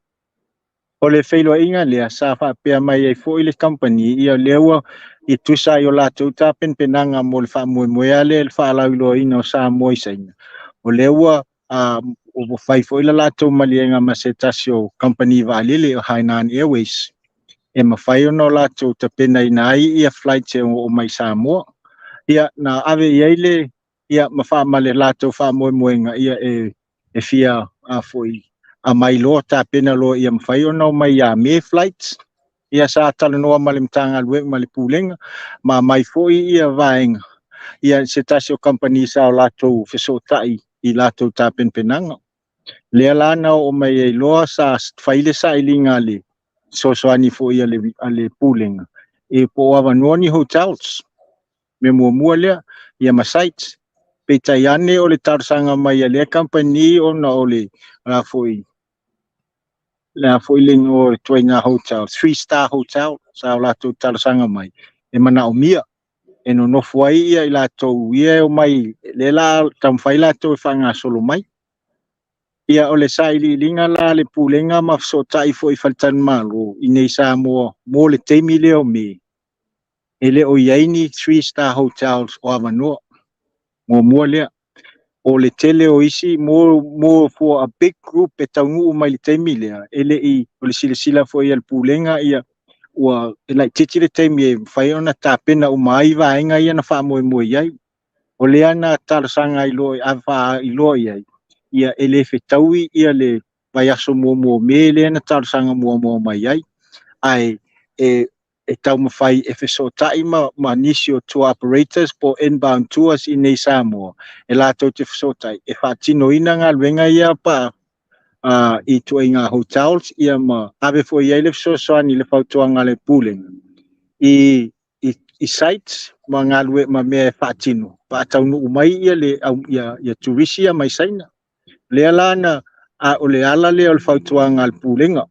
o le Fai'oa inga le sa fa pe mai ai fo le company ia lewa i tusa yo lato ta penanga mo le fa mo le falau ilo ina sa mo isaina o lewa o fai fo ila lato malienga ma se tasio company vale le Hainan Airways e ma fai no lato ta pena ina ia flight o mai Samoa ia na ave ile ia ma fa male lato fa moenga ia e fia foi a mai lo ta pena lo ia ma fai no mai me flights ia sa talanoa male mtanga lue male pulenga ma mai foi ia vaenga ia se tasio company sa lato fesotai i lato ta penanga le lana o mai e loa sa faile sa ilinga le so ani foi ale pulenga e po avanoni hotels me mua le ia ma sites pe taiane o le tarsanga mai le company ona o le la foi le no Toeolesulusulu hotel 3-star hotel sa lato tarsanga mai e mana o mia e no foi ia i lato ia o mai le la tam fai lato fanga solo mai ia o le saili linga la le pulenga ma so tai foi faltan malo i nei Samoa mo le temi le o me ele o yaini 3-star hotels o avanoa mo le o le tele o isi mo for a big group e taungu mai le taimi lea ele I o le sila fo ia le pulenga ia ua lai titi le taimi e whai ona tāpena o mai vaenga ia na wha moe iai o le ana tarasanga ilo a wha ilo iai ia ele fetaui ia le vai aso mo me le ana tarasanga mo mai iai ai e tau mawhai e whesotai ma nisi o tour operators po inbound tours I nei Samoa. E lātou te whesotai. E whaatino ina ngā luenga ia pa I tua ngā hotels ia ma ave fo ia le whesosoani le whautuanga le pooling. I sites ma ngā lue ma mea whaatino. Pa ataunu umai ia le ia turisia mai saina. Lea lana o le ala le o le whautuanga le poolinga.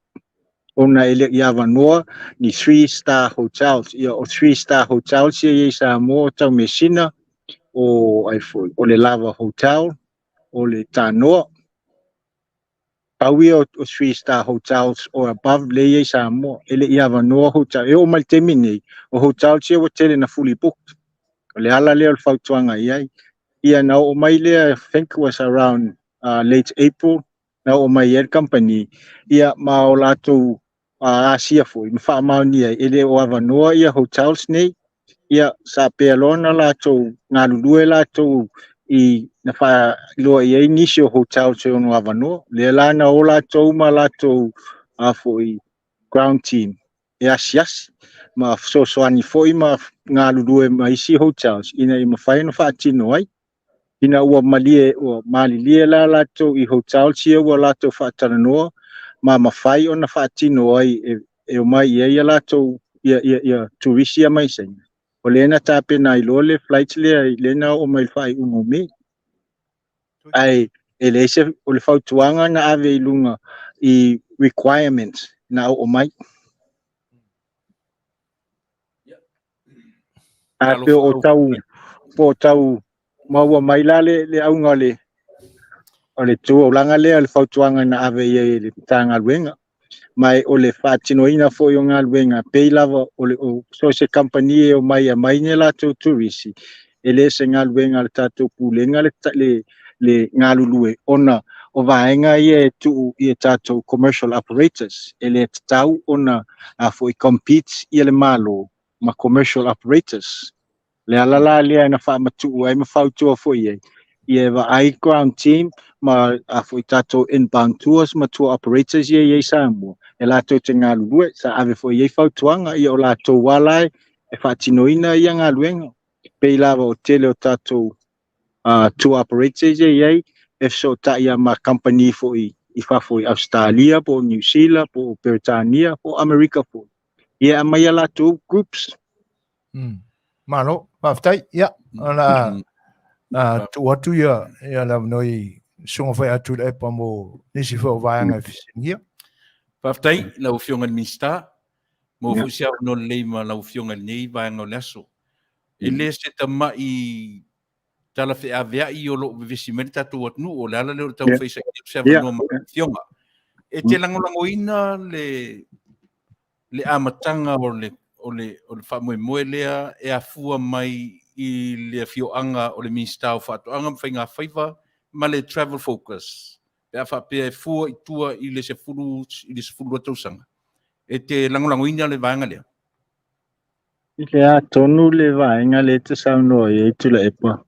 Ona ele ia vanoa ni 3-star hotels ia o 3-star hotels ia Samoa tau mesina o le Lava Hotel o le Tanoa paui o 3-star hotels or above le Samoa ele ia vanoa hotel e o maltemi nei o hotel ia o tele na fully booked o le ala le o fautuanga ia na o mai le I think was around late April na o mai air company ia ma o lato Asia foi ma fa mauni ele o avanoa ia hotels nei ia sa pe alona lato nga lulue lato I na fa lo ia inisio hotel se ono avanoa le lana o lato ma lato foi ground team e asias ma so ani foi ma nga lulue ma isi hotels ina I ma fa no fa tino ai ina ua malie o malilie lato I hotel sia ua lato Faatalanoaga ma mawhai ona whaatino ai e o mai ia lato ia turisia mai saina. O lena tāpena I lole flights lea I lena o mai whai ungo me. Ai e leise o le whautuanga na ave I lunga I requirements na o mai. Ape o tau maua mai la le aunga o le tua o langa lea le whautuanga na ave ia le tanga luenga. Mai o le whaatinoina fo I o ngā luenga pei lava o so se company e o mai a mai ne lato turisi. E le se ngā luenga le tato pulenga le ngā lulue ona o vaenga ia tu I tato commercial operators. E le tau ona fo I compete ia le malo ma commercial operators. Le alala lea na wha matu ai ma whautua fo ia. Ia wa ai ground team ma foi tato inbound tours ma tour operators ia Samoa e lato te ngā lulue sa ave foi ia whautuanga ia o lato walai e whaatinoina ia ngā luenga pei lava o tele o tato tour operators ia e so ta ia ma company foi I foi Australia po New Zealand po Britania po America po ia mai lato groups Malo maftai ia ala tu ia la noi sunga fai atu le pa mo nisi fo vaanga fisingia Paftai la ufionga Minisita mo fusia no leima la ufionga nei vaanga leso ele se tama I tala fe avea I o lo vesimenta tu atnu o la le tau fe se no ufionga e te langolangoina le amatanga o le fa mo lea e afua mai I le Afioga o le Minisita o Faatoanga whainga whaiva ma le travel focus. E a whapea e fua I tua I le se furu atausanga. E te langolangoina le vaenga lea. I le a tonu le vaenga le te saunoa I tula epa.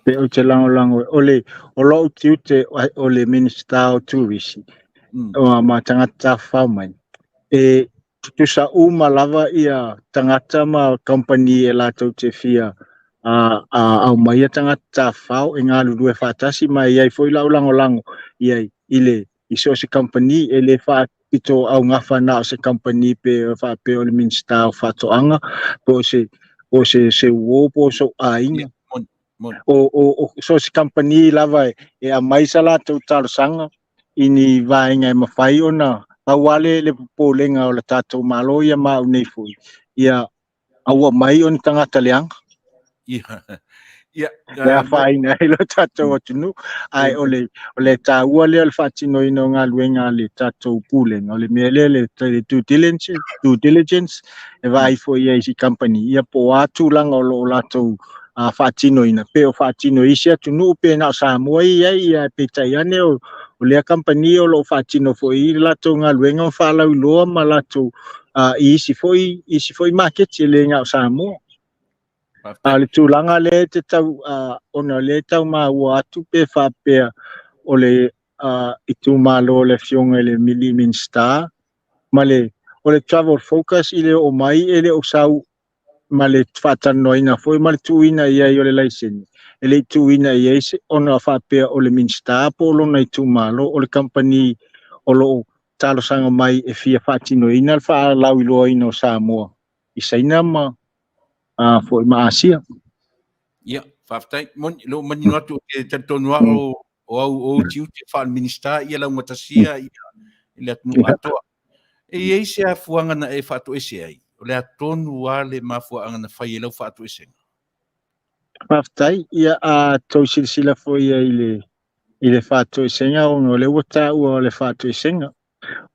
Pe o te langolango o lo tiu te o le Minisita o Turisi. O ma tangata whaumai. E tusa uma lava ia tangata ma company e lato te fia au mai tangata Tafafao e ngā lulue whaatasi mai iai foi lau lango iai ile I so se company e le whaapito au ngawha na o se company pe whaape o le Minisita o Faatoanga po se uo po so ainga o so se company lava e a mai sa lato tarosanga ini vaenga e mawhai ona awale le polenga o le tatou malo ia mau nei foi ia aua mai on tangata leanga ia faina I lo tatou atunu ai o le taua le whaatino ino ngā luenga le tatou pulenga o le mea le due diligence e vai foi ia isi company ia po atu langa o lo latou whaatino ina. Pe o whaatino isia tunu pe na o Samoa ia pe taiane o lea company o lo whaatino fo i lato ngā luenga o whaalau loa ma lato isi foi market le ngā o Samoa. Le tūlanga le te tau ona le tau mā ua atu pe whapea o le i tū malo le fionga le Minisita ma le o le travel focus i le o mai ele o sau ma le Faatalanoaga foi ma le tuuina ia i o le laiseni e le tuuina ia se ona whapea o le Minisita po lona i tūmalo o le company o lo talosanga mai e fia whaatinoina le whaalau iloa ina o Samoa i saina ma foi ma Asia. Ia, whaftai, lo mani watu e tantonua o au tiu te wha Minisita ia lau matasia i le atunu atoa. E ei se a fuanga na e whaato ese ai. O le atonu a le mafuanga na whai e lau whaato ese. Whaftai, ia a tau silasila foi i le whaato esenga o le wata ua o le whaato esenga.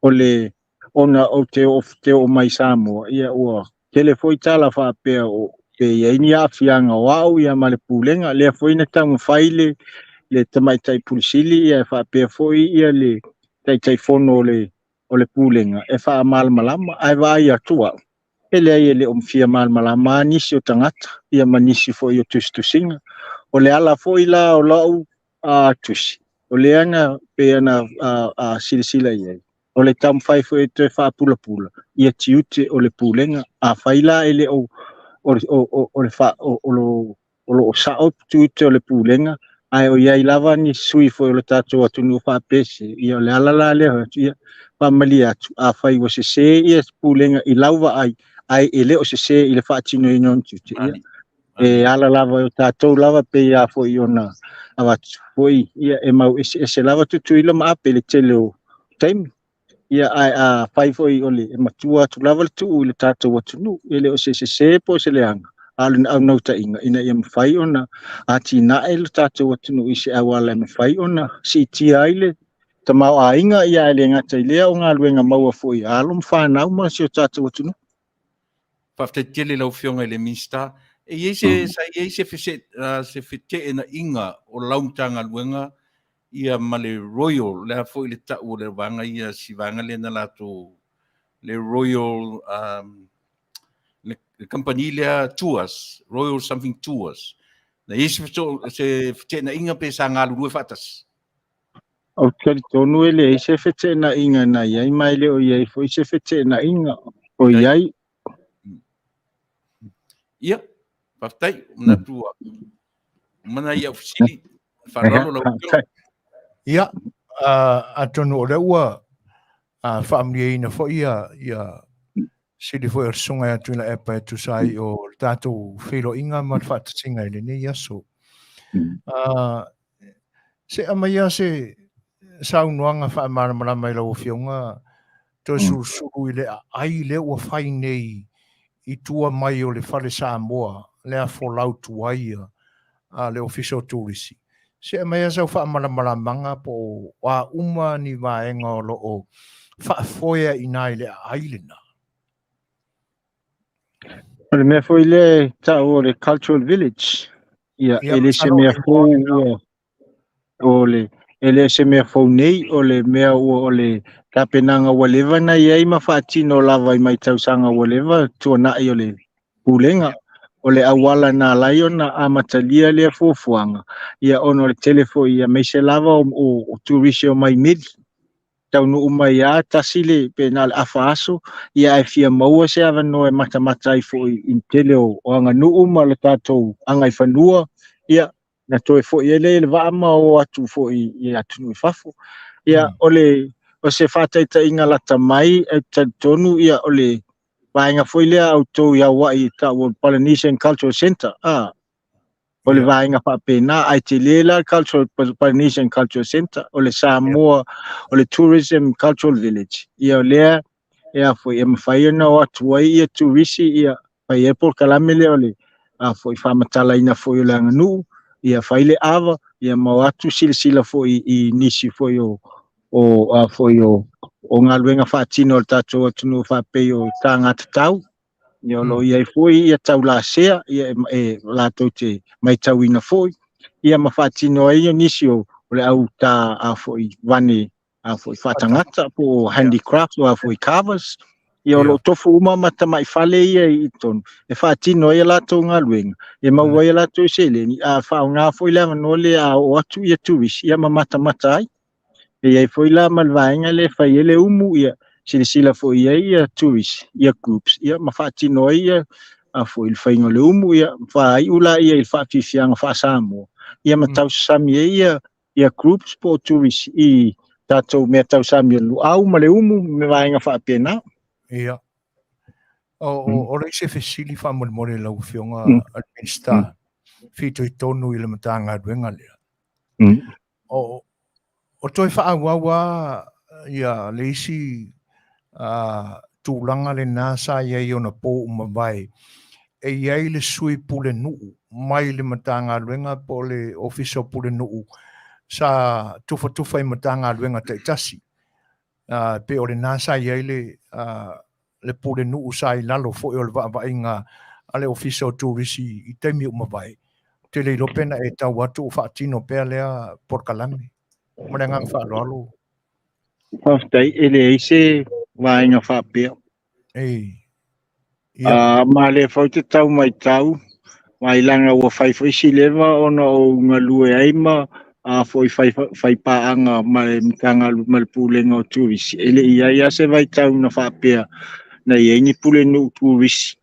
O le ona o te o mai Samoa ia ua tele foi tala whapea o pe ia ini Afianga o au ia ma le pulenga le foi na tamu whaile le tamaitai pulisili ia whapea foi ia le taitai fono o le pulenga e wha malmalama ai vai atua. Ele ai ele omfia malmalama nisi o tangata ia manisi foi o tustusinga. O le ala foi la o lau tusi. O le ana pe ana silasila ia. O le tam fai foi te fa pula ia tiute o le pulenga a faila ele o le fa o lo sa op tiute o le pulenga ai o ia lava ni sui foi o le tato atu no fa pese ia le ala le ia pa malia a fai o se ia pulenga i lauva ai ele o se i le fa tino non tiute ia e ala lava o tato lava pe ia foi ona ava foi ia e mau ese lava tutu ilo ma apele tele o time ia ai fai foi ole e matua tu lava tu le tato watu nu ele o se po se le anga al au no ta ina ia fai ona ati na ele tato watu nu ise awala me fai ona si ti aile ta mau ainga ia ele ngata ile o nga luenga mau foi alum fa na ma si tato watu nu Pafte tele lau fionga le Minisita e ye se fete na inga o lautanga luenga ia male Royal le foi le ta o le vanga ia si vanga le na lato le Royal le company le tours Royal something tours na isi se fete na inga pe sa ngalu due fatas o kari tonu ele se fete na inga na ia mai le o ia foi se fete na inga o ia ia paftai na tua mana ia ofisili faralo lau ia atonu o le ua whaamlia fo ia sili fo e sunga atu na epa e tu sai o tātou whilo inga ma whaatatinga i ni aso. Se amaia se saunuanga whaamara mai lau fionga Toeolesulusulu i le ai le ua whai nei i tua mai o le whare Samoa le a folau tuaia le official tourisi. Se amaia sau whaamara manga po wa uma ni vaenga o lo o whaafoia i nai le ailena. Le mea foi le tau o le cultural village. Ia, ele se mea fou o le ele se mea fou nei o le mea o le kapenanga walewa na iai ma whaatino lava i mai tausanga walewa tuana i o le pulenga o le awala na laiona a matalia le fuafuanga. Ia ono le telefo ia meise lava o turisi o mai mili. Tau no umai a tasile pe na le afaso ia e fia maua se ava no e mata i fo in tele o anga no uma le tatou anga i fanua ia na toe fo ia le vaama o atu fo i atu no fafo ia ole o se fataita inga lata mai e tonu ia ole vaenga fo ile auto ia wa i ta o Polynesian Cultural Center o le vaenga whapena ai te lela Polynesian Cultural Center o le Samoa o le Tourism Cultural Village ia o lea ia foi e mawhaiona o atuai ia turisi ia pai e por kalamele o le foi whamatala ina foi o le anganu ia whaile ava ia mau atu sila foi i nisi foi o ngā luenga whaatino o le tatou atunu whapei o tāngata tau Ia lo ia foi ia tau la sea ia la tote mai tau ina foi ia mafatino ia nisio le au ta a foi vani a foi fatangata po handicraft o a foi carvers ia lo tofu uma mata mai fale ia I ton e fatino ia la to ngaluenga e mau ia la to sele ni a fa nga foi la no le a o atu ia tuis ia mata ai ia foi la malvainga le fa ele umu ia sila foi ia tuis ia groups ia mafatino ia a foi il fainga le umu ia fa ula ia il fa fianga fa Samoa ia matau sami ia groups po tuis I tato me tau sami lu au ma le umu me vainga fa pena ia o le se fesili fa mo le lau fionga al Minisita fito I tonu I le matanga duenga le o toi fa awa ia le isi tūlanga le nasa ia ona po umawai e iai le sui pule nuu mai le matanga luenga po le official pule nuu sa tufa I matanga luenga te tasi pe o le nasa iai le pule nuu sa I lalo fo o le va inga ale official tourisi I temi umawai te le lopena e tau watu fa tino pe lea por kalami mrenga fa lalo Haftai ele ise vainga fa pe ma le foi te tau mai tau mai langa ua fai sileva ona o ngalue ai ma a foi fai paanga mai mtanga mal pulenga o turis ele ia se vai tau na fa pe na ia ni pulenu turis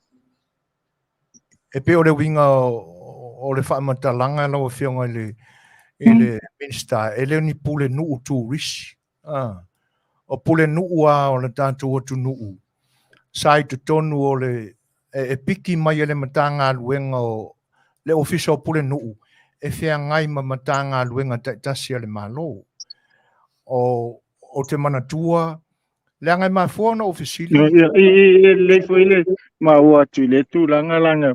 e pe o le winga o le fa matalanga no fionga ele Minisita ele ni pule nu turis o pule nu o le tanto o tu nu sai tu tonu o le e piki mai le matanga luenga o le official pule nu e fea ngai ma matanga luenga tasia le malo o te manatua le ngai ma fona ofisili le foi le ma ua tu le tu langa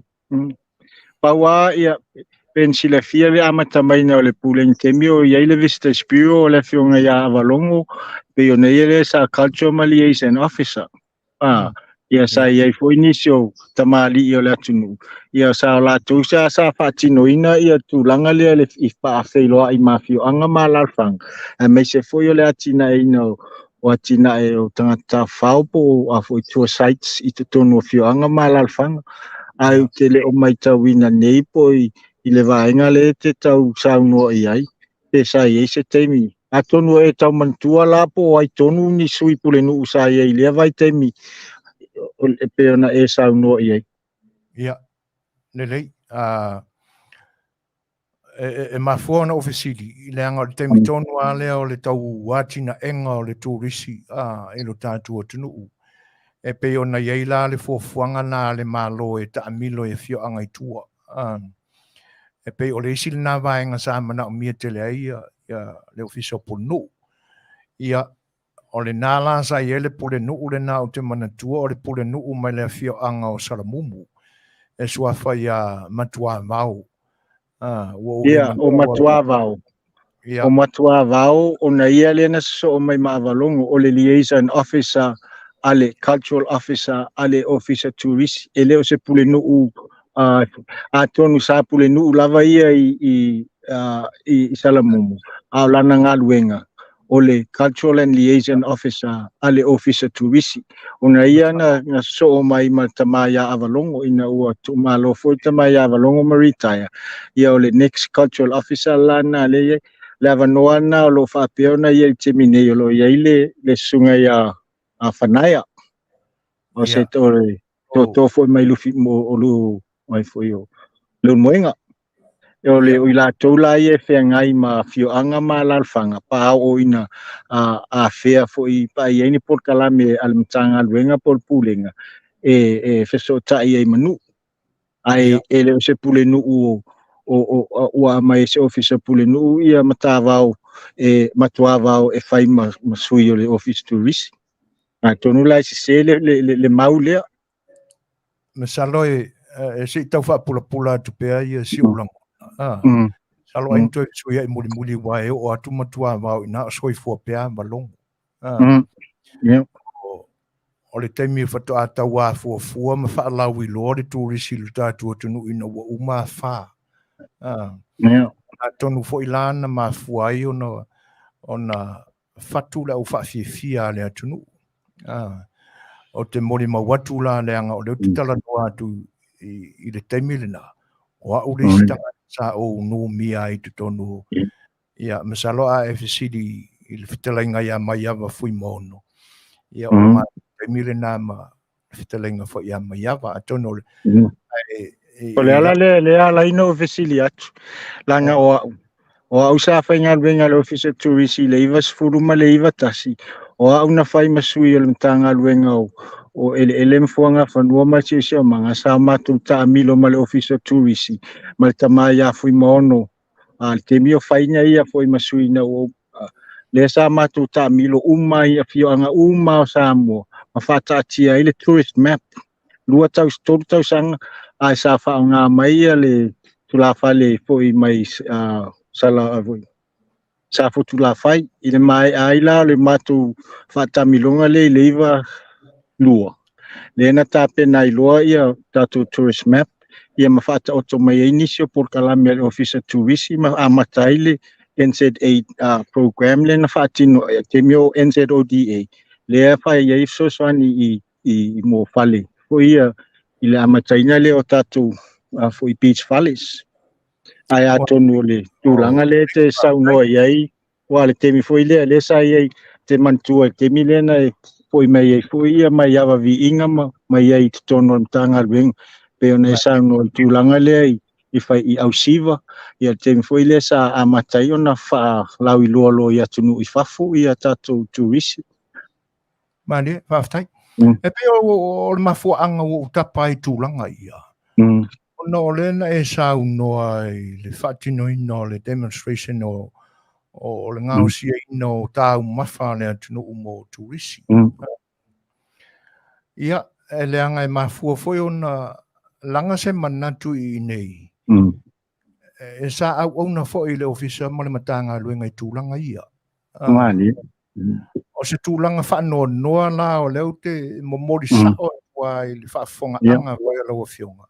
pawa ia pensila fia le amata mai na le pulen temio ia le vista spiro le fionga ia avalongo pe ona ile sa culture liaison officer ia sa ia foi inisio tamali ia le tunu ia sa la tu sa fatino ina ia tu langa le fa felo I mafio anga malalfang a me se foi le atina ina o atina e o Tafafao po a foi two sites I te tonu fio anga malalfang ai tele o mai tawina nei po I le vaenga le te tau sauno ai pe sa ia se temi a tonu e tau mantua la po ai tonu ni sui pule nu sa ia le vai temi e pe ona e sauno ai ia lelei e mafua na ofisili le anga le temi tonu a lea o le tau watina enga o le turisi e lo tātua tunu e pe ona iei la le fuafuanga na le malo e taamilo e fio anga I tua e pe o le isi le nā vaenga sa mana o mia tele ai le official punu ia o le nā la sa iei le pule nuu le nā o te manatua o le pule nuu mai le fio anga o Salamumu e suafa ia matua vau ia o matua vau o matua vau ona ia le na so mai maavalongo o le liaison officer ale cultural officer ale officer tourist ele o se pule nuu a tonu sa pule nuu lava ia I Salamumu a lana ngaluenga o le cultural and liaison officer ale officer tourist ona ia na so mai ma tamaya avalongo ina ua tumalo foi tamaya avalongo ma retire ia o le next cultural officer lana le avanoa na lo fa peona ia temine lo ia le sunga ia a Fanaia o se tore to foi mai lufi mo o lu mai foi o lu moenga o le o la tola ia fe ngai ma fio anga ma lalfanga pa o ina a fea foi pa ia ni por kalame al mtanga luenga por pulenga e feso tai ai manu ai ele se pule nu o mai se officer pule nu ia matavao e matuavao e fai ma sui o le office tourist a tonu lai se le maulea me salo e se tau fa pula tu pe ai si ulang salo ai to sui ai muli wa e o atu matua va ina soi fo pe balong o le taimi whatoata wā fuafua ma whaalau i loa le tūrisi le tātua tunu ina wa uma whā. Nā tonu fo ilana ma fuai ona whatu la u whaafiafia le atunu. O te mori ma watu la leanga o leo titala noa atu i le taimi le nā. O a ure stanga sa o no mia i te tonu. Ia, masalo a FCD i le Fetalaiga ia mai ava fui mono. Ia o ma taimi le nā ma Fetalaiga fo ia mai ava atono le. O le ala ino vesili atu. Langa o au sa whainga luenga le ofisa turisi le iwa sfuruma le iwa tasi. O au na whai masui o le mtanga luenga o ele mfuanga whanua mati se o manga sa matu ta amilo ma le ofisa turisi. Ma le tamai a fui maono. Te mio whainga ia foi masui na o le sa matu ta amilo umai Afioga o Samoa. Ma whatatia ile tourist map. Lua tau sanga ai sa whaonga mai le tulafa le foi mai sala avoi. Sa fo tulafai i le mai aila le matu whatamilonga le iwa lua. Le na tapena i loa ia tatu tourist map ia mawhata oto mai inisio por kalami le officer turisi ma amatai le NZ8 program le na whatino te mio NZODA. Le whai ia ifsoswani i mo fale. Fo ia i le amataina le o tatu fo i Beach Valleys. Ai atonu le tūlanga le te saunoa iai. Wa le temi fo i le sa iai te mantua temi le na foi mai iai fo ia mai awa vi inga mai iai te tono mtanga luenga. Peo na saunoa tūlanga le i fai i ausiva. Ia temi fo i le sa amatai o na wha lau i loalo i atunu i fafu i a tatu turisi. Mane, whaftai. E peo o le mafuanga o tapa i tūlanga ia. No le na e saunoa i le whatino ino le demonstration o le ngausia ino tāu mawha le atunu umo turisi. Ia, e leanga e mafua foi ona langa se manatu i nei. E sa au na fo i le ofisa mo le matanga luenga i tūlanga ia. O se tūlanga whanoa noa la o leo te momori sao wa i le Faafofoga'aga wa i lau Afioga.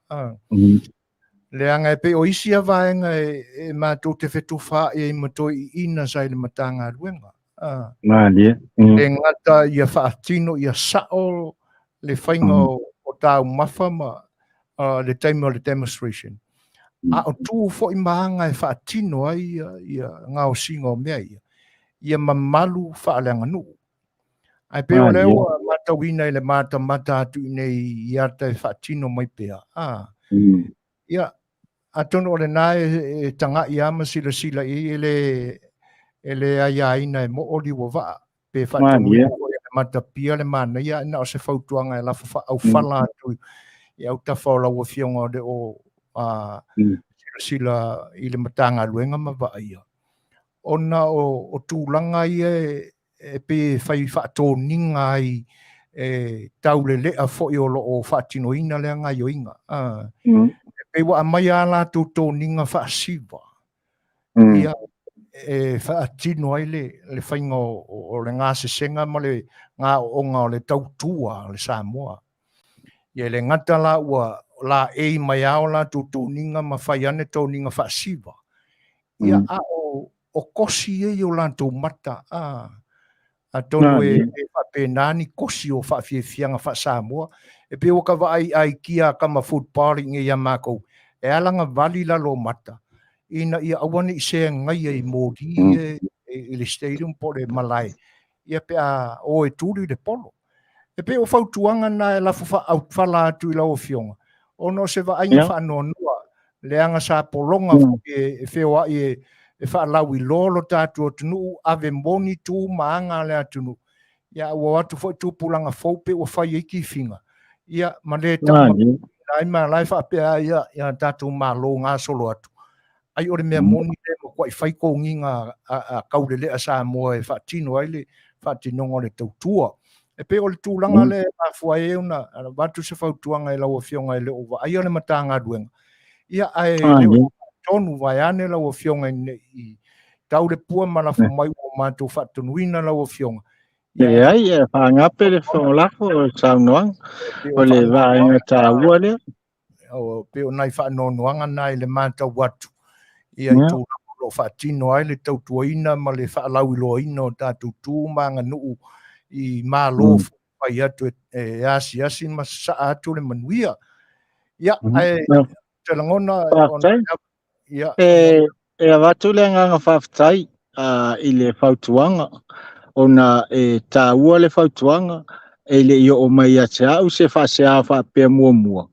Leanga e pe o isi a vaenga e mātou te whetufā e i matoi i ina sai le matanga luenga. E ngata ia whaatino ia sao le whainga o tāu mawha ma le time o le demonstration. A o tū fo i mahanga e whaatino ai ia ngao singa o mea ia. Ia mamalu whaaleanga nuu. Ai pe o leo matawina i le mata atu i nei i ata e whaatino mai pea. Ia, atono o le nā e tanga i ama sila i ele aiaina e mo oli wa waa. Pe whaatonu i le mata pia le Manuia na o se whautuanga e lafa au whala atu i au Tafafao lau Afioga o le o sila i le matanga luenga ma waa ia. Ona o tūlanga ia e pe whai whaatoninga ai tau le lea fo i o lo o whaatinoina lea ngai o inga. E wa mai ala tu tōninga whaasiwa. Ia e whaatino ai le whainga o le ngā sesenga ma le ngā onga o le tautua le Samoa. Ia le ngata la ua la e mai ao la tu tōninga ma whai ane tōninga whaasiwa. Ia a o kosi e o lantou mata. A tonu e whapenani kosi o whawhiawhianga wha Samoa. E pe o ka vai ai kia kama food parring e ia mākou. E alanga vali la lo mata. Ina ia awane i se ngai e mōri e le stadium po le malai. Ia pe a o e tūri le polo. E pe o whautuanga na e lafu whala atu i lau Afioga. Ono se wa ainga whanua nua. Leanga sa polonga e whewa e whaalau i lolo tātua tunu ave moni tū maanga le atunu. Ia ua watu fo tū pulanga faupe o whai eiki whinga. Ia ma le tama ai ma lai whapea ia tātou ma lo ngā solo atu. Ai ore mea moni le mo kwai whai ko nginga a kaurele a Samoa e whaatino ai le whaatinonga le tautua. E pe o le tūlanga le mafua e una watu se whautuanga e lau Afioga e le ova. Ai ole matanga duenga. Ia ai le tonu vai ane lau Afioga i tau le pua malafu mai o mātou whaatunuina lau Afioga. Le ai e whaangape le whaolako o saunoang o le vaenga tāua lea. O pe o nai whaanonoanga nai le mātau watu. Ia i tū lo whaatino ai le tautuaina ma le whaalau iloaina o tātou tū maanga nuu i mālo whai atu e asi ma sa atu le manuia. Ia, ai te langona ia. E avatu le nganga whaftai i le whautuanga ona e tāua le whautuanga e le i o mai a te au se whasea whapea mua.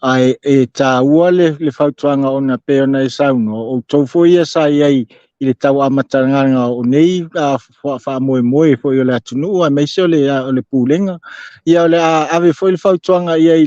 Ai e tāua le whautuanga ona pe ona e sauno o taufu ia sa iai i le tau amatanganga o nei wha moe fo i le atunu a meise o le pūlenga ia o le ave fo i le whautuanga ia i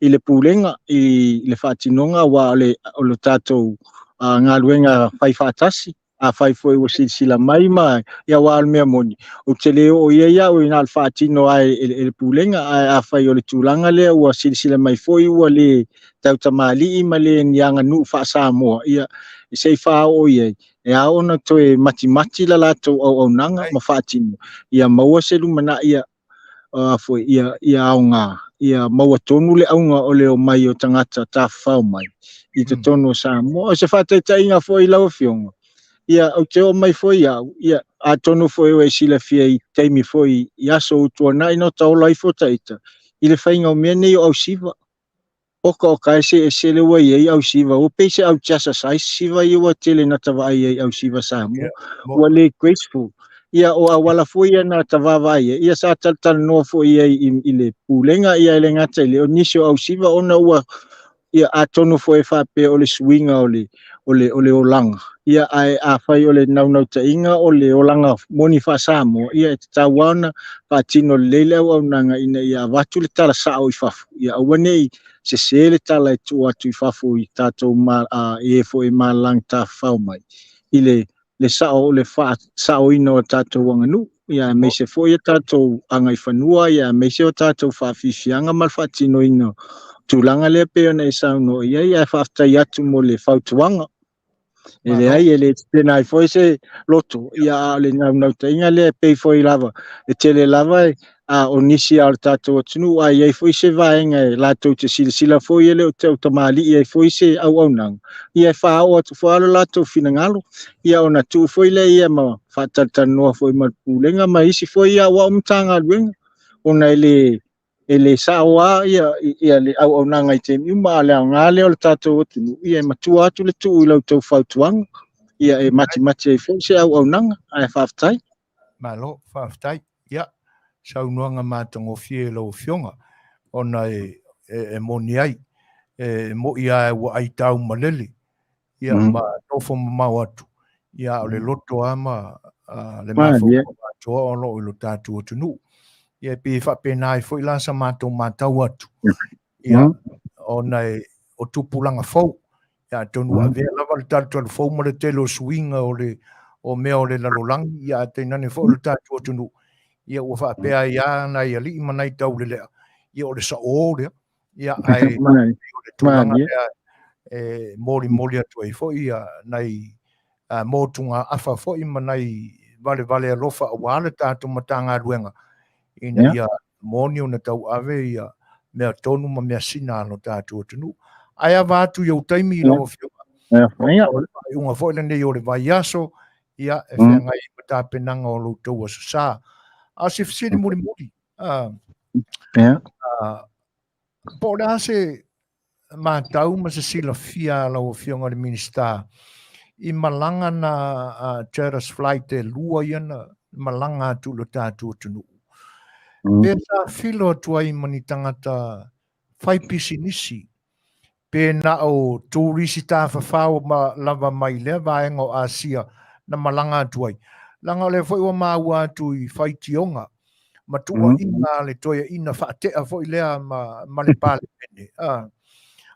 le pūlenga i le whaatinonga wa o le tātou ngā luenga whai whaatasi a whai fo i o sila mai ma ia wa al mea moni o te leo o ia o ina al whaatino ai le pūlenga a whai o le tūlanga lea ua sila mai fo i ua le tau tamali i ma le nianga nu wha Samoa ia i sei wha o ia e a ona toe mati la lato au nanga ma whaatino ia maua se lumana ia fo ia au ngā ia maua tonu le aunga o leo mai o tangata Tafafao mai i te tono Samoa o se whaateta inga fo i lau fionga ia o te o mai fo ia a tono fo e sila fia i teimi fo i aso utua na ino taola i fo taita i le whainga o mea nei o au siva o kai se le wa i au siva o peise au tiasa sai siva i wa tele na tawa i au siva Samoa wa le graceful ia o awala fo ia na tawa ia sa tal no fo ia i le pulenga ia le ngata le o nisio au siva ona ua ia a tono fo e whape o le swinga o le olanga ia a whai o le nau tainga o le olanga moni wha Samoa ia te tawana patino leile au nanga ina ia watu le tala sa o i whafu ia awane se le tala e tu atu i whafu i tātou e fo e mālang Tafafao mai i le sao le wha sao ino o tātou wanganu ia me se fo ia tātou angai whanua ia me se o tātou whawhiwhianga mal whatino ino tūlanga lea pe ona e sauno ia whaftai atu mo le whautuanga e le ai e le tēnā i fo se loto ia le nau tainga lea pe fo i lava e tele lava o nisi al tātou atunu ai fo se vaenga e lātou te sila fo i le o te tamali ia fo se au nang ia whao atu fo alo lātou finangalo ia ona tu fo i le ia ma whatatanoa fo i marpulenga ma isi fo ia wa umtanga luenga ona e le saoa ia le au nanga i te miuma le ngale o le tātou atunu ia matua atu le tu i lau tau whautuanga ia e mati e fo se au nanga ai whaftai malo whaftai ia saunoanga mātango fie lau fionga ona e moni ai mo ia e wa ai tau malele ia ma tofo mau atu ia o le loto ama le mafo atoa o lo ilo tātou atunu ia pe whapena i fo i lasa mātau atu ia ona o tupulanga fau ia tonu a vea lava le tātou fau ma le telo swinga o mea o le lalolangi ia te nane fo le tātou atunu ia ua whapea ia na ia li manai tau le lea ia o le sa o lea ia ai o le tūlanga lea mori atu ai fo ia nei mōtunga awha fo i manai vale alofa a wale tātou matanga ruenga ina ia moni o na tau ave ia mea tonu ma mea sina alo tātou atunu ai a vātu iau taimi i lau whiunga unga fo i nei o le vai aso ia e whea ngai i mata penanga o lau tau aso sā a se fsiri muri po le ase mātau ma se sila fia lau whiunga le Minisita i malanga na Terrace Flight e lua iana malanga atu lo tātou atunu pe sa filo atua i mani tangata whai pisinisi pe na o tūrisi Tafafao ma lava mai lea vaenga o Asia na malanga atu ai langa le fo i wa maua atu i whai tionga ma tua ina le toia ina whaatea fo i lea ma le pāle pene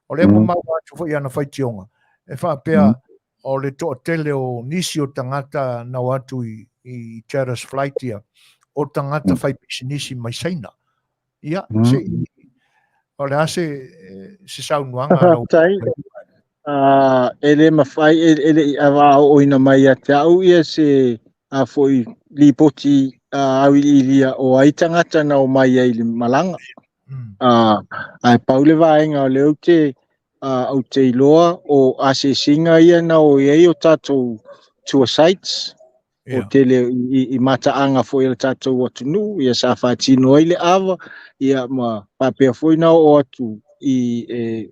o le mo maua atu fo i ana whai tionga e whaapea o le toa tele o nisi o tangata na watu i Terrace Flight ia o tangata whai pisinisi mai saina. Ia, se o le ase se saunuanga. Ele mawhai, ele awa o ina mai a te au ia se a foi lipoti awilia o ai tangata na o mai ai le malanga ai paule vaenga o leo te au te iloa o ase singa ia na o iei o tatou tour sites o tele i mataanga foi le tatou atunu ia sa fatino ai le ava ia ma papea foi na o atu i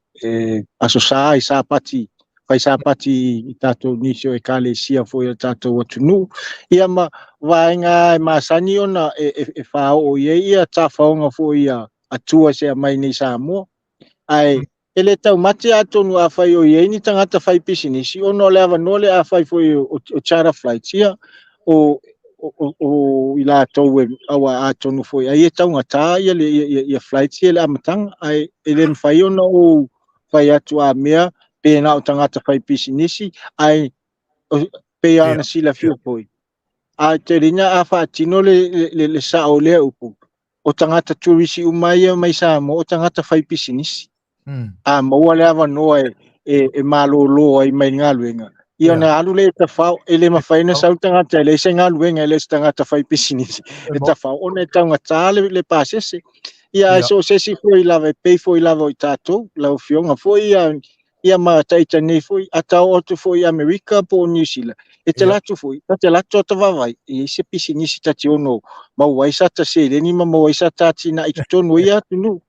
asosa i sa pati fai sa pati i tatou nisio e kalesia foi le tatou atunu ia ma vaenga ma sani ona e fao o iei ia tafaonga foi ia atua se mai nei Samoa ai ele tau mate atonu a fai o iei ni tangata fai pisinisi ono le ava no le a fai foi o charter flights ia o ila tau e awa atonu foi ai e tau ngata ia le ia flights ia le amatanga ai ele mfai ona o fai atu a mea pe na o tangata fai pisinisi ai pe ana sila fio foi a te ringa a fa tino le sa o le upu o tangata turisi umai mai Samoa o tangata fai pisinisi a maua le ava noa e malolo ai mai ngaluenga ia na alu le Tafafao ele mafaina sau tangata le se ngaluenga ele tangata fai pisinisi e Tafafao ona tanga tale le pasese ia so se si foi lava pe foi lava o tatou la Afioga foi ia ma taita nei foi ata o tu foi America po New Zealand e te latu foi te latu te vavai e se pisinisi tati ono ma waisa ta se le ni ma waisa tati na itonu ia tunu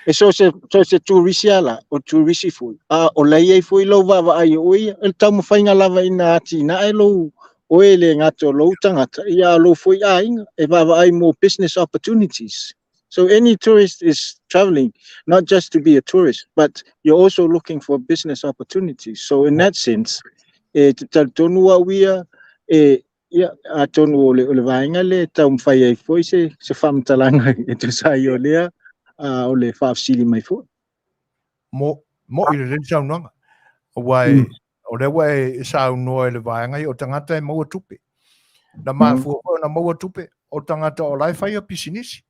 e so se turisiala o turisi foi o lai foi lo vava ai o ia el tamu fainga lava ina ati na e lo o ele ngato lo tangata ia lo foi ainga e vava ai more business opportunities. So any tourist is traveling not just to be a tourist, but you're also looking for business opportunities. So in that sense, tonu awia ia atonu ole vainga le tau mfai ai foi se famtalanga e tu sai olea o le faafsili mai foi. Mo i le saunanga. Wai o le wai saunoa le vainga o tangata e maua tupe. Na mafu na maua tupe o tangata o lai fai o pisinisi.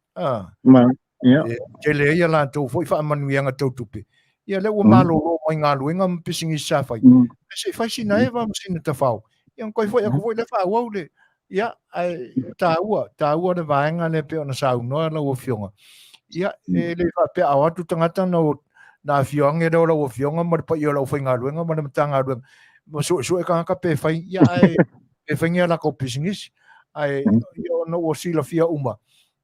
Tele ia la tau foi fa Manuia nga tau tupe. Ia le o malo mai ngā luenga pisingi sa fai. Se fai sina e va msina Tafafao. Ia koi foi ako foi le fa wau le. Ia ai taua le vaenga le pe ona saunoa la o fionga. Ia le fa pe awa tu tangata na Afioga le o fionga ma pa ia la foi ngā luenga ma le tanga luenga. Ma so e ka pe fai ia ai e fai ngia la ko pisingi. Ai ia no o sila fia uma.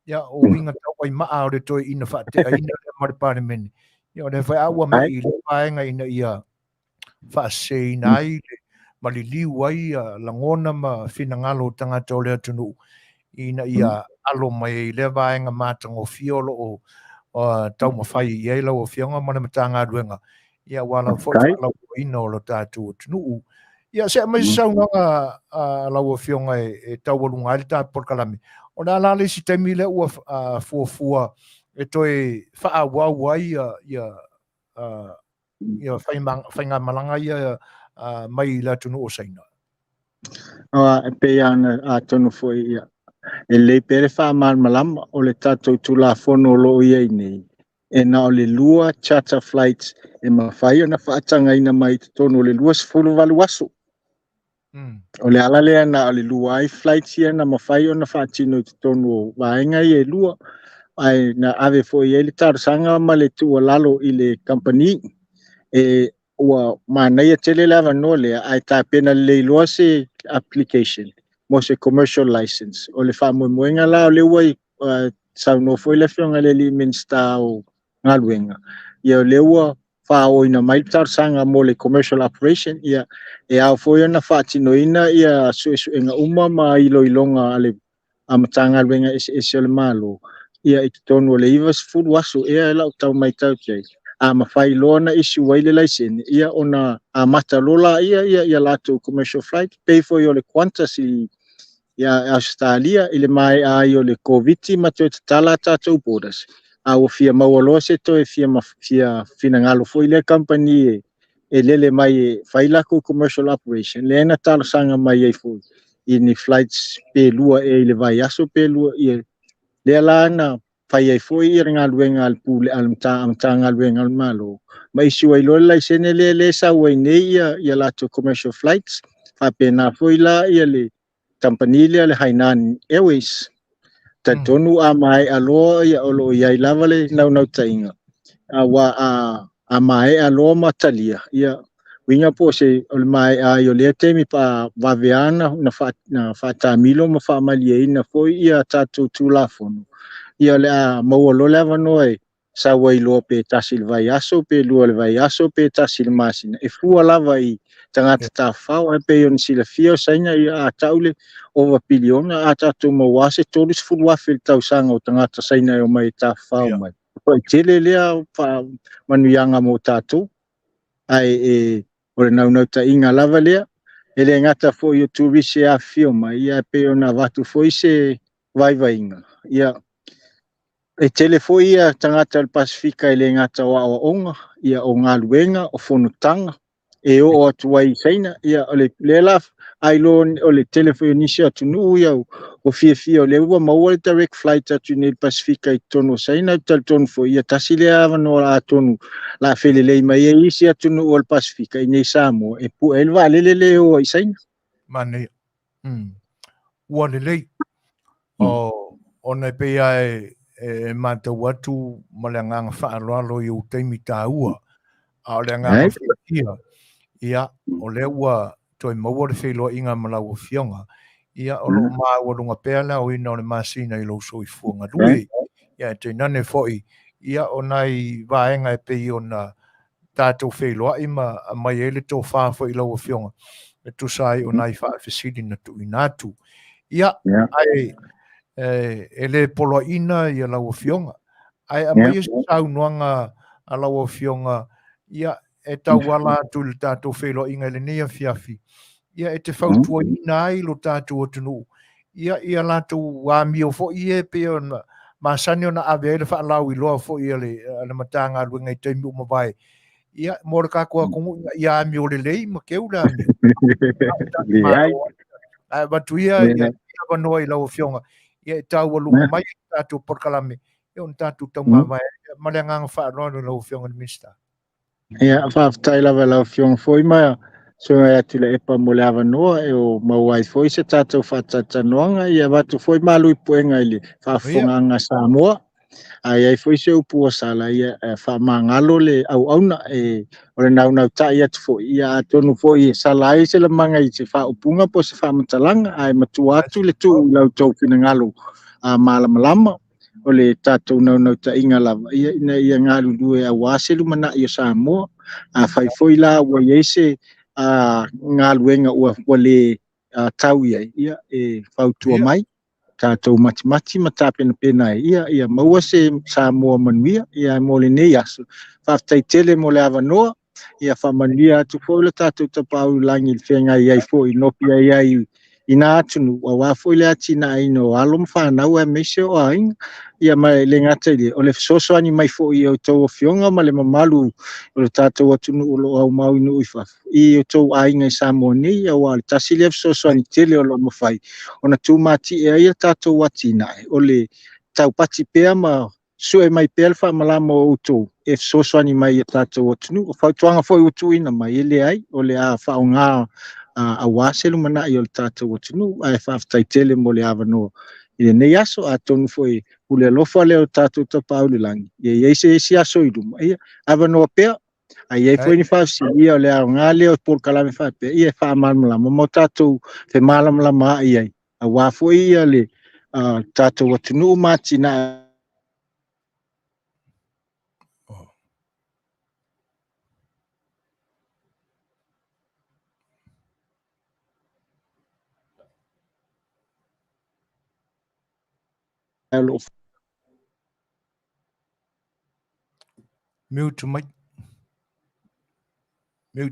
Ya o winga tau ai maa o le toi ina whaate a ina le maripane meni. Ia o le whai aua mai i le paenga ina ia whaase ina ai le maliliu ai langona ma whina ngalo tangata o le atunu. Ina ia alo mai le paenga mātanga o fiolo o tau mawhai i eila o fionga mana matanga ruenga. Ia wala whaiwhala o ina o lo tātu o tunu. Ia se mai saunanga lau o fionga e tau walunga ai tā porkalami. O nā lale si te mile ua fuafua e toi whaawau ai ia whainga malanga ia mai la tunu o saina. E pe ana a tonu foi ia. E le pere whaamal malama o le tātou tula fono lo ia i nei. E na o le lua charter flights e mawhai o na whaatanga ina mai tonu o le lua sifuru walu aso. O le ala lea na o le lua ai flights ia na mawhai o na whaatino i tonu o vaenga i e lua. Ai na ave foi e le tarasanga ma le tua lalo i le company. E ua manai a tele lava no lea ai ta pena le loa se application. Mo se commercial license. O le whamoemoenga la o le wai sau no foi le whionga le li Minisita o ngaluenga. Ia o le ua whao ina mai tarasanga mo le commercial operation. Ia e au foi ona whaatino ina ia suenga uma ma ilo ilonga ale amatanga ngaluenga ese le malo. Ia i tonu o le ivas food waso ea e lau tau mai tau kiai. A mawhai loana isi waile laisen. Ia ona a mata lola ia lato commercial flight. Pay for yo le Qantas ia Australia ile mai a yo le COVID ma te tala tatou borders. A o fia mawaloa se to e fia fina ngalo foi le company e lele mai e whailako commercial operation. Le ena tala sanga mai e foi. I ni flights pe lua e le vai aso pe lua i le alana fai ai foi i ngā luenga al pule al mta ngā luenga al malo. Ma isi wai lola i sene le sa wai nei ia lato commercial flights. Fa pena foi la ia le company le Hainan Airways tatonu a mai alo ia olo ia lava le nau tainga a mai alo matalia ia winga po se o mai a yo le temi pa vaveana na fa milo ma fa malie na foi ia tatu tulafonu ia le a mo lo leva noi sa wai lo pe tasil vai aso pe lu le vai aso pe tasil masina e fu lava I Tagata Tafafao e pe on sila fio saina ia a taule over piliona a tatu mo wase tolis fulwa fil tau sanga o Tagata saina o mai Tafafao mai ko tele lea fa Manuia mo tatu ai o le nau ta inga lava lea e le ngata fo yo tu vise a fioma ia pe ona watu fo se vai inga ia e tele fo ia Tagata le Pasifika i le ngata wa onga ia o ngā luenga o fonutanga e o atu ai saina ia o le laf ai lo o le telefonisi atu nu ia o fia o le ua maua le direct flight atu nei Pasifika I tono saina tal tonu fo ia tasi le avano la tonu la felelei mai e isi atu nu o le Pasifika I nei Samoa e pu e va le o I saina Mane. Ua lelei. O pe ai e mātou atu ma le nganga whaaloalo I o teimi tāua. A o le nganga whikia. Ia, o le ua toi maua le wheloa inga malau o fionga. Ia, o lo maa ua runga pēla o ina o le māsina I lo so I fuanga rui. Ia, te nane foi. Ia, o nai vaenga e pei o na tātou wheloa ima mai ele tō whāwha I lau o fionga. E tu sai o nai whaafesiri na tu inatu. Ia, ai e le polo ina I a lau o fionga. Ai a mai e sau nuanga a lau o fionga. Ia, e tau wala tu le tātou whelo inga le nea Afiafi. Ia e te whautua ina ai lo tātou o tunu. Ia lātou wāmi o fo I e pe o na masani o na awe ele whaalau I loa fo I le matanga luenga I teimi o mawai. Ia, mora kākua kongu ia ami o le lei ma keu le ami. Ai watu ia wanoa I lau o fionga. Ia e tau alunga mai tātou porkalame. Ia on tātou tau mawai. Ma le nganga whaanoa lau o fionga ni Minisita. Ia whaafatai lava lau fionga foi mai so e atu le epa mo le avanoa e o mauai foi se tātou whatatanoanga ia watu foi malui puenga I le Faafofoga'aga Samoa ai foi se upu o sala ia whaamangalo le au auna e o le nau tai atu foi ia tonu foi sala ai se le manga I se whaupunga po se whaamatalanga ai matua atu le tu lau tau finangalo a malamalama o le tātou nau ta inga lava ia ngā lulu e awaselu mana I o Samoa a fai foi la ua iese a ngā luenga ua le tau ia e fautua mai tātou mati mata pena ia maua se Samoa Manuia ia mo le nei aso whaftai tele mo le avanoa ia whamanuia atu foi le tātou tapau langi le whenga iai foi nopi ai ina atunu wa wafo le atina ino alom whanau e meise o ainga ia mai le ngata ile o le soso ani mai fo I o tau fionga ma le mamalu o le tātou atunu o lo au mau inu uifa I o tau ainga I Samoa nei ia wa le tasi le soso ani tele o lo mawhai o na tūmati e ia tātou atina o le tau pati pea ma sue mai pea le whamalama o utou e soso ani mai ia tātou atunu o whautuanga fo I utu ina mai ele ai o le a whaonga a waselu mana I o le tātou atunu ai whaftai tele mo le avanoa I nei aso a tonu foi ule lofa le o tātou tapau le langi ia se esi aso I luma ia avanoa pea ai foi ni whafsi ia o le a ngā leo por kalame whape ia whamalama mo tātou fe malamalama ia a wafo ia le tātou atunu matina Mute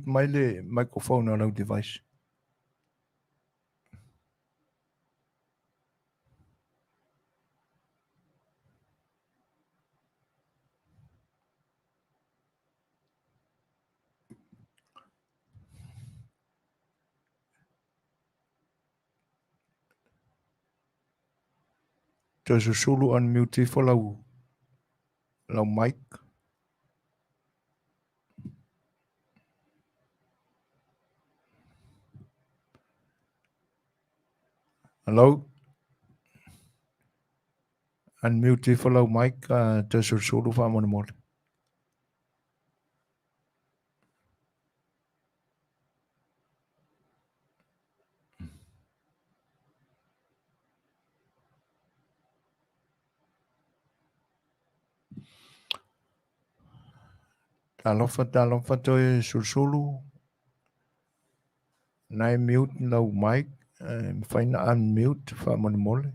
mai le microphone on our device. Does the solo unmute for lau mic? Hello? Unmute for low mic, Toeolesulusulu whaamonemole. Talofa Toeolesulusulu. Nai mute low mic, whaina unmute whaamonemole.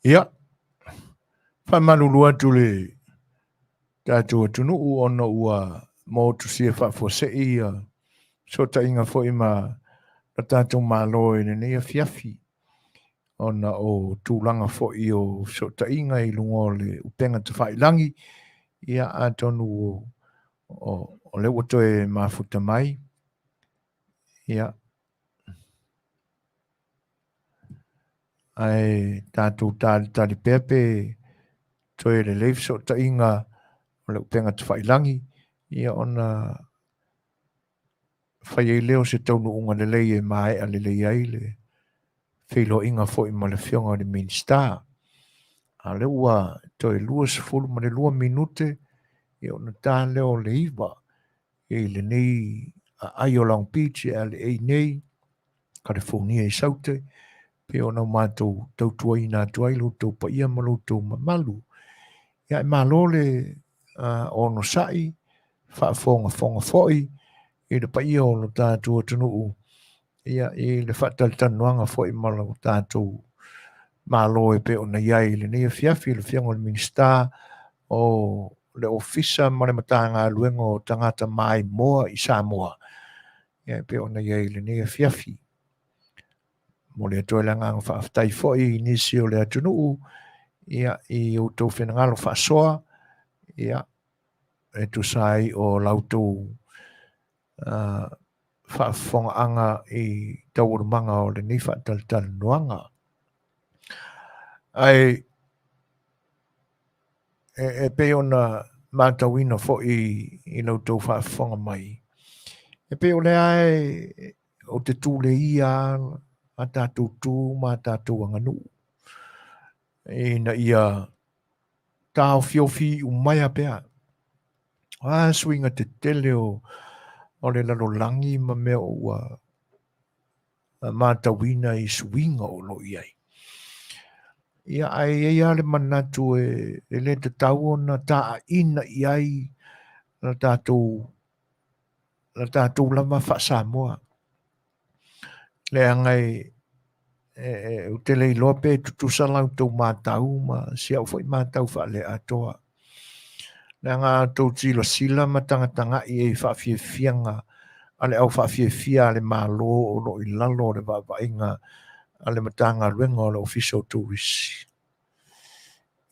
Ia, whamalulu atu le tātou atunu u ona ua mō tusia whaafosei so ta inga fo ima na tātou mālo e nei Afiafi ona o tūlanga fo i o so ta inga i lungo le upenga te whailangi ia atonu o le wato e mafuta mai ia ai tātou tāli pepe toe le leif so ta inga o le upenga te whailangi ia ona whai leo se taunu unga le lei e mai a le lei ai le whilo inga fo i ma le fionga o le Minisita a le ua toe lua se fulu ma le 2 minute i ona tā leo le iwa i le nei a ai o Long Beach a le ei nei California i saute pe ona mātou tautua i nā tuai loutou pa ia ma loutou mamalu ia e malo le ono sai whaafonga foi i le pa ia o lo tātou atunuu ia i le Faatalanoaga foi ma lo tātou malo e pe ona iai le nei Afiafi le fianga o le Minisita o le ofisa ma le matanga luenga o Tagata mai moa i Samoa ia pe ona iai le nei Afiafi mo le Toeolesulusulu whaafatai foi nisi o le atunuu ia i o tau whenangalo whaasoa ia e tu sai o lautou Faafofoga'aga i taualumaga o lenei Faatalanoaga ai e pei ona matauina fo'i i lautou faafofoga mai e pei o lea o te tuleia a tatou tū ma tatou aganuu ina ia taofiofi umaia pea suiga te tele o le lalolagi ma mea o ua matauina i suiga o lo'i ai ia ai ia le manatu e le tatau ona ta'aina i ai na tatou lava fa'asamoa le agai o tele iloa pe tutusa lautou matau ma sia'u fo'i matau fa'alea atoa le aga tou tilasila ma tagataga'i e fa'afiafiaga a le au fa'afiafia a le mālō o lo'i lalo o le va'ava'aiga a le matagaluega o le ofisa o tourisi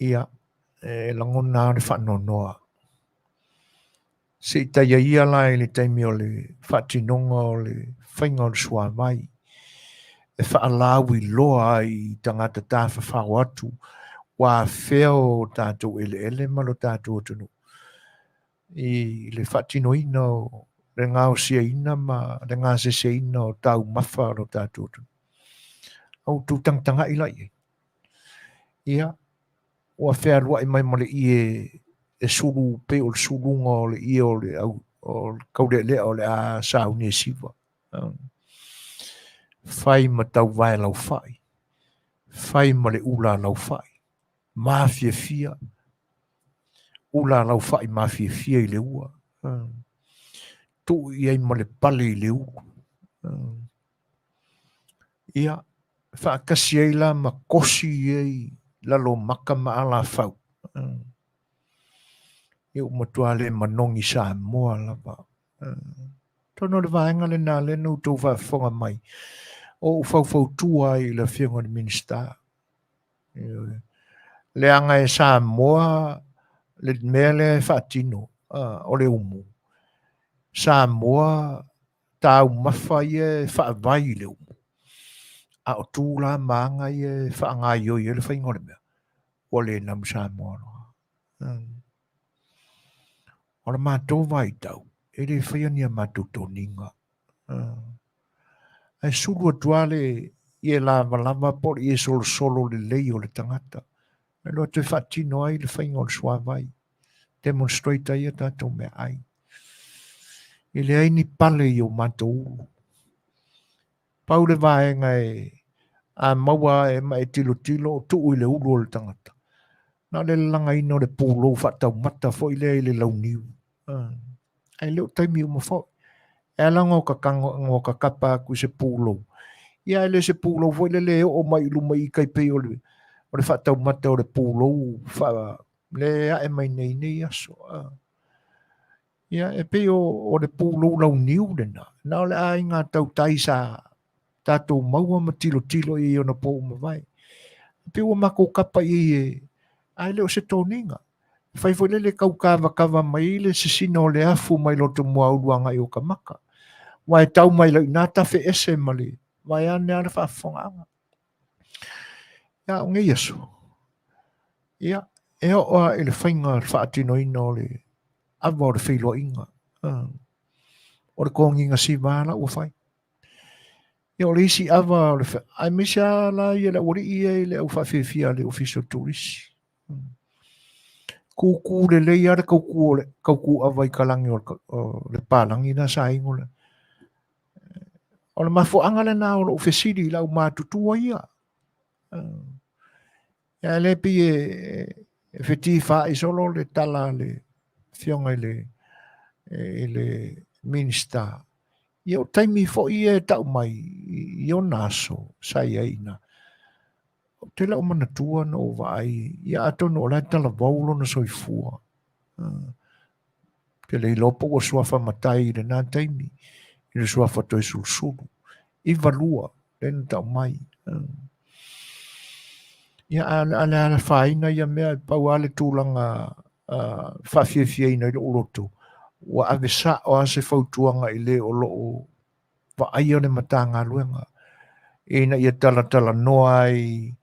ia e lagona o le fa'anonoa se itaia ia la i le taimi o le fa'atinoga o le faiga o le sua mai e fa'alau iloa ai tagata Tafafao atu ua fea o tatou eleele ma lo tatou atunuu i le fa'atinoina o le gaosiaina ma le gaseseina o taumafa o lo tatou atunuu outou tagataga'i la'i ia ua fea lua'i mai ma le e sulu pe o le suluga o le ia o le kaule'elea o le a saunia siva fai ma tauvae laufa'i fai ma le ula laufa'i mafiafia ula laufa'i mafiafia i le ua tu'i ai ma le pale i le uku ia fa'akasi ai la ma kosi ai lalo maka ma ala fau e o matua le manongi Samoa lava tono le vaenga le nā le no tau whaafonga mai o fau tua i la whianga ni Minisita le anga e Samoa le mea le whaatino o le umu Samoa tau mawhai e whaavai le umu a o tūla maanga i e whaangaio i e le whaingore mea. O le na Samoa. O le mātou vai tau. E le whaiania mātou tōninga. Ai sulu atuale i e lava por i e solo le lei o le tangata. E loa te whatino ai le whainga o le suavai. Demonstrata ia tātou mea ai. I le aini pale i o mātou ulu. Pau le vaenga e a maua e mai tilo o tuu i le ulu o le tangata. Na le langa ino le pūlo whatau mata fo i le launiu. Ai leo taimi o mafo. E langa o ka kapa ku se pūlo. Ia le se pūlo fo i le o mai luma i kai pei o le whatau mata o le pūlo. Le a e mai nei aso. Ia e pei o le pūlo launiu le na. Na le a inga tau taisa tātou maua ma tilo i ona po mawai. Pe ua mako kapa i e ai leo se tōninga. Whai fo lele kau kawa mai le sisina o le afu mai loto mua uruanga i o ka maka. Wai tau mai lau nata fe ese mali. Wai ane ana Faafofoga'aga. Ia o ngai aso. Ia e oa i le whainga whaatino ina o le awa o le whilo inga. O le konginga si wāla ua whai. Ia o le isi awa o le whai. Ai misia la i le ori i e le au whawhiawhia le official tourist. Kuku le lei ara kauku awa i kalangi o le pālangi na sa ingo le. O le mafuanga le na o le ofisiri lau mātutua ia. Ia le pi e whiti wha i solo le tala le fionga i le Minisita. Ia o taimi fo i e tau mai i o naso sa ia ina. Te lau manatua na o vai. Ia ato no lai tala vaulo na soifua. Te lei lopo o suafa matai le nā taimi. I le suafa Toeolesulusulu. I valua. Le na tau mai. Ia ala whaina ia mea pau ale tūlanga whawhiawhia ina i le uloto. Wa ave sa o ase whautuanga i le o loo wa aia ne matanga luenga. Ina ia tala noa i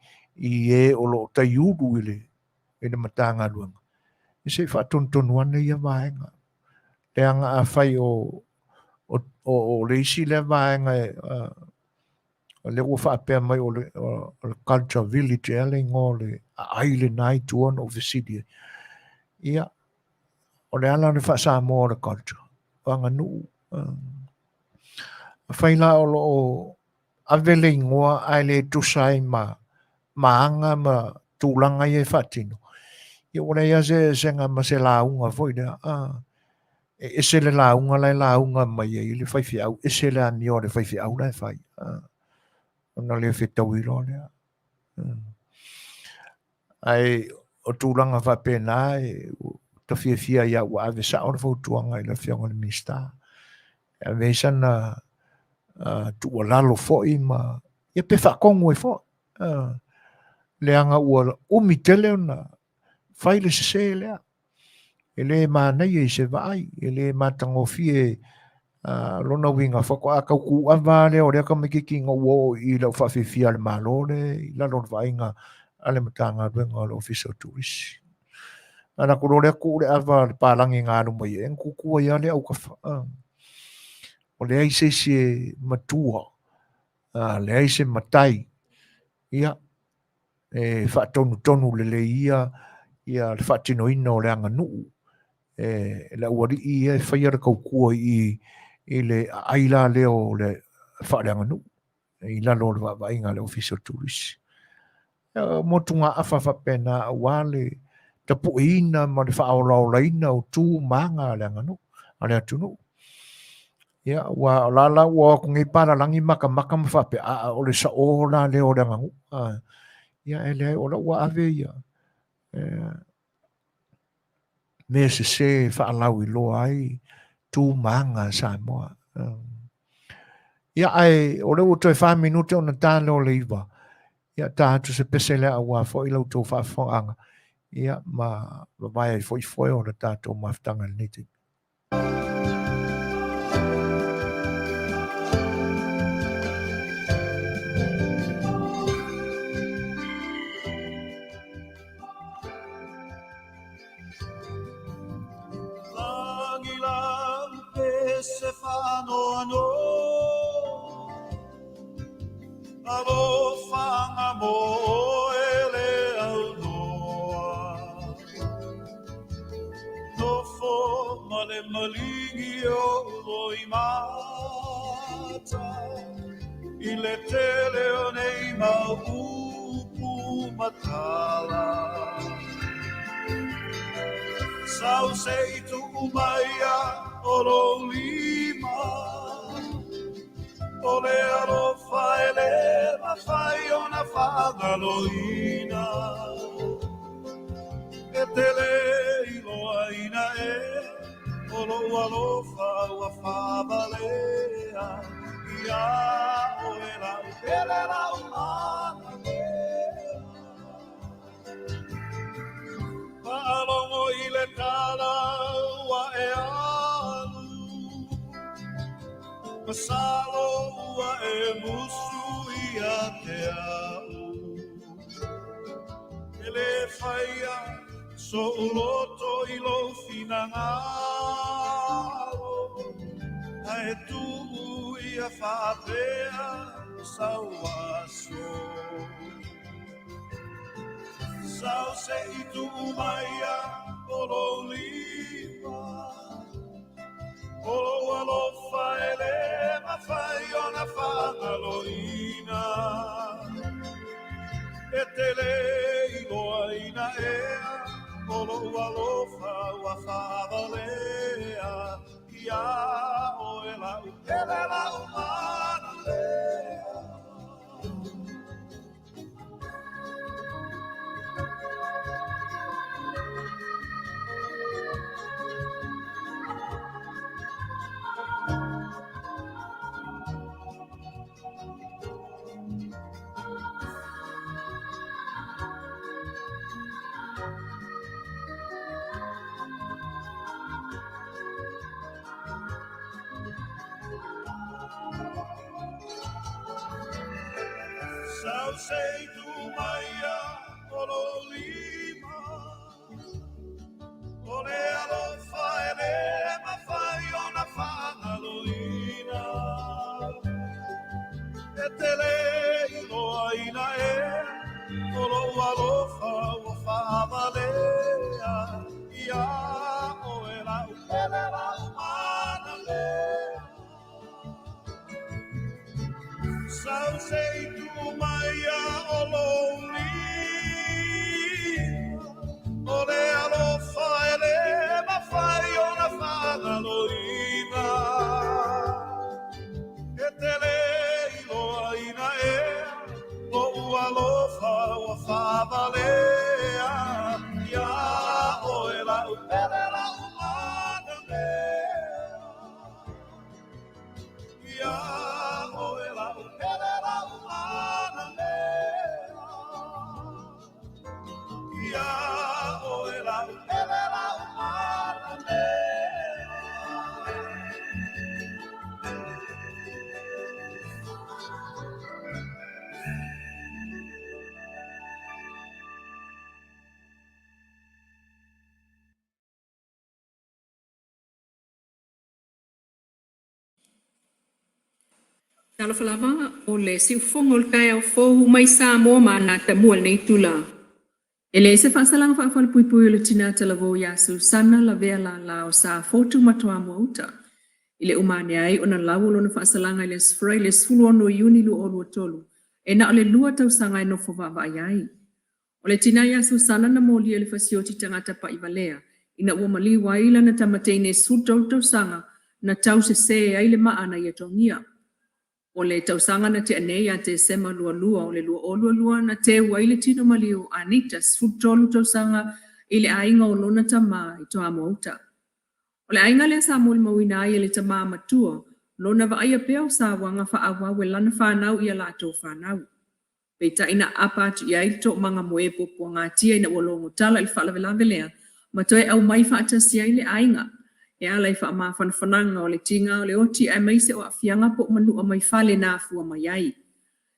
e o loo tai uru i le matanga luenga. I se whatontonuane ia vaenga. Le anga a whai o le isi le vaenga le ua whaapea mai o le culture village e le ngō le aile nai tuan o Visidia. Ia, o le ala le wha Samoa le culture. Wanga nuu. Whaila o loo avele ingoa ai le tusai maanga ma tūlanga i e whatino. Ia o le ia se ngā ma se launga foi lea. E se le launga lai launga mai e le whaiwhiau. E se le anio le whaiwhiau lai whai. Ona le whetau i lo lea. Ai o tūlanga whapena e ta whiawhia ia ua ave sa o le whautuanga i la whionga le Minisita. A veisa na tua lalo foi ma ia pe whakongo e foi. Le anga ua umitele na whaile se lea. E le mānei e se vai. E le matangofie lona winga whako a kauku awa leo rea ka mikiki ngā uo i lau whawhiwhia le mālore i la lona whainga ale matanga ruenga le official tourist. Ana kuro rea kure awa le pālangi ngā rumai e nkukua ia le au ka wha. O le aise se matua, le aise matai, ia, e whaatonu le ia le whaatino ina o le anga nuu, le uari i e whaiara kaukua i le aila leo le whaare nuu, i lalo le wainga le official tourist. Motunga awha whapena a wale, ta puina ma le whaolaolaina o tū manga le anga nuu, ale atu nuu. Ia, wa lala wa kungi para langi maka ma whape o le sa ola leo le anga nuu. Ia, ele ola wa ave ia. Me se whaalau i loa ai tū manga Samoa. Ia ai, o leo toi 5 minute o na tāle o le iwa. Ia tātu se pesele a wā fo i lau tō Faafofoga'aga. Ia ma vai ai foi o na tātou maftanga niti. Alofa mo ele au noa. Nofo male maligi o loi mata. Ile tele o nei maupu matala. Sau Setu umaya o lo lima. Ole alofa ele mafaiona Faafofoga'aga. Tele iloaina olo alofa wa fabalea. Ia oela la umana. Paalongo ile tala wa alu. Masalo wa musu ia te au. Ele faia so uloto ilo finangalo. Ae tu ia faapea sauaso. Sau Setu umaya olo lima. Olo alofa ele mafaiona Faafofoga'aga. Tele iloaina olo alofa wa fabalea. Ia oela la umana lea. Sau Setu umaya olo lima. Ole alofa ele mafaiona Faafofoga'aga. Tele iloaina olo alofa wa fabalea. Ia oela la umana lea. Sau Setu umaya olo lima. Ole alofa ele mafaiona Faafofoga'aga. Tele iloaina lo alofa wa fabalea. Ia oela la umana lea. Ia oela la umana lea. Ia oela la umana lea. Tala falava o le siufonga o le kai au fohu mai Samoa ma na tamua nei tula. E le se whaasalang whaafala pui o le tina talavo ya Susana la vea la o sa fotu matua mauta. I le umane ai o na lau lo na whaasalanga i le sfrai le sfulu ono iuni lu o lua tolu. E na o le lua tau sanga e no fovava ai. O le tina ya Susana na moli le fasioti tangata pa iwalea. Ina ua mali waila na tamateine sutau tau sanga na tau se ai le maana i atongia. O le tausanga na te anei a te sema lua lua o le lua o lua lua na te waile tino maliu Anita sfutolu tausanga i le ainga o lona tama i toa mauta. O le ainga le sa moli mawina ai le tama matua lona va aia peo sa wanga fa awa we lana whanau i ala to whanau. Peita ina apa atu i aito manga moepo po ngā tia ina walongo tala i whalavelave lea ma toe au mai whaatasia i le ainga. E ala i wha maa whanwhananga o le tinga o le oti ai maise o Afianga po manu o mai whale nā fua mai ai.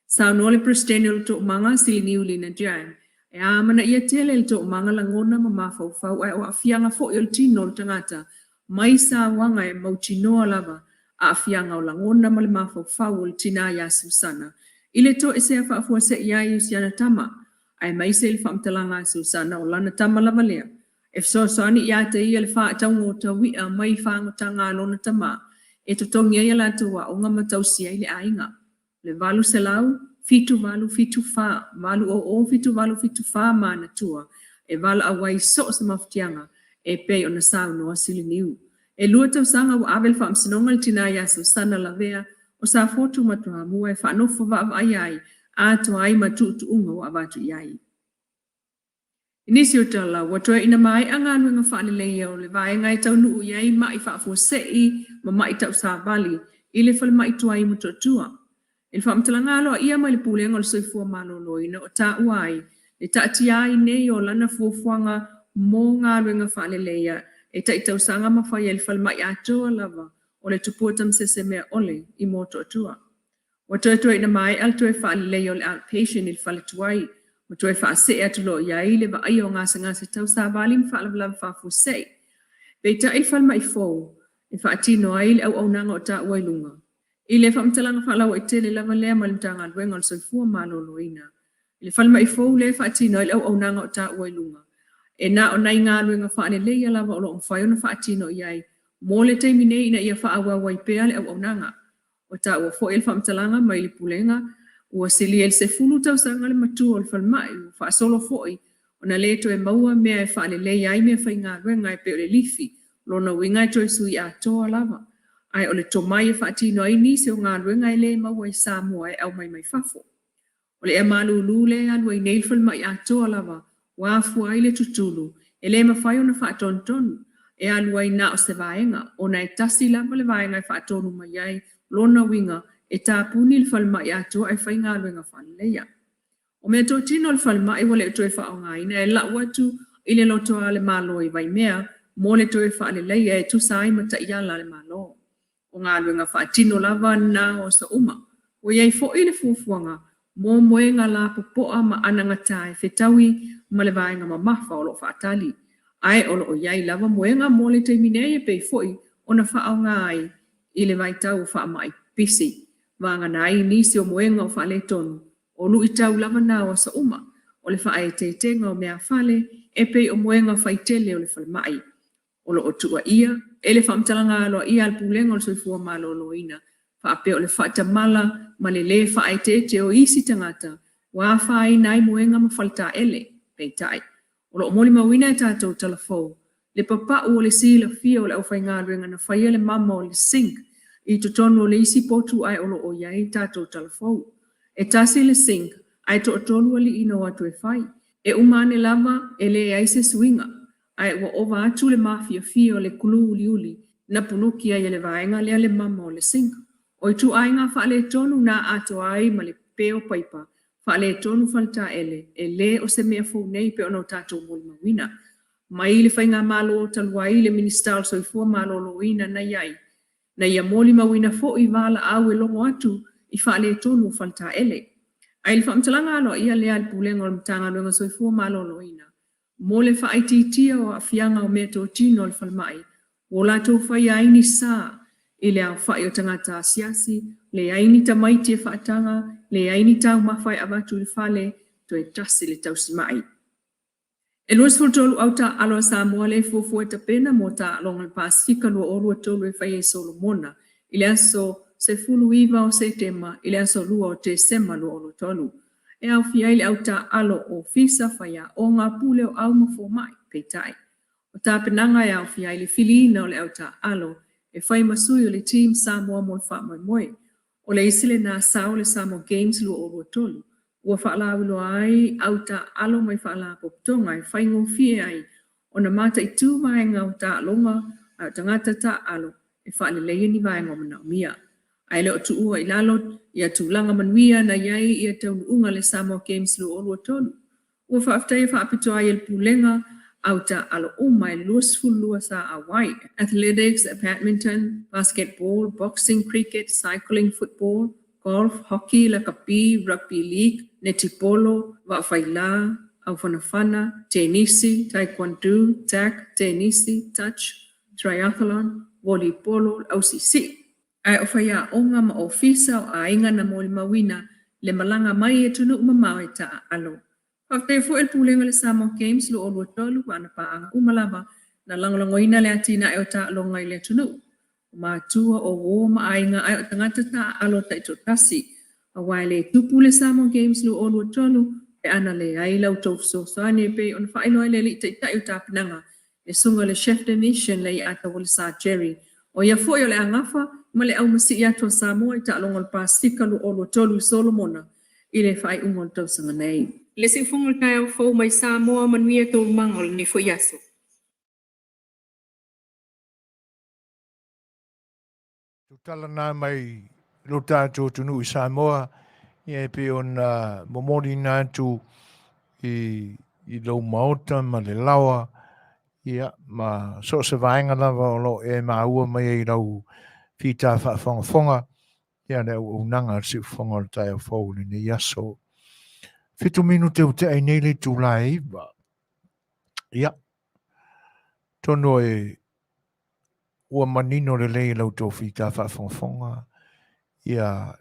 Sao no le prestene o le to manga sili niuli na dian. E amana ia tele le to manga langona ma mawhauwhau ai o Afianga fo i o le tino o le tangata. Mai sa wanga e mautinoa lava a Afianga o langona ma le mawhauwhau o le tina ya Susana. Ile to ese faafua se iai usiana tama. Ai mai se le whaamtalanga susana o lana tama lava lea. E fsosani ia te ia le whaatau ta wia mai whaangotanga alona tama. E to tongi ia la tua o ngama tausia ile ainga. Le valu se lau, fitu valu fitu fa, valu o fitu valu fitu fa mana tua. E vala awai so sa maftianga, e pei o na sao noa sili niu. E lua tau sanga wa avel wha amsinonga le tina ia susana la vea, o sa fotu matua mua e whanofo va ai ai, a to ai matu tu unga wa avatu iai. Inisi o tala, watoa ina mai anga nuenga whaanile iau le vai ngai tau nuu iai mai whaafua sei, ma mai tau sa bali, ile whale mai tuai mutua. Il whaamtalanga aloa ia mai le pulenga o le soifua maloloina o ta uai, le ta atiai nei o lana fuafuanga mō ngā ruenga whaaneleia, e ta itau sanga mawhai e le whale mai atoa lava, o le tupuatam sese mea ole i moto atua. Watoa ina mai alto e whaaneleia o le outpatient il whale tuai, watoa e whaase e atulo iai le va ai o ngase tau sa bali mwhaalawalawa whaafu sei. Pei ta il whale mai fōu, e whaatino ai le au nanga o ta uai lunga. Ile whaamtalanga whaalawa i tele lava lea malimtanga luenga o le soifua maloloina. Ile whale mai fōu le whaatino ai le au nanga o ta uai lunga. E na o nai ngā luenga whaane leia lava o lo mwhaiona whaatino iai, mō le teimine ina ia whaawa waipea le au nanga. O ta ua fo il whaamtalanga mai le pulenga, ua sili el se fulu tau sanga le matua o le whale mai, wha solo foi, o na le to e maua mea e whaane leia ai mea whai ngā luenga e peo le lifi, lo na winga e toi sui a toa lava. Ai o le tomai e whaatino ai nisi o ngā ruenga i le maua i Samoa e au mai fafo. O le e malulu le alua i neilfal mai a toa lava, wafu ai le tutulu, e le mawhai o na whaatontonu, e alua i na o se vaenga, o na e tasi lava le vaenga e whaatonu mai ai, lona winga, e tāpuni le whal mai a toa e whai ngā ruenga whaneleia. O mea tō tino le whal mai wale e toi whao ngaina, e lau atu i le lotoa le malo i vai mea, mo le toi whaneleia e tu sai mata i ala le malo. O ngā luenga whaatino lava na o sa uma. O iei fo i le fuafuanga, mō moenga la popoa ma ananga tae whetawi ma le vaenga ma mafa o lo whaatali. Ai o lo o iei lava moenga mō le teiminei e pei foi o na whaao ngai i le vaitau o wha mai pisi. Vanga nai nisi o moenga o whaale tonu. O lu i tau lava na o sa uma. O le whae te tenga o mea whale e pei o moenga whaitele o le whale mai. O lo o tua ia, e le whaamtalanga aloa ia al pulenga o le soifua maloloina. Whaape o le whaatamala ma le whae te o isi tangata. Wa whae nai moenga ma whalta ele, pei tai. O lo o moli mawina e tātou Tafafao. Le papa o le sila fia o le au whainga ruenga na whaia le mama o le sink. I totono o le isi potu ai o lo o iai tātou Tafafao. E tasi le sink, ai to tolu ali ino atu e whai. E umane lava e le aise swinga. Ai wa ova atu le mafia fia o le kulu uli na punuki ai le vaenga le mama o le sink. O i tu ainga whaale tonu na ato ai ma le peo paipa. Whaale tonu whalta ele, e le o se mea fau nei pe ono tātou moli mawina. Mai le whainga malo o taluai le Minisita o soifua malo loina na iai. Na ia moli mawina fo i wala au e longo atu i whaale tonu whalta ele. Ai le whaamtalanga alo ia lea le pulenga o le mtanga luenga soifua malo loina. Mo le whaititia o afianga o mea tō tino le whalmai. O la tō whai aini sā. I le au whai o tangata asiasi, le aini tamaiti e whaatanga, le aini tau mawhai avatu le whale, to e tasi le tau simai. E luas fultolu au ta aloa Samoa le fufua ta pena mo ta alonga le Pasifika lua orua tolu e whai e Solomona, i le aso se fulu iwa o se tema, i le aso lua o te sema lua oro tolu. E au fiai le au ta alo o fisa whaia o ngā pule o au mafo mai, peitai. O ta penanga e au fiai le filina o le au ta alo, e whai masui o le team Samoa mo le wha mai moe. O le isile na sao le Samoa Games lua o rua tolu. Ua wha wilo ai au ta alo mai wha la poptonga e whai ngofie ai. O na mata i tū vaenga o ta alonga au tangata ta alo e wha le leia ni vaenga o Manuia. Ai le o tu ua i lalot i a tūlanga Manuia na iai i a taunu unga le Samoa Games lua o rua tolu. Ua wha aftai wha apito ai el pulenga au ta alo umai luas fulua sa awai. Athletics, badminton, basketball, boxing, cricket, cycling, football, golf, hockey, lakapi, rugby league, netipolo, wa'awhaila, au whanawhana, tenisi, taekwondo, tack, tenisi, touch, triathlon, volleyball, au sisi. Ai o whaia onga ma ofisa o a inga na moli mawina le malanga mai e tunu umamau e ta alo. Whakte fu el pulenga le Samoa Games lo olu tolu wa na pa ang umalava na langolangoina le atina e o ta alonga i le tunu. Matua o wo maainga ai o tangata ta alo ta ito tasi. A waile tupu le Samoa Games lo olu tolu e ana le ai lau tau so ane pe on whaino le li ta i ta pinanga le sunga le chef de mission le i ata wale sa Jerry. O ia fo yo le angafa ma le au masi i ato Samoa i ta alonga le pasika lo olu tolu Solomona i le whai umon tau sanga nei. Le si fungol kai au fo mai Samoa Manuia tau mangol ni fo yaso. Tutala nā mai lo tātou tunu i Samoa, ia pe on momori nātu i lau maota ma le lawa, ia ma so se vaenga lava o lo e maua mai e rau fita Faafogaga, ia le au nanga si fonga o tai o fau ni yaso. Fitu minu te ute ai nei le tūlai iwa. Ia, tono e ua manino le lei lau tō fita Faafogaga, ia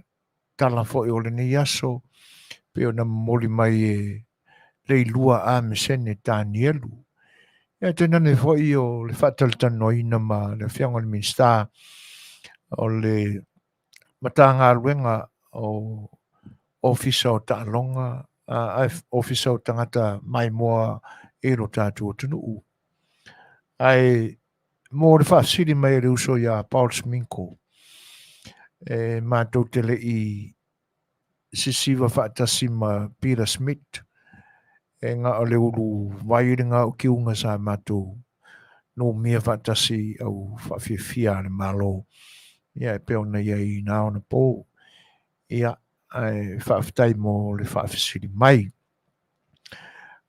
tala fo o le ni yaso, pe o na moli mai e lei lua a mesene Danielu. Ia tena ne fo i o le Faatalanoaga ma le Afioga le Minisita o le matanga ruenga o ofisa o Ta'alonga, ofisa o tangata mai moa e ro tātua tunu. Ai mo le whaasiri mai le uso ia Paul Sminko. E mātou tele i sisiwa whaatasi ma Peter Smith. E ngā o le uru wairinga o kiunga sa mātou no mea whaatasi au whaafia le malo. Ia e peo na ia i nā ona pō. Ia ai whaafitai mo le whaafisiri mai.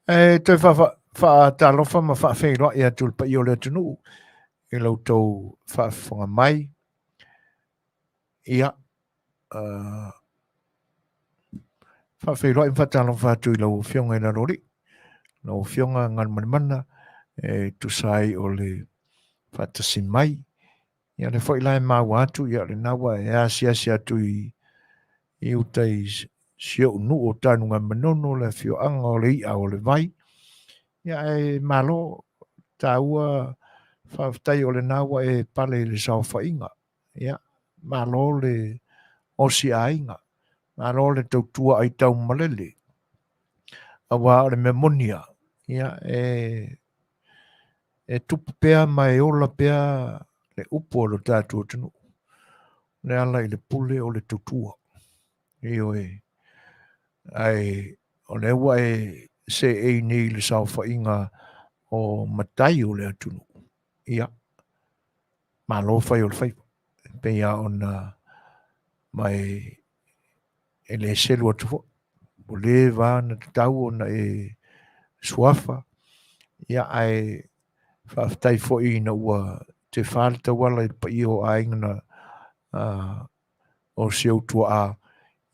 E toi whaatalofa ma whaafeiroa ia tulpa i o le tunu. I lau tau whaafonga mai. Ia whaafeiroa i whaatalofa atu i lau whionga i la rori. Lau whionga ngan manimana. E tusai o le whaatasi mai. Ia le whailai mau atu. Ia le nawa e asi atu i utai sio unu o tanunga manono le whioanga o le ia o le vai. Ia e malo taua whaafitai o le nawa e pale le sao whainga. Ia malo le osi ainga. Malo le tautua ai tau malele. Awa o le memonia. Ia e tupu pea mai ola pea le upo o le tātua tunu. Le ala i le pule o le tutua. Io ai o le ua e se e nei le sao whainga o matai o le atunu. Ia. Malo whai o le whai. Pea ona mai e le selu atu fo. O le vana tau ona e suafa. Ia ai whaafitai fo i na ua te whaalita wala i pa i o aingana o se autua a.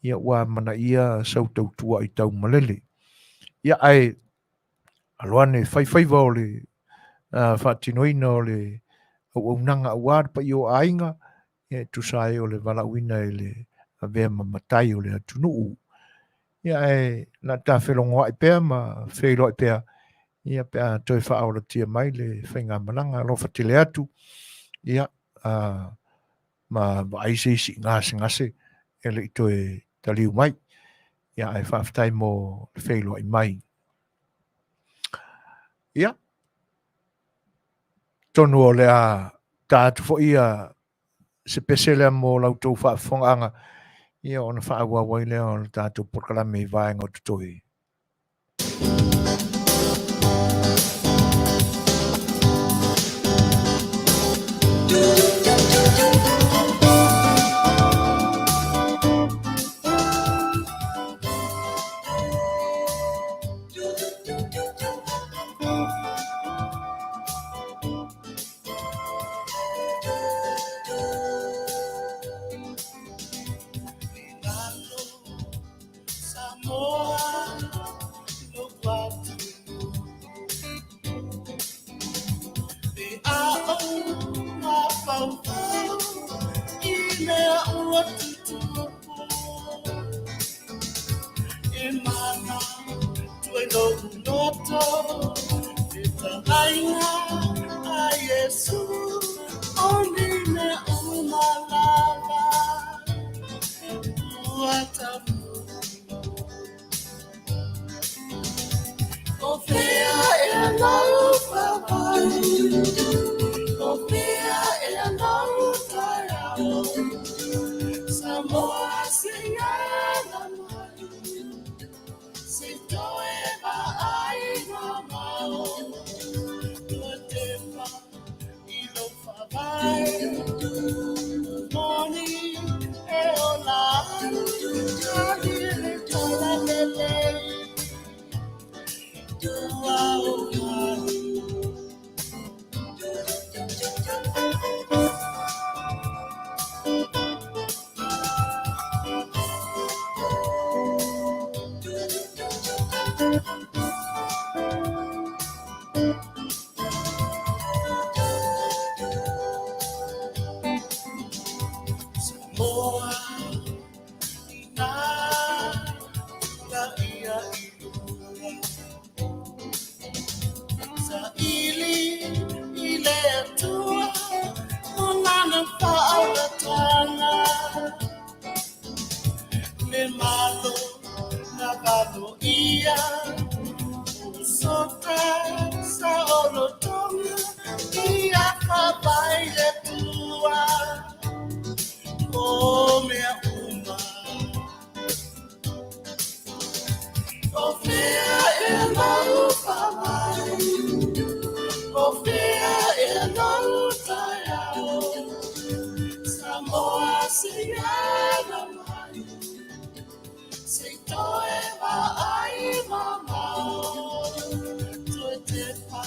Ia ua mana ia sau tautua i tau malele. Ia ai aloane whaiwhaiwa o le whaatinoina o le unanga awar pa i o ainga. Ia tusai o le walauina i le avea mamatai o le atunuu. Ia ai la ta whelongoa i pēr ma whelo i pēr. Ia pēr toi whaora tia mai le whainga malanga lo whatile atu. Ia ma aise isi ngase e le i toi taliu mai. Ia ai whaafitai mo whelo i mai. Ia. Tonu o le a tātu fo ia se pesele mo lautou Faafofoga'aga. Ia ona whaauawai lea o le tātou porkalame i vaenga o tutoi. mana tue no noto Fetalaiga a Yesu oni me umalava Watamu Ofea e lau papai Ofea e lau taiao Samoa singana mai Se toe ba ai mamao Tua tepa I lo whawai Moni e ola Tahile tola lele Tua ohani Samoa ina la ia ilua Sa ili ile tua Monana pa'aulatana Le malo na valo ia Sota sa olotonga Ia kapai le tua O mea uma Ofea e lau pamai Ofea e lau taiao Samoa singana mai Se toe wa ai mamao Tue tepa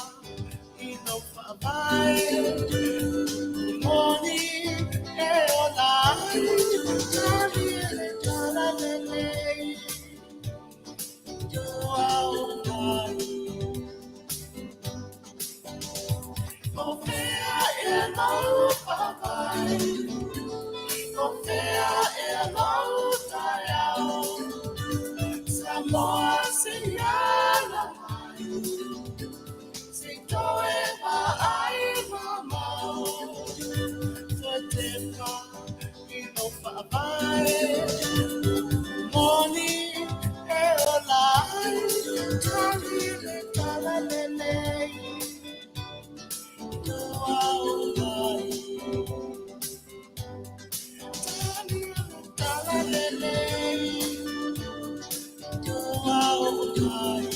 I no whawai Moni e olai Tahile tola lele Tua ohai Ofea e lau papai Ofea e lau taiao Samoa singana mai Se toe wa ai mamao Tua tepa I no whawai Moni e olai Tahile tola lele Tua ohai Tahile tola lele Tua ohai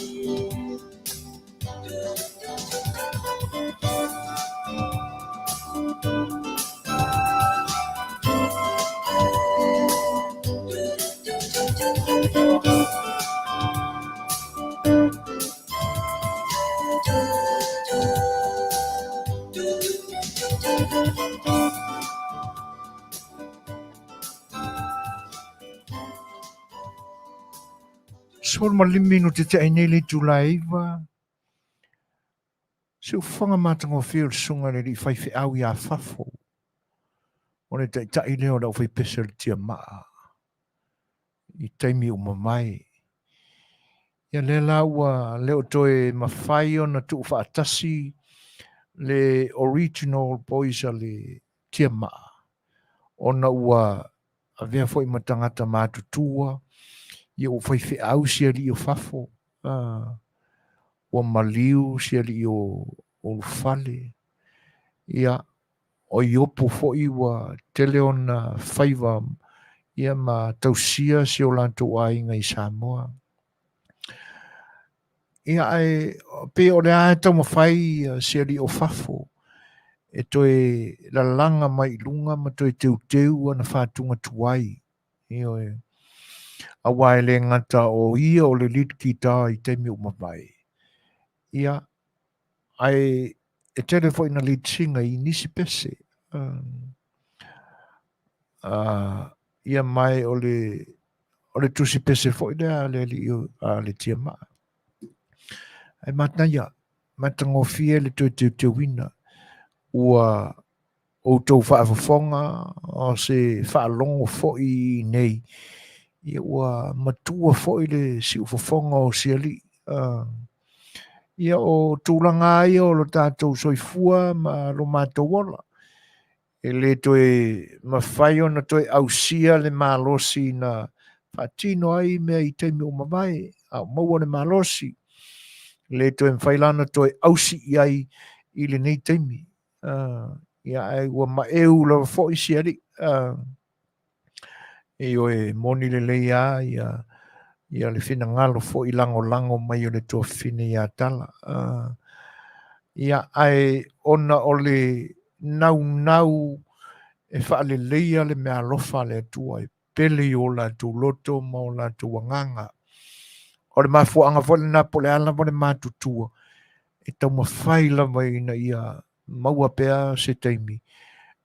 Sol malimi no te te ainele tulaiva. Se ufanga matango feel sunga le li fai au ia fafo. O le te tai leo la ufai pesa le tia maa. I taimi o mamai. Ia le laua leo toe mawhai o na tu whaatasi le original boys a le tia maa. O na ua a vea foi matangata mātutua. Ia o fai au sia li o fafo. O maliu sia li o fale. Ia o iopo foi wa tele ona faiva ia ma tausia si o lantou ainga I Samoa. Ia ai pe o le ai tau mawhai sia li o fafo. E toe la langa mai lunga ma toe teu ana whātunga tuai. Io e a wai le ngata o ia o le lit ki tā I teimi o mawai. Ia ai e tele foi na lit singa I nisi pese. Ia mai o le tusi pese foi le li le tia maa. Ai matnaia, matangofia le te wina. Ua o tau whaafafonga o se whaalongo foi nei ia ua matua fo'i le si'ufofoga o siali ia o tulaga ai o lo tatou soifua ma lo matou ola e le toe mawhai ona toe ausia le malosi na whaatino ai mea i teimi o mawai au maua le malosi le toe mwhailana toe ausi ai i le nei teimi ia ai ua maeu la fo i siari e oe moni le leia ia le fina ngalo fo i lango mai o le toa fine ia tala ia ai ona o le nau e whaale leia le mea lofa le atua e pele o la tu loto ma o la tu wanganga o le mafuanga fo le napo le ala mo le matutua e tau mawhai lava ina ia maua pea se teimi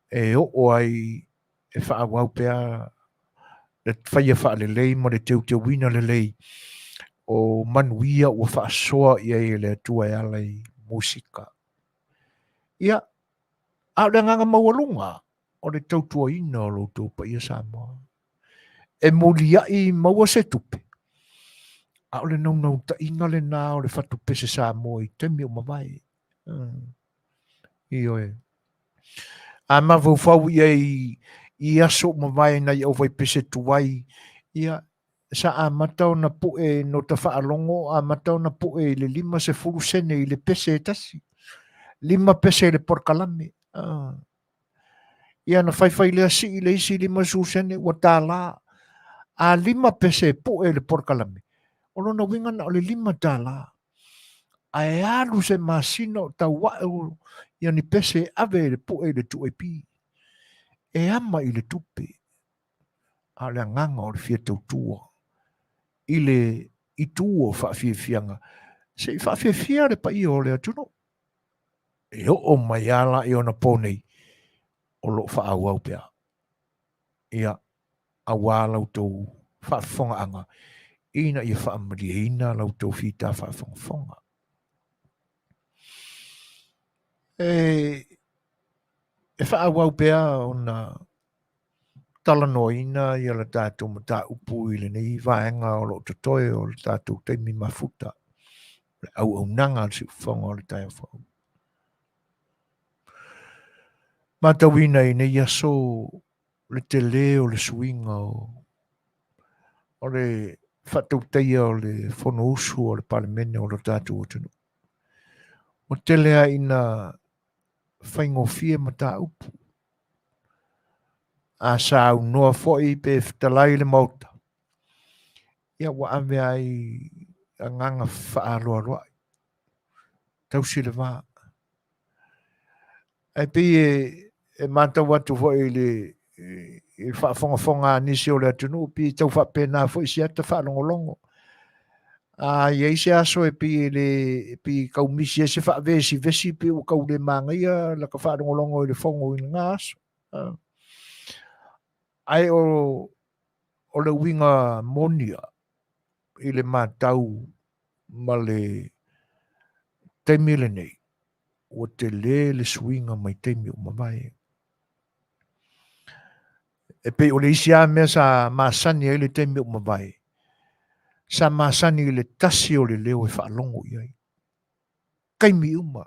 e o ai e whaawau pea le whaia whaale lei mo le teu wina le lei o manuia ua whaasoa ia i le atua e ala i musika ia au le nganga maualunga o le tautua ina o lo tau pa ia Samoa e mulia i maua se tupe au le nau ta inga le nā o le whatu pese Samoa i temi o mawai i oe a mawau ia i aso mawai na i au vai pese tuai ia sa a matau na pu e no ta whaalongo a matau na pu e le 5 sene i le pese e tasi 5 pese i le porkalame ia na whaiwhai lea si i le isi 5 sene ua tāla a 5 pese pu e le porkalame o lona winga na o le 5 tāla a e alu se masino tau wa'u ia ni pese ave le pu e le tu e pi e ama i le tupe a le nganga o le fia tautua i le i tuo whaafiafianga se i whaafiafia le pa i o le atuno e o mai ala i ona pōnei o lo whaau pea ia a wālau tau Faafofoga'aga ina ia whaamariaina lau tau whita Faafogafoga e whaau pea ona talanoina ia le tātou mata upu i le nei vaenga o lo totoe o le tātou teimi mafuta le au nanga le siufonga o le Tafafao matawina i nei aso le Tele o le suinga o le whatauteia o le fono usu o le palemene o le tātou o tunu o Telea ina whaingofie mata upu a sa noa foi pe Fetalaiga le mauta ia wa ave ai a nganga whaaloa tausi le wā ai pe e mata watu foi le e whaafongafonga nisi o le atunu pi tau whapena foi si ata whaalongolongo a ia se aso e pi kaumisi e se whaavesi vesi pi o kau le mangaia la ka whaalongolongo i le fongo i ngā aso ai o le winga monia i le matau ma le teimi le nei o te le swinga mai teimi o mawai e pe o le isi a mea sa masani e le teimi o mawai sa masani i le tasi o le leo e whaalongo i ai kaimi uma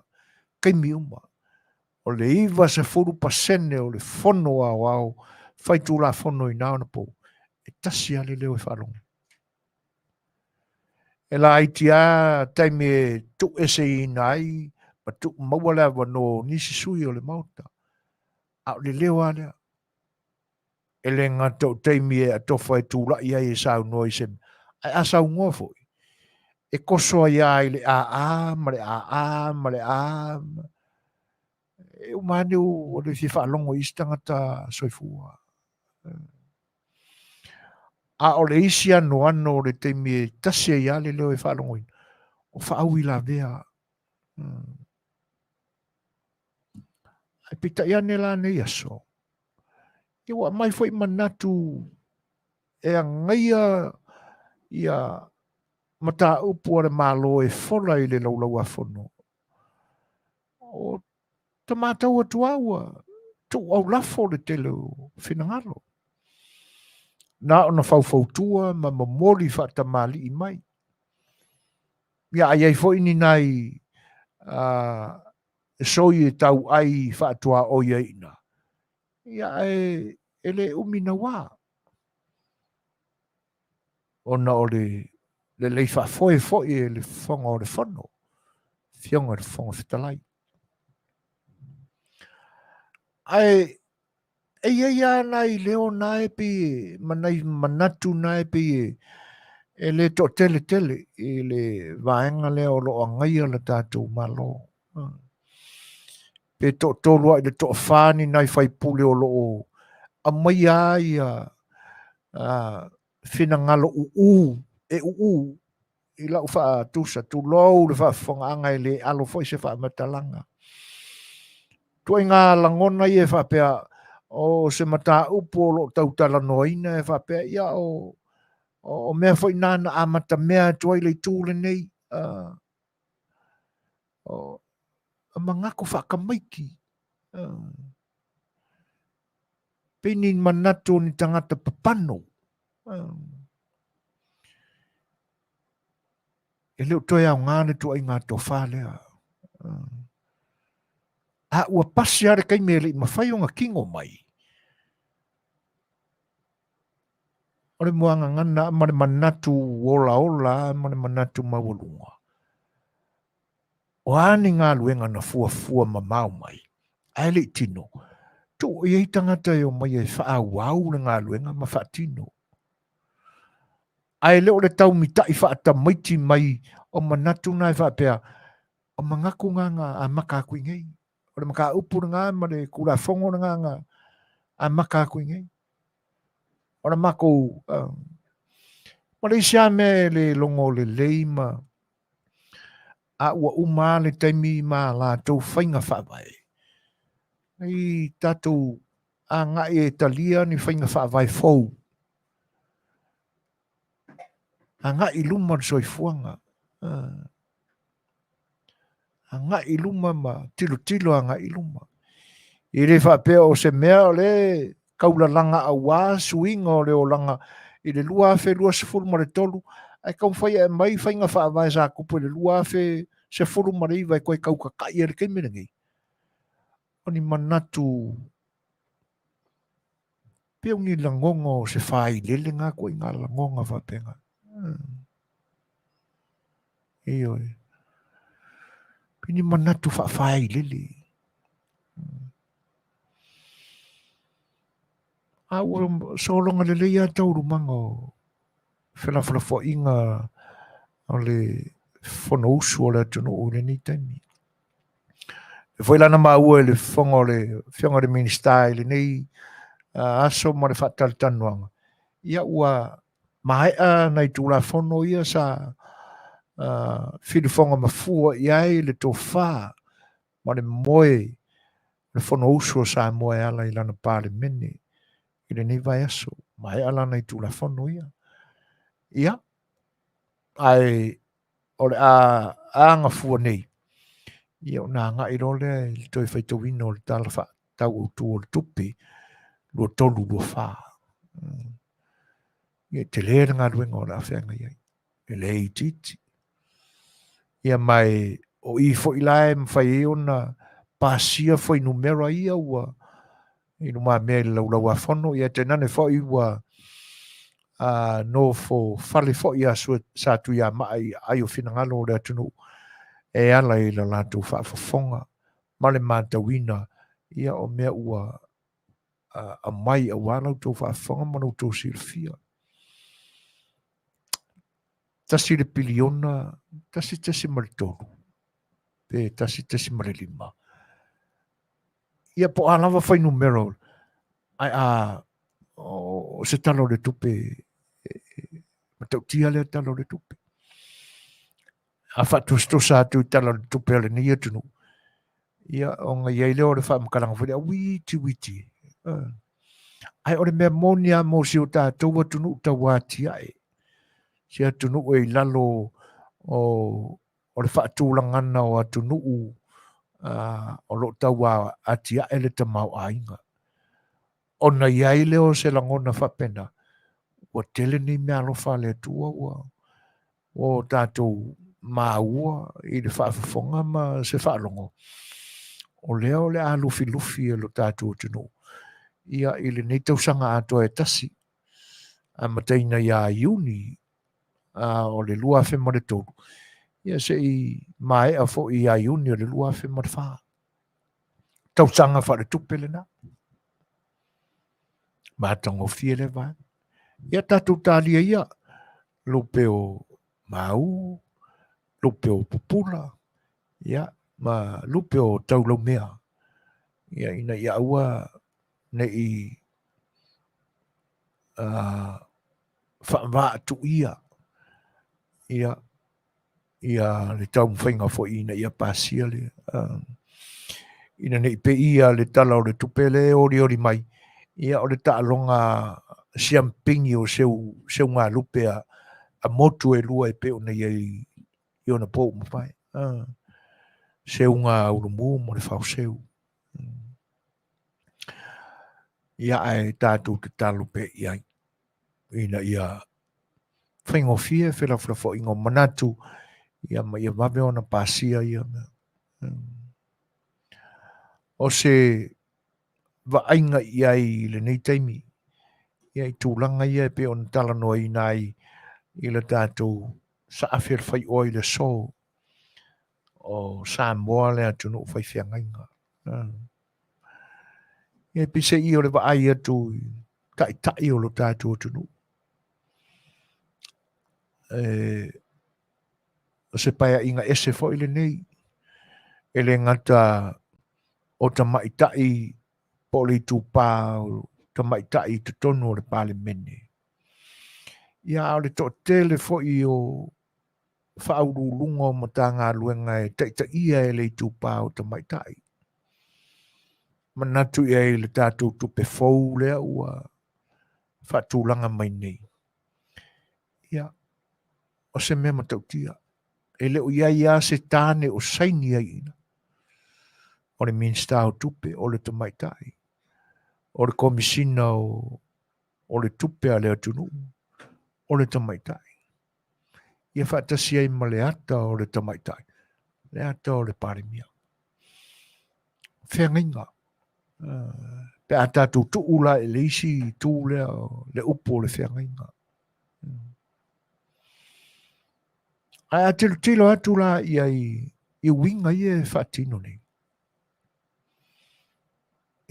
o le iwa se 4% o le fono au whaitu la fono i nao na po e tasi a le leo e whaalongo e la aitia taimi e tu ese i nai ma tu maua lea wano nisi sui o le mauta a le leo a lea e le ngata taimi e atofa e tūla i ai e sau noi se ai a sau ngoa foi e koso ai ai le a ma le a e umane o le fi whaalongo i stangata soifua a o le isi ano o le teimi e tasi ai ale leo e whaalongo i o whaau i la vea ai pita ia ne la nei aso i wa mai foi manatu e a ngaia ia mata upu le malo e fola i le laulau a fono o ta mātau atu aua tu au lafo le tele o whinangalo na ona faufautua ma mamoli faatamali'i mai ia ai fo'i ni nai soi e tau ai faatua o iaina ia e le umina wā ona o le lei faafoe fo'i e le foga o le fono fionga le foga fetalai ai e ia nai leo nai pe manai manatu nai pe e le to tele e le vaenga le o lo angaia le tātou malo pe to tolua i le to whāni nai whai pule o lo a mai ia whina ngalo e i lau wha tusa tu lou le wha whonga anga i le alo fwoi se wha matalanga tua ngā langona i e wha pea o se mata upo lo Tautalanoaga e wha pea ia o mea fwoi nana a mata mea tua i le tūle nei o mangako wha kamaiki pini manatu ni tangata papano e leo toi au ngāne tua i ngā tofa lea a ua pasi are kai mele i mawhai o ngā kingo mai ore muanga ngana mare manatu ola mare manatu mawalunga o ane ngā luenga na fua mamau mai ai le tino tu i ei tangata o mai e wha au na ngā luenga ma wha tino ai leo le tau mita i wha maiti mai o manatu nai wha pea o mangaku ngā a maka kuingei o le maka upu ngā ma le kura fongo ngā a maka kuingei o le mako ma le isia me le longo le leima a ua uma le taimi ma la tau whainga whaavai i tatou a ngā e talia ni whainga whaavai fau a ngā i luma soifuanga a ngā i luma ma tilo a ngā i luma i le whapea o se mea o le kaula langa a wā suinga o le o langa i le lua fe lua se fulu ma le tolu ai kau whai e mai whainga whaavai sa kupu le lua fe se fulu ma le iwa koe kau kakai e le keimena ngei o ni manatu peo ni langongo se whai lele ngā koe ngā langonga whapenga iyo e pini manatu whai lele a ua solonga lele ia tauru mango whenawhana fo inga o le whono usu o le atono o le ni taimi e foi lana maua le whonga o le whionga le Minisita i le nei aso ma le Faatalanoaga ia ua maea nei tūla whono ia sa whiriwhonga mafua i ai le tō whā ma le moe le whono usu o Samoa ala i lana pāle mene i le nei vai aso maea lana i tūla whono ia ai o le a ngafua nei ia o nā ngā i role i toi whaitawino le tala wha tau o tū o le tupi lua tolu lua whā ia te lea ngā ruenga o le awhenga iai e le i titi ia mai o i fo i lae mwhai e ona pāsia fo i numera ia ua i numa mea i lau a whono ia te nane fo i ua no fo fale fo i a sa tu ia mai ai o whinangalo o le atunu e ala i la lātou Faafofoga ma le mātauina ia o mea ua a mai a wālau tau Faafofoga ma nau tau silfia. Tasi le piliona, tasi ma le tolu, pe tasi ma le lima. Ia po alawa whai numero, ai o se talo le tupe, matau tia le talo le tupe. A whatu stosa atu tala le tupe ale ni atunu. Ia o nga iei leo le wha makaranga whare, a witi. Ai ore mea monia mo si o tātou atunu ta wāti ai. Si atunu e lalo o le whaatūlangana o atunu o lo taua ati ae le tamau ainga. O na iei leo se langona whapena. ua tele ni mea alofa le tua ua o tātou maua i le whaafafonga ma se whaalongo. O leo le a lufi e lo tātou tino. Ia i le nei tausanga atoa e tasi. A mataina ia iuni o le lua fe ma le tolu. Ia se i mai a fo i a iuni o le lua fe ma le wha. Tausanga wha le tupe le na. Mātango fie le vai. Ia tātou tālia ia. Lupe o mau, lupe o pupula, ia, ma lupe o taulau mea. Ia ina ia ua ne i whaamwaa tu ia. Ia le tau mwhainga fo ina ia pasia le. Ina ne i pe ia le tala o le tupele ori mai. Ia o le taalonga siampingi o seu ngā lupe a motu e lua e pe o nei i ona po mwhai. Seu ngā urumu mo le whao seu. Ia ai tātou te talo pe iai. Ina ia whaingo fie whelafo ingo manatu. Ia mame ona pasia ia. O se waainga iai le nei taimi. Ia i tūlanga ia pe on talanoa i nai i le tātou sa A Le Fai'oa i le so o Samoa le atunu o whaiwhiangainga. Ia pise i o le waai atu tai o lo tātou atunu. O se paia inga ese fo i le nei. E le ngata o ta maitai po le tūpā o ta maitai te tonu o le pāle mene. Ia o le to tele fo i o whaurulunga o mata ngā luenga e taita ia e le tūpā o ta maitai. Manatu ia e le tātou tupe fau lea ua whatūlanga mai nei. Ia, o se mea matautia. E leo ia se tāne o saini ai ina. O le Minisita o tupe, o le ta maitai. O le komisina o le tupe a le atunu. O le ta maitai. Ia whaatasi ai ma le ata o le ta maitai. Le ata o le parimia. Whengainga. Pe a tātou tuula e le isi tūlea le upo le whengainga. A tilo atu la i winga i e whaatino nei.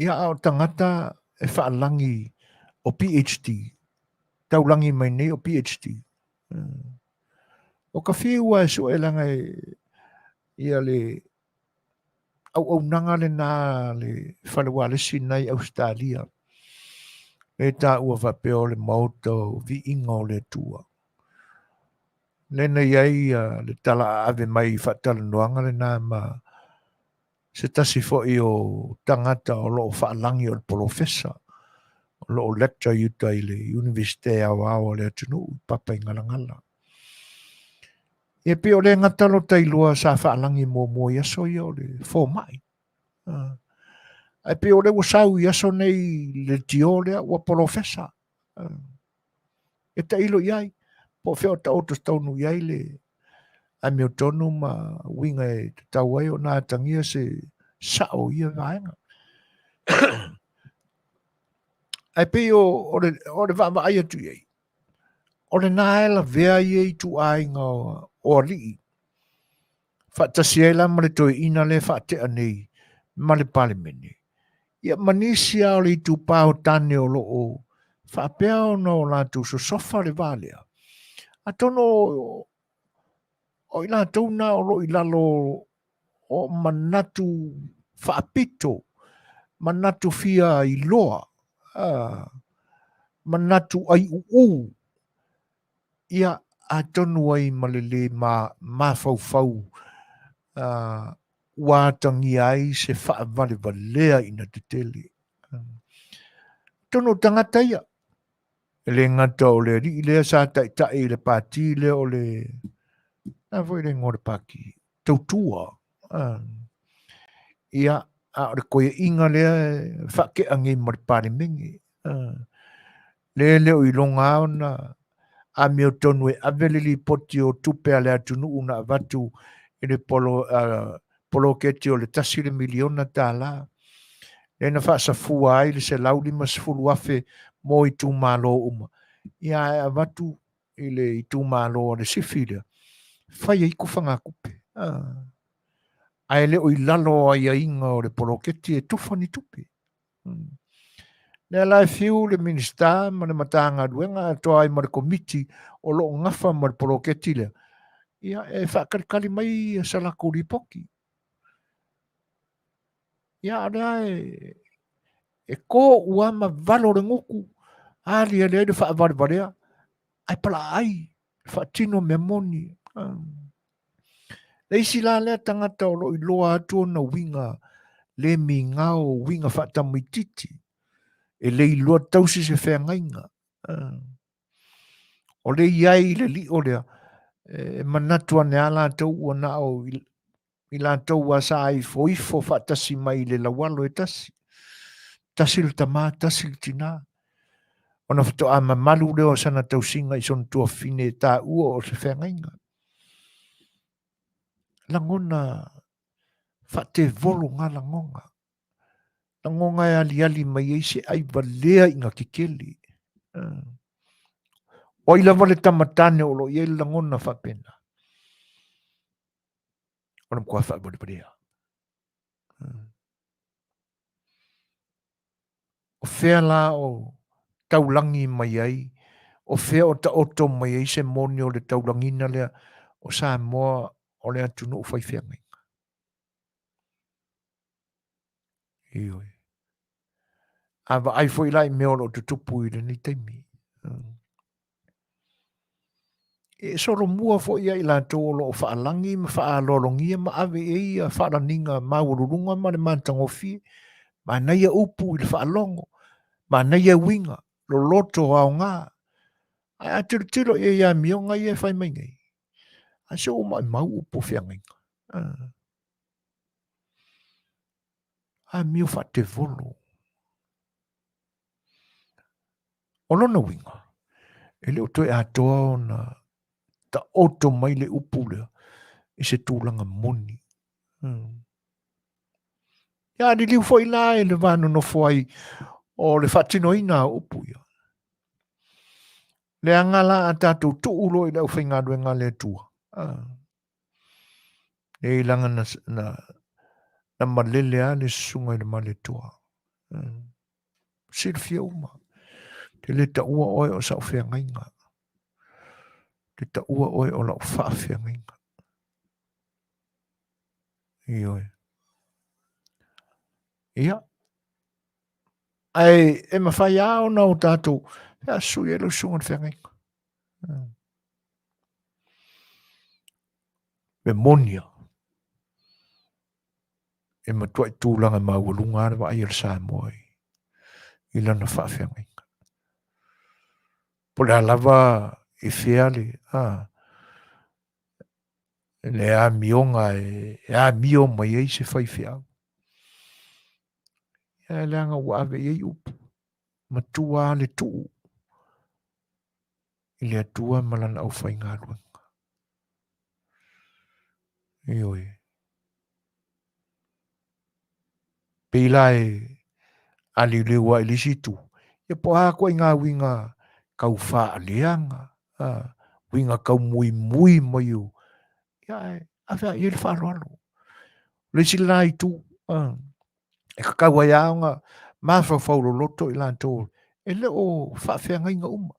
Ia o tangata e whaalangi o PhD. Taulangi mai nei o PhD. O ka whiua e so e langa ia le au nanga le nā le whalewalesi nei Australia. E tā ua whapeo le mauto vi inga o le tua. Lena iai le tala ave mai Faatalanoaga le nā ma se tasi fo'i o tangata o loo whaalangi o le profesa. O loo lecture yuta i le Universite o le atunu papa i ngalangala. E pe o le ngatalo tailua sa whaalangi mo yaso i o le fōmai. E pe o le wasau yaso nei le tiolea ua profesa. E tailo iai. Po feo ta otos taunu iai le a meo tonu ma winga e te tau ai o nā tangia se sao ia vaenga. Ai pe o le vama ai atu iai. O le nāela vea iei tu ainga o alii. Whaatasi ai la ma le toe ina le whaatea nei ma le pale mene. Ia manisia o le tu pāo tane o loo whaapea o no lātu so sofa le valea. A tono o ina tauna o lo ilalo o manatu whaapito, manatu fia i loa, manatu ai ia a tonu ai malele ma fau wātangi ai se whaavale valea ina te tele. Tono tangata ia. Le ngata o le ri le sa tai le pati le o le na voi le ngore paki tautua ia a o le koe inga le whake angi mar pare mingi le o ilonga ona a meo tonu e avele li poti o tupe ale atunu una avatu i le polo keti o le tasi le miliona tāla. E na whaasafua ai le se lauli masfulu afe mo i tū malo uma. Ia e avatu i le i tū malo o le sifile. Whai e iku whanga kupe. Ai le o i lalo ai a inga o le polo keti e tufani tupe. Le lai fiu le minista ma le matanga duenga to ai ma le komiti o lo ngafa ma le polo keti le. Ia e whakalikali mai sa la kuripoki. Ia e ko ua ma valo le ngoku. Ali e le whaavare varea. Ai pala ai. Whaatino me moni. Le isi la lea tangata o lo i loa atu na winga. Le mi ngao winga whaatamuititi. E le i loa tausi se whea ngainga. O le iai le li o lea. E manatua ne ala tau ua na o i la tau wa sa ai foifo whaatasi mai le lawalo e tasi. Tasi le tama, tasi le tina. Ona whato a mamalu leo sana tau singa i son tua fine ta ua o se whea ngainga. Langona whaate volo ngā langonga. Langonga e ali mai eise ai valea inga kikeli. O ila vale tamatane o lo i ele langona whapena. Ona mkua whaabore parea. O whea la o taulangi mai ai. O whea o ta oto mai ai se moni o le taulangina lea. O Samoa o le atunu o whai whea ngai. Ioi. Awa ai fo ilai meo lo tutupu i le ni teimi. E soro mua fo ia ila tō lo o whaalangi ma whaalolongia ma ave e ia whaalaninga maururunga ma le mantangofi. Ma naia upu i le whaalongo. Ma naia winga lo loto ao ngā. Ai atiritiro e ia mionga i e whai maingai. A se o mai mau upu whiangainga. A mio whate volo. O lona winga. E leo toi atoa na ta oto mai le upu lea. I se tūlanga moni. Ia ni liu foi la e le vano no foi o le whatino ina upu ia. Le angala a tātou tuulo i lau whaingadue ngā le tua. E ilanga na malele a le sunga i le male tua. Sirfia uma. Te le ta ua oe o sa whea ngainga. Te ta ua oe o lau whaafea ngainga. Ioi. Ia. Ai, e mawhai ao na o tātou. Ea sui e lau sunga whea ngainga. Memonia. E matua i tūlanga maualunga ana wa ai al Samoa i. I lana whaafea ngainga. Pole alava i whiale. Le a mionga e a mio mai ei se whai whiau. E leanga wawe ei upu. Matua le tuu. I le atua malana au whai ngā ruanga. Ioi. Pela e ali lewa i lisitu. E po hako i ngā winga kau wha leanga. Winga kau mui mai u. Ia e, awhea i le wharoalo. Lesi lai tu. E kakau ai aonga. Mawha whauro loto i lan tō. E le o whaafea ngainga uma.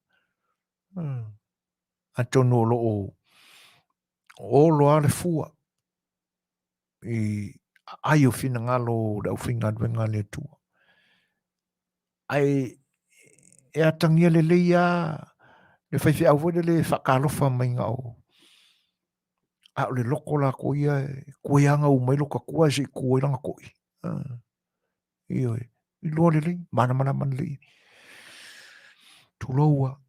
A tono lo o lo ale fua. I ai o fina ngalo da o finga dwenga le tua. Ai e atangia le leia le whaiwhi au vode le whakalofa mai ngau. A o le loko la ko ia koe anga u mai loka kua se koe langa koe. Ioi. I loa le lei. Mana lei. Tuloua.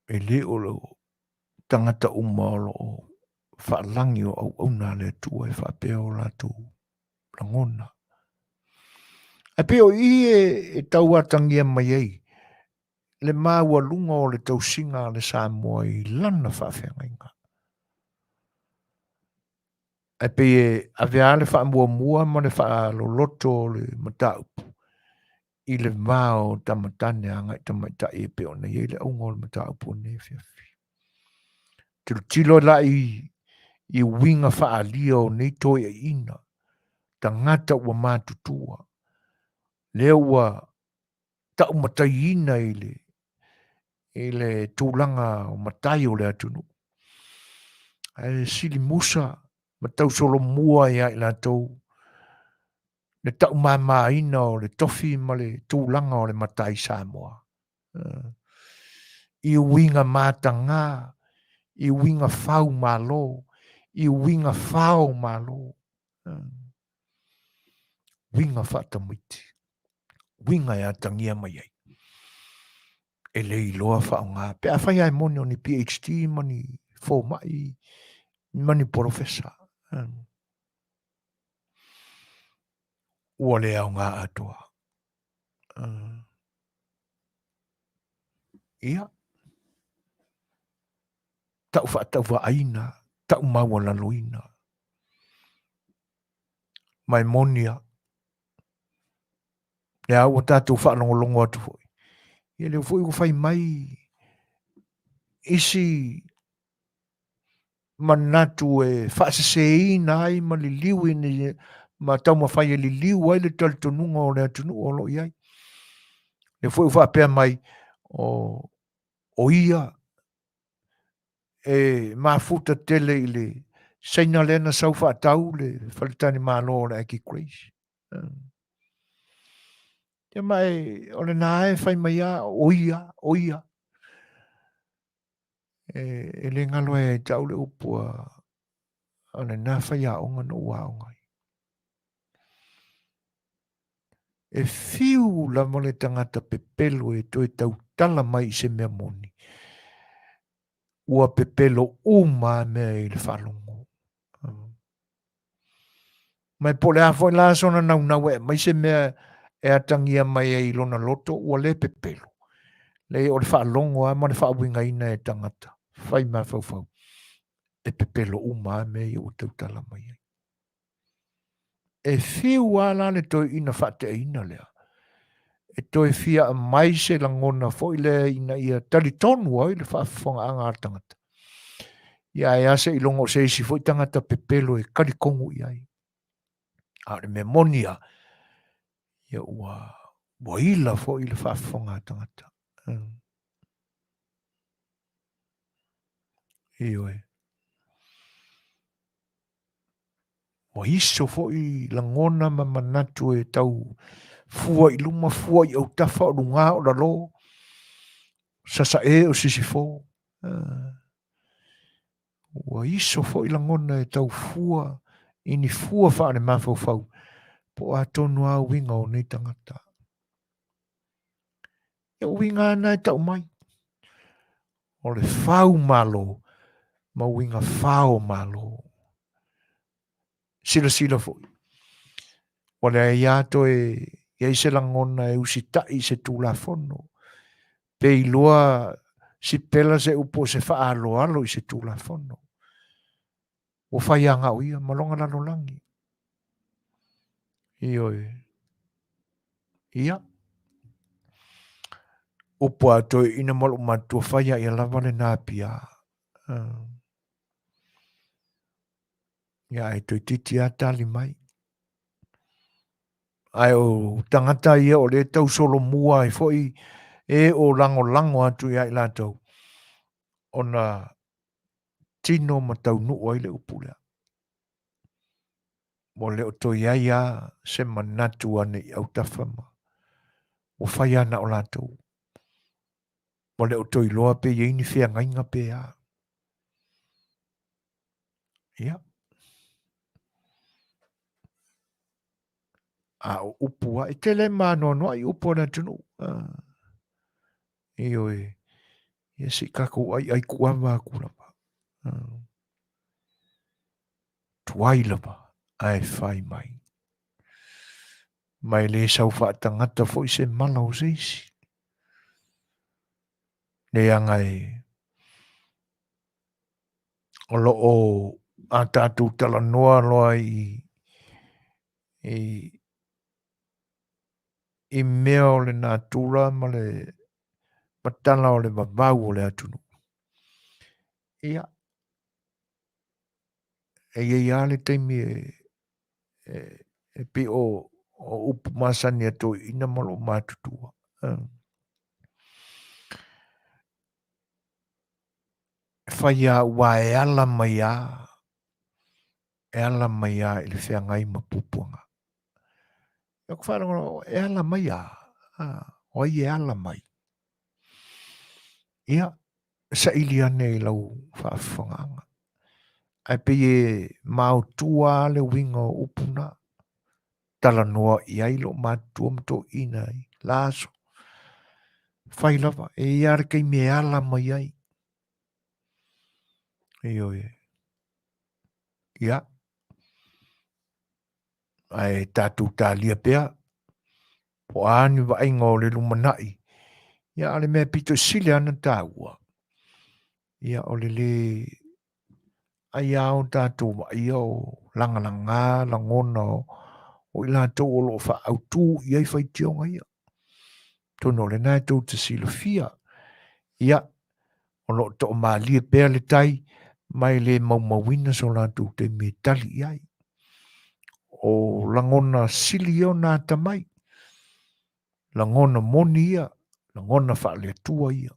E le o lo tangata umalo o whaalangi o au nā le tua e whaapea o la tu langona. A peo i e tau atangia mai ei. le maua lunga o le tausinga le Samoa I lana whaafengainga. E pe a vea le wha mua ma le wha loloto le mataupu. I le mao tamatane anga I tamaita e pe ona I le aunga o le mataupu ne Afiafi. Tilo la I winga wha alia o nei toi e ina. Tangata ua mātutua. Lea ua tau matai ina I le tūlanga o matai o le atunu. E sili musa, ma tau solo mua ia I lātou. Le tau māma ina o le tofi ma le tūlanga o le matai Samoa. I winga mātanga, I winga whau mālo, I winga whao mālo. Winga whatamiti. Winga ia tangia mai ai. E le iloa whao ngā. Pe a whai ai moni o ni PhD, mani fōmai, mani professor. Ua le au ngā atua. Ia. Tau whaatau wa aina, tau maua laloina. Mai monia. Le au o tātou whaalongolongo atu fwoi. Ia leo fwoi ko whai mai isi manatu e whaaseseina ai ma li liwi ni ma tau ma whai e li liwi ai le talitonunga o le atunu o lo iai. Le fwoi whaapea mai o ia e mafuta tele I le saina lena sau whaatau le whalitani mālo o le aki crazy. Ia mai o le nae whai mai a o ia. E le ngalo e tau le upua o le nā whai a onga no ua onga. E fiu la mo le tangata pepelo e toi tau tala mai se mea moni. Ua pepelo uma mea I le whalongo. Mai po le a fwoi la sona nau e mai se mea e atangia mai e ilona loto ua le pepelo. Le o le whaalongo a ma le whaawinga ina e tangata. Whai ma fau. E pepelo uma mea I o tau tala mai ai. E fiu ala le toi ina whate ina lea. E toi fia a mai se langona fwoi le ina ia talitonu ai le Faafofoga'aga a tangata. Ia e ase I longo se isi fwoi tangata pepelo e karikongu I ai. A le me monia. Ia ua ila fwoi le Faafofoga a tangata. Ioi. Ua iso fwoi langona ma manatu e tau fua I luma fua I au tafa o lunga o lalo. Sasa e o sisifo. Ua iso fo I langona e tau fua ini fua whaane mawhau. Po a tonu a winga o nei tangata. E winga ana e tau mai. O le whau malo. Ma winga whao malo. Sila fo. O le aiato e se langona e usitai se tūlafono. Pe iloa si pela se upo se whaalo I se tūlafono. O whai anga o ia, malonga lano langi. Ioi. Ia. O pua toi ina malu matua whai a ia lava le nāpia. Ia e toi titi a tali mai. Ai o tangata ia o le tau solo mua I foi e o lango atu ia I lātou. Ona tino ma tau nuu ai le upulea. Mo le o toi ia se manatu ane I au tawhama. O whai ana o lātou. Mo le o toi loa pe yeini fea ngainga pe a. Ia. A o upua. E tele mano noa I upua na tunu. Ioi. Ia si kako ai kuama kulama. Tuailama. Ai whai mai. Mai le sau wha tangata fo I se malau seisi. leanga o loo a tātou talanoa loa i mea o le nā tūra ma le matala o le vavau o le atunu. Ia. Ia le taimi e pe o upu masani ato ina malo mātutua. Whai a ua e ala mai a i le whiangai ma pupuanga. Ia ku whanau e ala mai a. O i e ala mai. Ia, sa ili ane i lau Faafofoga'aga. Ai pe e mautua le winga o upuna. Talanoa i ai lo mātua mto ina i laso. Whai lava, e iar kei me ala mai ai. Ia. Ai tātou tā lia pea. Po ani wa inga o le lumanai. Ia ale mea pito sile ana tāua. Ia o le ai au tātou wa ia o langalanga, langona o ila tau o lo wha au tū i ai whai tionga ia. Tono le nai tau te sila fia. Ia o lo to ma lia pea le tai mai le maumawina so la tau te me tali i ai. O langona sili o nā tamai. Langona moni ia. Langona wha le tua ia.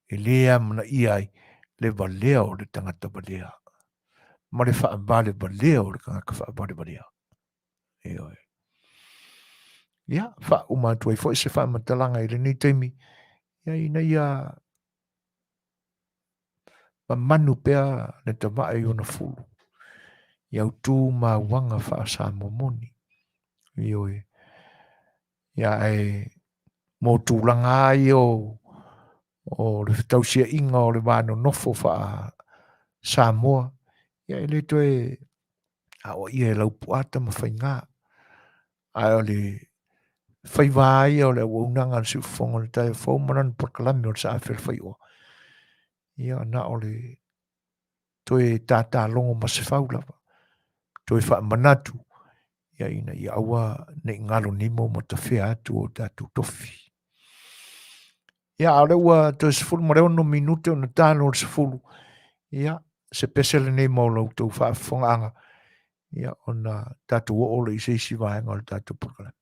E lea mana ia ai le valea o le tangata valea. Ma le wha vale valea o le kangaka wha vale valea. Ia, wha umatu ai fo se wha matalanga i le ni teimi. Ia ina ia ma manu pea le tawa i ona fulu. Iau tū ma wanga wha sa momoni. Ia e mo tūlanga ai o le tausia inga o le wano nofo wha Samoa. Ia le toe a o ia lau puata ma whainga. Ai o le whaiwai o le waunanga si ufonga le tai whaumaran porkalami o le sa A Le Fai'oa. Ia na o le toe tata longo ma se whaulava. Toe wha manatu. Ia ina ia aua ne ngalo nimo mo ta whea atu o tatu tofi. Ia a rewa to se fulu mareo no minute o na tano o se fulu. Ia se pesele nei mau lau tau Faafofoga'aga. Ia ona tatu o le isi vaenga o le tatu porkalami.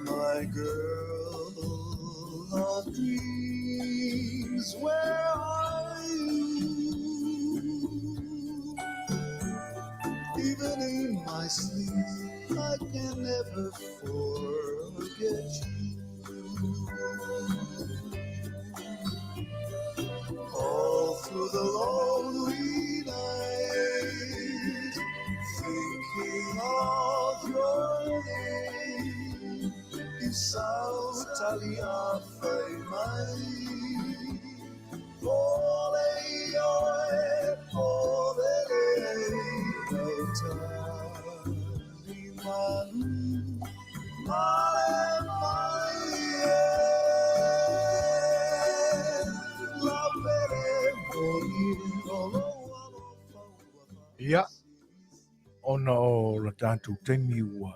My girl of dreams, where are you? Even in my sleep, I can never forget you. All through the lonely night, thinking of your name, you sound Afiafi mai. Ole oe, ole no tani manu, male male. Ia, ona o la tātou teimi ua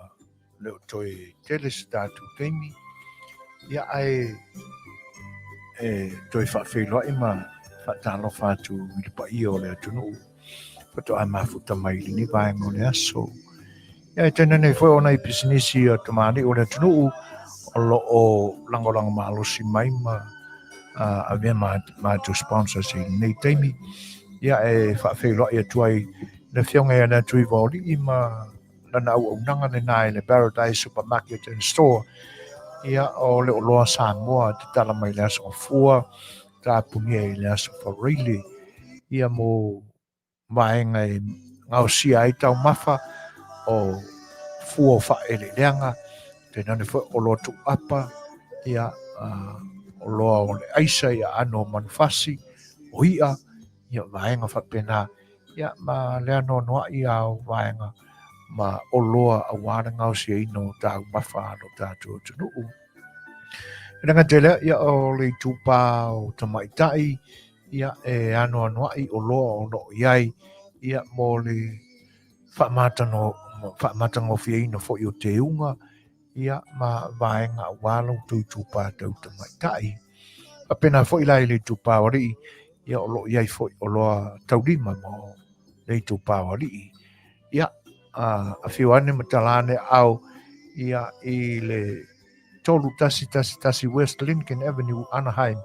leo toe tele se tātou teimi. Ia ai toe whawheloa ma whatalo whātu i le pa ia o le atunu. Pato ai mafuta mai ni vaenga o le aso. Ia tēnā nei whai ona i pisinisi a tamani o le atunu o lo o langolanga maalosi mai ma a vea ma to sponsor si nei teimi. Ia whawheloa ia tuai le whionga ia na tui voli i ma lana au nanga le nai le Paradise Supermarket and Store. Ia o le oloa Samoa te tala mai le aso fua ta punia i le aso whareile. Ia mo vaenga e ngau sia ai tau mafa o fua wha ele leanga te nane wha o lotu apa ia o loa o le aisa ia ano manufasi o ia vaenga wha pena ia ma lea no noa ia o vaenga ma o loa a wana ngau sia ino tau mafa no tātua tunuu. Nanga tele ia o le tupa o tamaitai ia ano noa i o loa o no iai ia mo le whamatango whiaina fo i o te unga ia ma vaenga walo tupa tau tamaitai. Apena fo i lai le tupa wari ia o lo iai fo o loa taurima mo le tupa wari ia Afioga matalane au ia i le tolu tasi West Lincoln Avenue Anaheim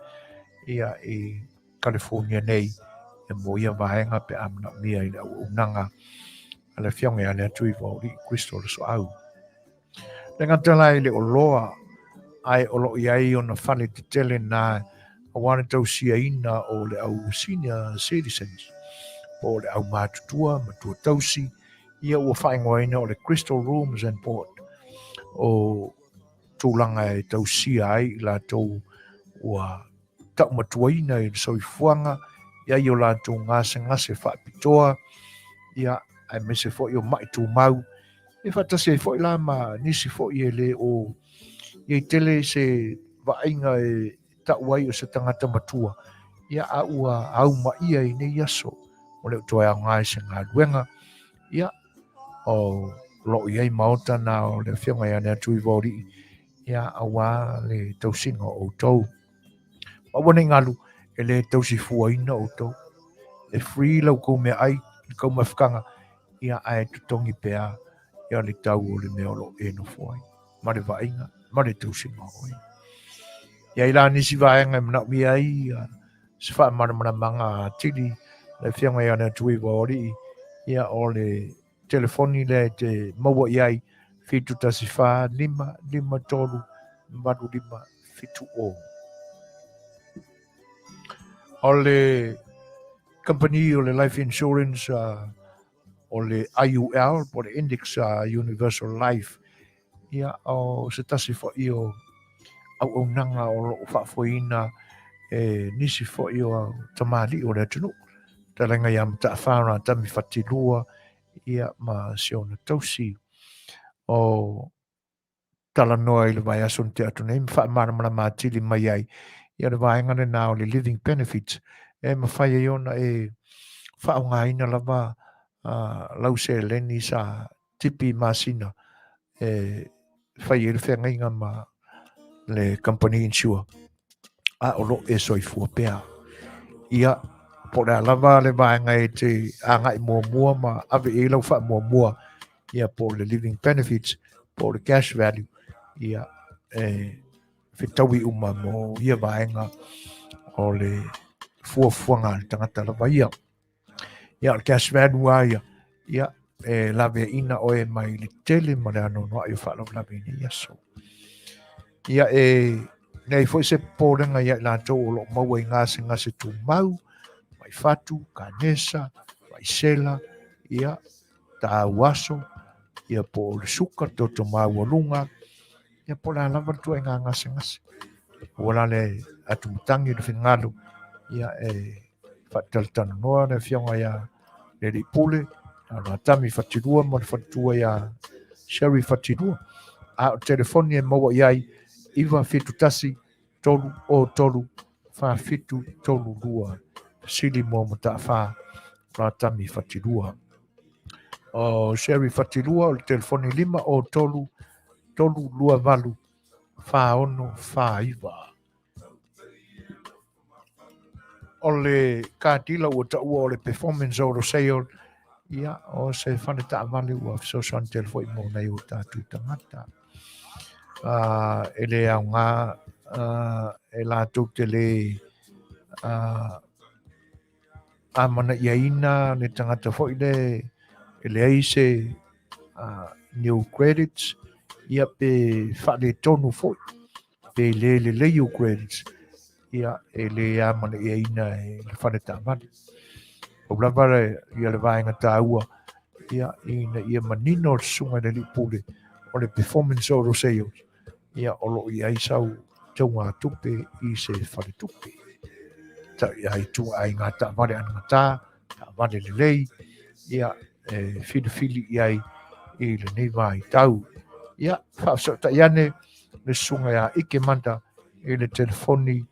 ia i California nei e mo ia vaenga pe amna mia i le unanga a le whionga le atui vau i Kristo le so au. Le ngatala i le oloa ai olo iai o na whale te tele na a wana tau sia ina o le au senior citizens o le au mātutua, matua tausi ia ua whaingoina o le Crystal Rooms and Board o tūlanga e tau sia ai la tau ua tau matuaina i le soifuanga ia i o la tau ngase whaapitoa ia ai mese fo i o mai tū mau e whatasi e fo i la ma nisi fo i e le o i tele se vainga e tau ai o se tangata matua ia a ua au ma ia i nei aso o le toa au ngai se ngā luenga ia o lo iai maota na o le whionga ia nea tui vori ia awa le tausinga o tau. Ma wane ngalu e le tausi fuaina o tau. E free lau kou mea ai, kou mawhakanga ia ai tutongi pea ia le tau o le mea lo e no fuai. Ma le vainga, ma le tausinga hoi. Ia ila nisi vaenga mna mi ai se wha mana manga tili le whionga ia nea tui vori ia o le telefoni le te maua iai fitu tasi wha lima tolu manu lima fitu o. O le company o le life insurance o le IUL po le index universal life ia o se tasi wha i o au nanga o lo whaafoina nisi wha i o tamali o le tunu. Talenga ia mta whaana tami whatilua ia ma siona tausi o talanoa i le vai aso te atu nei wha mana matili mai ai ia le vaenga le nao le living benefits e ma whai e ona e whaunga ina lava lau se leni sa tipi masina e whai e le whenga inga ma le company insure a olo e soifua pea ia po le lava le vaenga e te anga i mua ma ave e lau wha mua ia po le living benefits po le cash value ia fitaui uma mo ia vaenga o le fuafuanga le tangata lava ia le cash value ia lave ina o e mai le tele ma le ano noa i whalau lave ina ia so ia nei foi se pōrenga ia la tau o lo maua i ngase tu mau mai fatu, kanesa mai sela ia ta waso ia po le suka toto mau lunga ia po la lava tu e ngase wala le atu mutangi le fingalu ia Faatalanoaga le fionga ia le ripule ala tami fatilua mo le fatua ia Sherry fatilua a o telefoni e maua iai iwa fitu tasi tolu o tolu fa fitu tolu lua sili mo mata fa la tami fatilua o Sherry Fatilua o le telefoni 5 o tolu lua valu whaono whaiva. O le kātila ua taua o le performance o Roseol, ia o se whane ta vale ua fisosan telefoi mo nei o tātou tangata. E le au ngā, e lātou te le amana ia ina ne tangata foi le, e le aise new credits, ia pe whale tonu foi, pe le you credits, ia e le amana ia ina e le whane ta vale. O blavare ia le vaenga tāua, ia ina ia manino o sunga le lipule, o le performance o Roseos, ia olo ia isau taunga tupe i se whare tupe. Ta ia i tua ai ngā ta vale anangata, ta vale le lei, ia fili ia i le neiva i tau. Ia, whaafso ta iane le sunga ia ike manta i le telefoni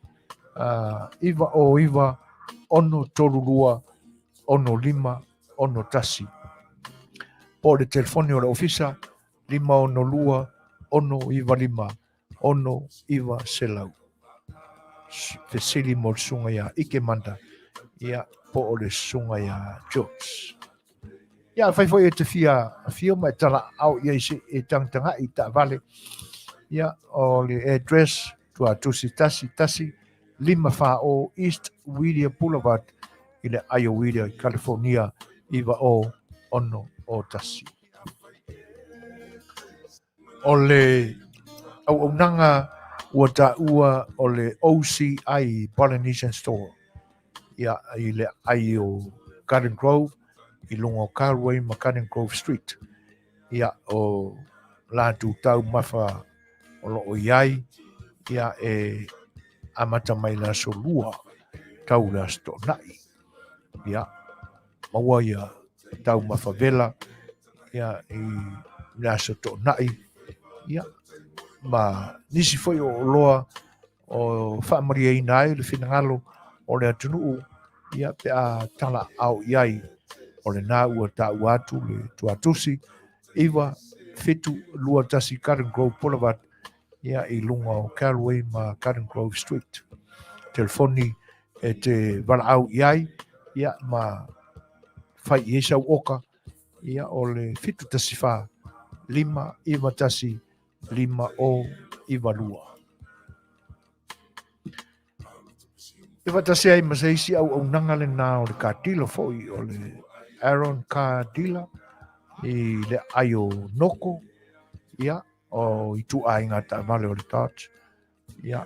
iwa o iwa, ono tolulua, ono lima, ono tasi. Po le telefoni o le ofisa, 512, ono iwa lima, ono iwa selau. Fesili mo le sunga ia ike manta, ia po o le sunga ia George. Ia fai foi e te fia mai tala au ia isi e tangtanga i ta vale. Ia o le address tua tusi tasi 5 East William Boulevard i le Iowa, California, iwa o ono o tasi. O le au nanga ua ta ua o le OCI Polynesian Store. Ia i le Io Garden Grove, i longo Carway ma Garden Grove Street. Ia o lātu tau mawha o lo o iai, ia e amata mai la solua tau la sto nai. Ia maua ia tau mawha vela, ia i la sto nai. Ia ma nisi foi o loa o whaamaria i nai le whinangalo o le atunuu, ia pe a tala au iai o le nā ua tā uatu le tuatusi, iwa fitu lua tasi Garden Grove Boulevard, ia i lunga o Calway ma Garden Grove Street. Telefoni e te wala au iai, ia ma fai i esau oka, ia o le fitu tasi wha, 5 iwa tasi 5 o iwa lua. Iwa tasi ai masaisi au nanga le nā o le kātila foi o le Aaron Kātila i le aio noko, ia o i tu ai ngā ta vale o le touch, ia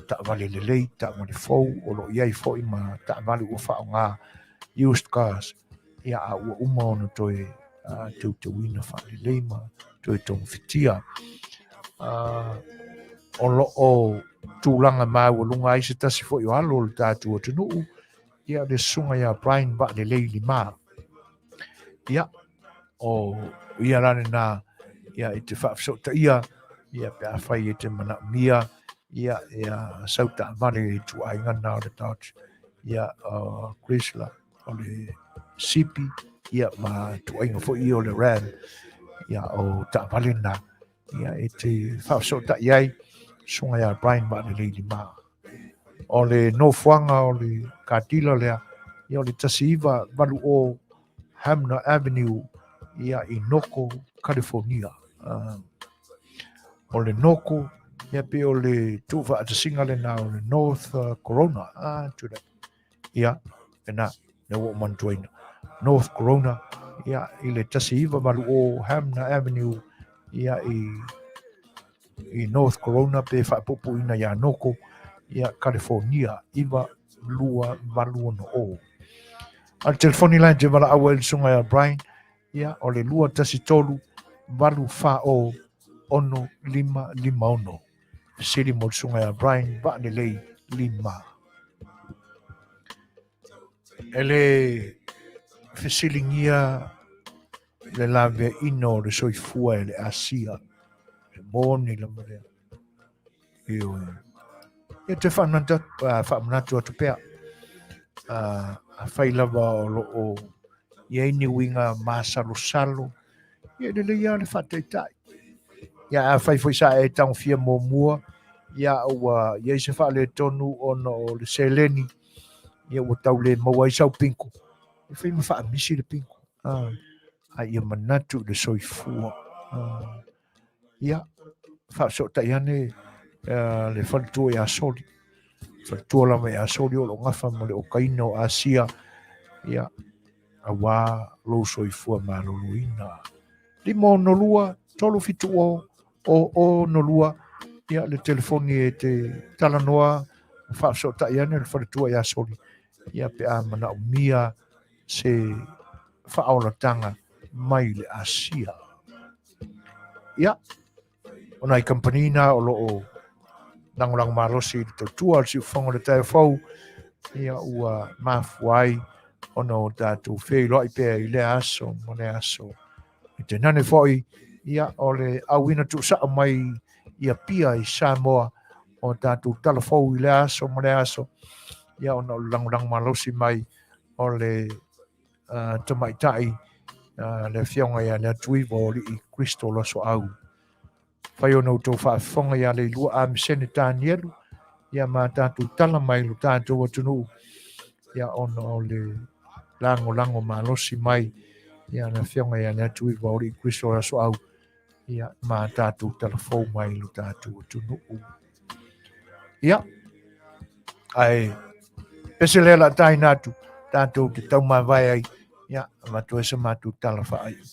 ta vale le lei, ta vale fou, o lo iai foi ma ta vale ua wha o ngā used cars, ia a ua uma ono toe tau te wina wha le lei ma toe tong fitia. O lo o tūlanga mā ua lunga ai se tasi foi o alo le tātu o tunuu, ia le sunga ia Brian ba le lei li mā. Ia o ia rane nā, ia i te whaafsota ia pe a whai e te mana mia, ia sauta vale i tu ai ngana o le touch, ia Chrysler o le Sipi, ia ma tu ai ngafo i o le Ram, ia o ta vale nā, ia i te whaafsota iai, sunga ia Brian ba le leili mā. O le nofuanga o le kātila lea, ia o le tasi iwa valu o Hamner Avenue, ia i Noko, California. O le Noko, ia pe o le tuwa atasinga le na o le North Corona. Ia, e na, ne wo mantuaina. North Corona, ia i le tasi iwa malu o Hamner Avenue, ia i North Corona, pe whaapopo ina ia Noko, ia California, iwa lua malu ono o. Al telefoni line te wala awa il sunga ya Brian, ia o le lua tasi tolu, walu wha o ono 551. Siri mo sunga ya Brian, ba ne lei 5. Ele fesilingia le lave ino le soifua le asia, le moni la marea. Ia te whanatu atu pea. A whai lava o ia ini uiga masalosalo ia lelei le faataʻitaʻi ia a fai foi sa e tagofia muamua ia ua iai se faaletonu ona o le seleni ia ua tau le maua ai sau pinku e fai ma faamisi le pinku a ia manatu le soifua ia faasoʻataʻi ane le faletua iā soli faletua lava iā soli o loo gafa ma le okaina o asia ia auā lou soifua malōlōina 5 tolu fitu o nolua ia le telefoni e te talanoa faasoʻataʻi ane le faletua iā soli ia pe a manaʻumia se faaolataga mai le asia ia ona ai kampanina o loo lagolago malosi le tautua o le siufoga o le taefou ia ua mafua ai ona o tatou feiloaʻi pea i le aso ma le aso i tenane foʻi ia o le auina tuusaʻo mai ia pia i Samoa o tatou talafou i le aso ma le aso ia ona o le lagolago malosi mai o le tamaitaʻi le afioga ia le atuiva o lii Kristo loso au fai ona outou faafofoga ia le ilua amesene tanielu ia ma tatou tala mai lo tatou atunuu ia ona o le lagolago malosi mai ia le afioga ia le atuiva o lii Kristo loso au ia ma tatou talafou mai lo tatou atunuu ia ae pese le laataina atu tatou te taumavae ai ia matua se matou tala faaiʻu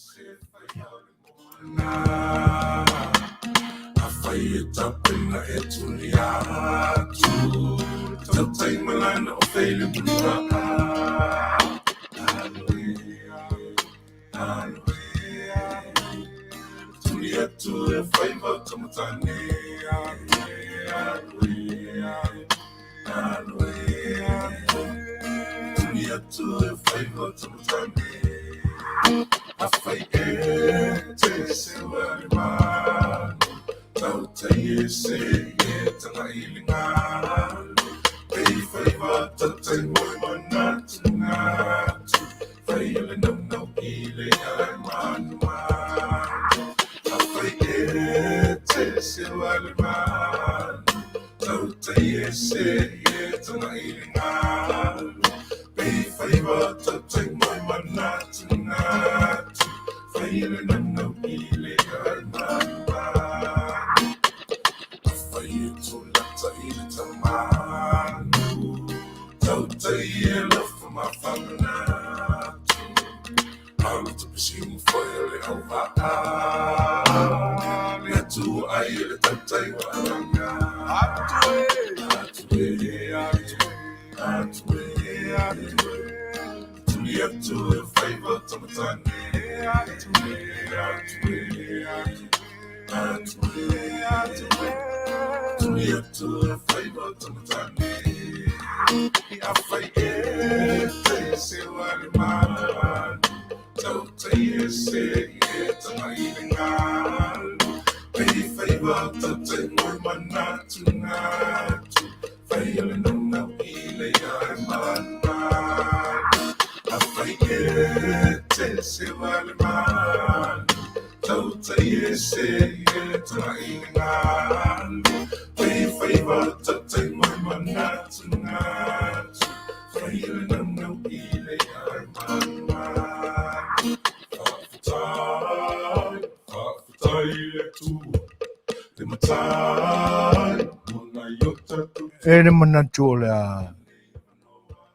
Ene manatu o le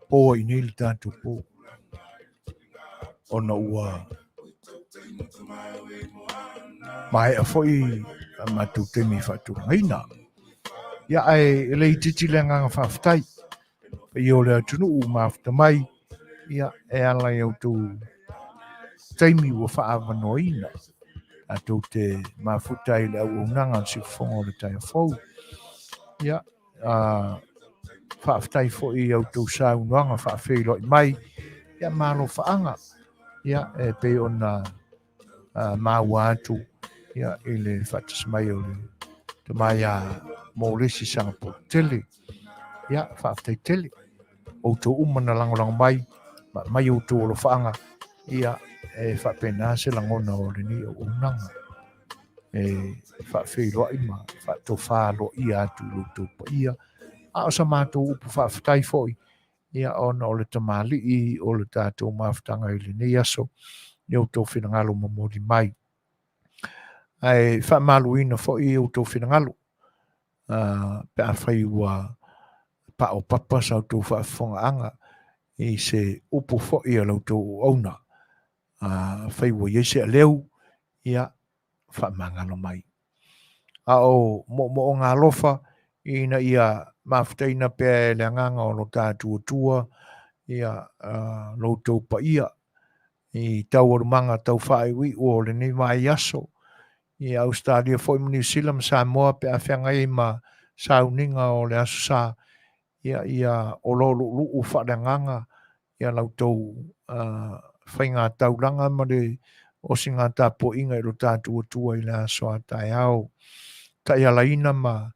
po i nei le tātou po. Ona ua mai a foi a matu temi fatu haina. Ia ai le titi le nganga whaftai. I o le atunu u mafta mai. Ia e ala i au tu taimi ua whaavanoina. A tu te mafutai le au unanga si fongo le Tafafao. Ia whaftai fo i au tu saunuanga whaafeilo i mai. Ia malo whaanga. Ia e pe ona maua atu. Ia i le whatas mai o le te mai a mōlesi sanga po Tele. Ia whaaftai Tele. O tu umana langolang mai. Mai o tu olo whaanga. ia whapena se langona o le ni o unanga. Whawhiroa ima, whatowhalo ia atu lutu pa ia. A o sa mātou upu whawhitai foi. Ia ona o le tamali I o le tātou mawhtanga I le nei aso. Ni o tō whinangalo mamori mai. Ai whamaluina foi o tō whinangalo. Pe a whaiua pa o papa sa tō whawhonganga. I se upu foi a lau tō auna. Whaiua iese a leu. Ia whamangalo mai. O ngā lofa. Ina ia mawhtaina pe le nganga o no tātua tua. Ia loutou pa ia. I tau arumanga tau whaiwi o le nei mai aso. I Australia foi mo New Zealand Samoa pe a whiangai ma sauninga o le aso sa. Ia o lolo u whaanganga. Ia loutou whainga tauranga ma le o singa tapo inga I lo tātua tua I le aso a tai au. Tai alaina ma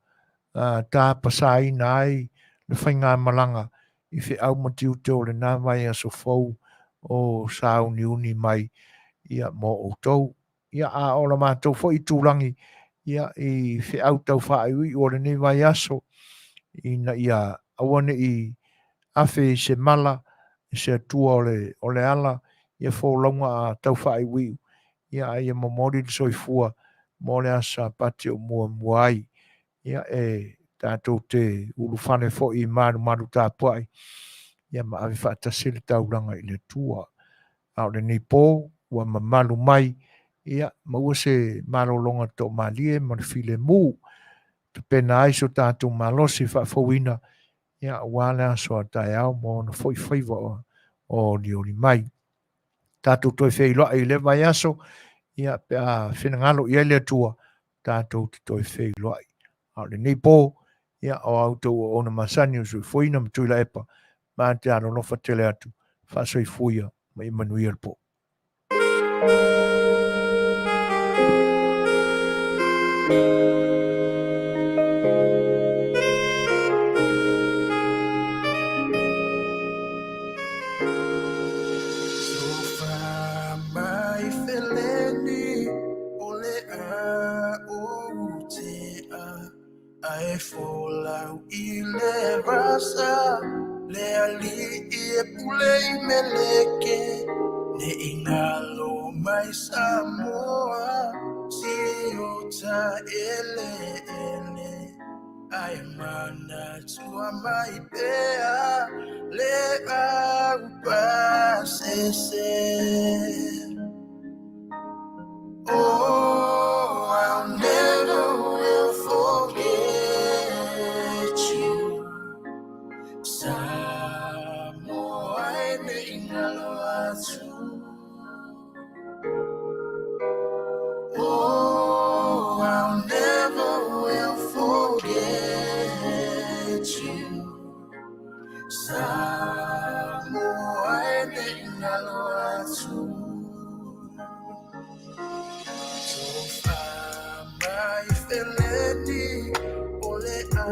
tā pasaina ai le whainga malanga I whi au matiu teo le nā mai aso fau o sao ni uni mai ia mo o tau. Ia a ola mātou fo I tūrangi ia I whi au tau whaaiwi o le nei mai aso ina ia awane I awhi se mala se atua o le ala ia fo launga a tau whaaiwi ia ia momori soifua mo le asa pati o mua muai ia tātou te urufane fo I maru tāpuai. Ia ma awi whaatasiri tauranga I le tua. Au le nei pō, ua mamalu mai, ia maua se malolonga tō malie, ma le file mū. Te pena aiso tātou malosi whaafowina, ia wale aso a tai au, mo na whaiwa o liori mai. Tātou toi whailoa I le vai aso, ia pe a whenangalo I le tua, tātou te toi whailoa I. Au le nei pō, ia o autou o ona masani o sui fuina mtuila epa, ma te aro lofa tele atu, whaasoi fuia, ma I Manuia po. Ai folau I le rasa le ali I pule I meleke ne ingalo mai Samoa si o ta ele ai mana tua mai pea le au pasese. Oh, I'll never will forget you. Samoa ene ingalo atu. Oh, I'll never will forget you. Samoa ene ingalo atu. Mai feledi ole a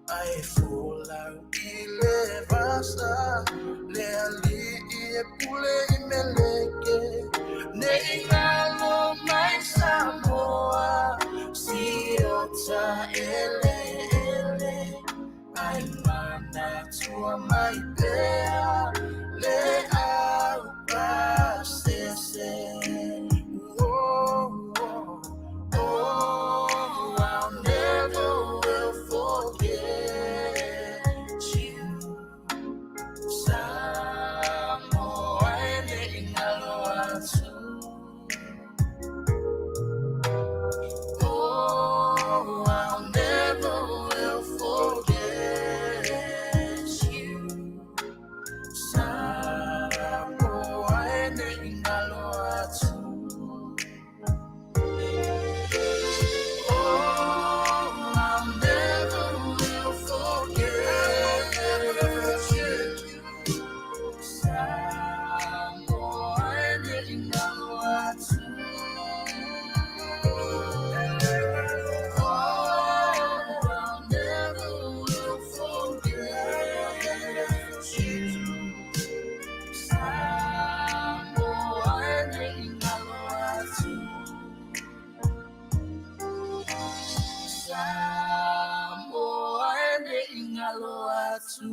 ai fola I le vasa le ali I pule I meleke ne ingalo mai Samoa si ota ele ai mana tua mai pea le au pasese. I'll never will forget you. Samoa ene ingalo atu. Oh, I'll never will forget you. Samoa Samoa ene ingalo atu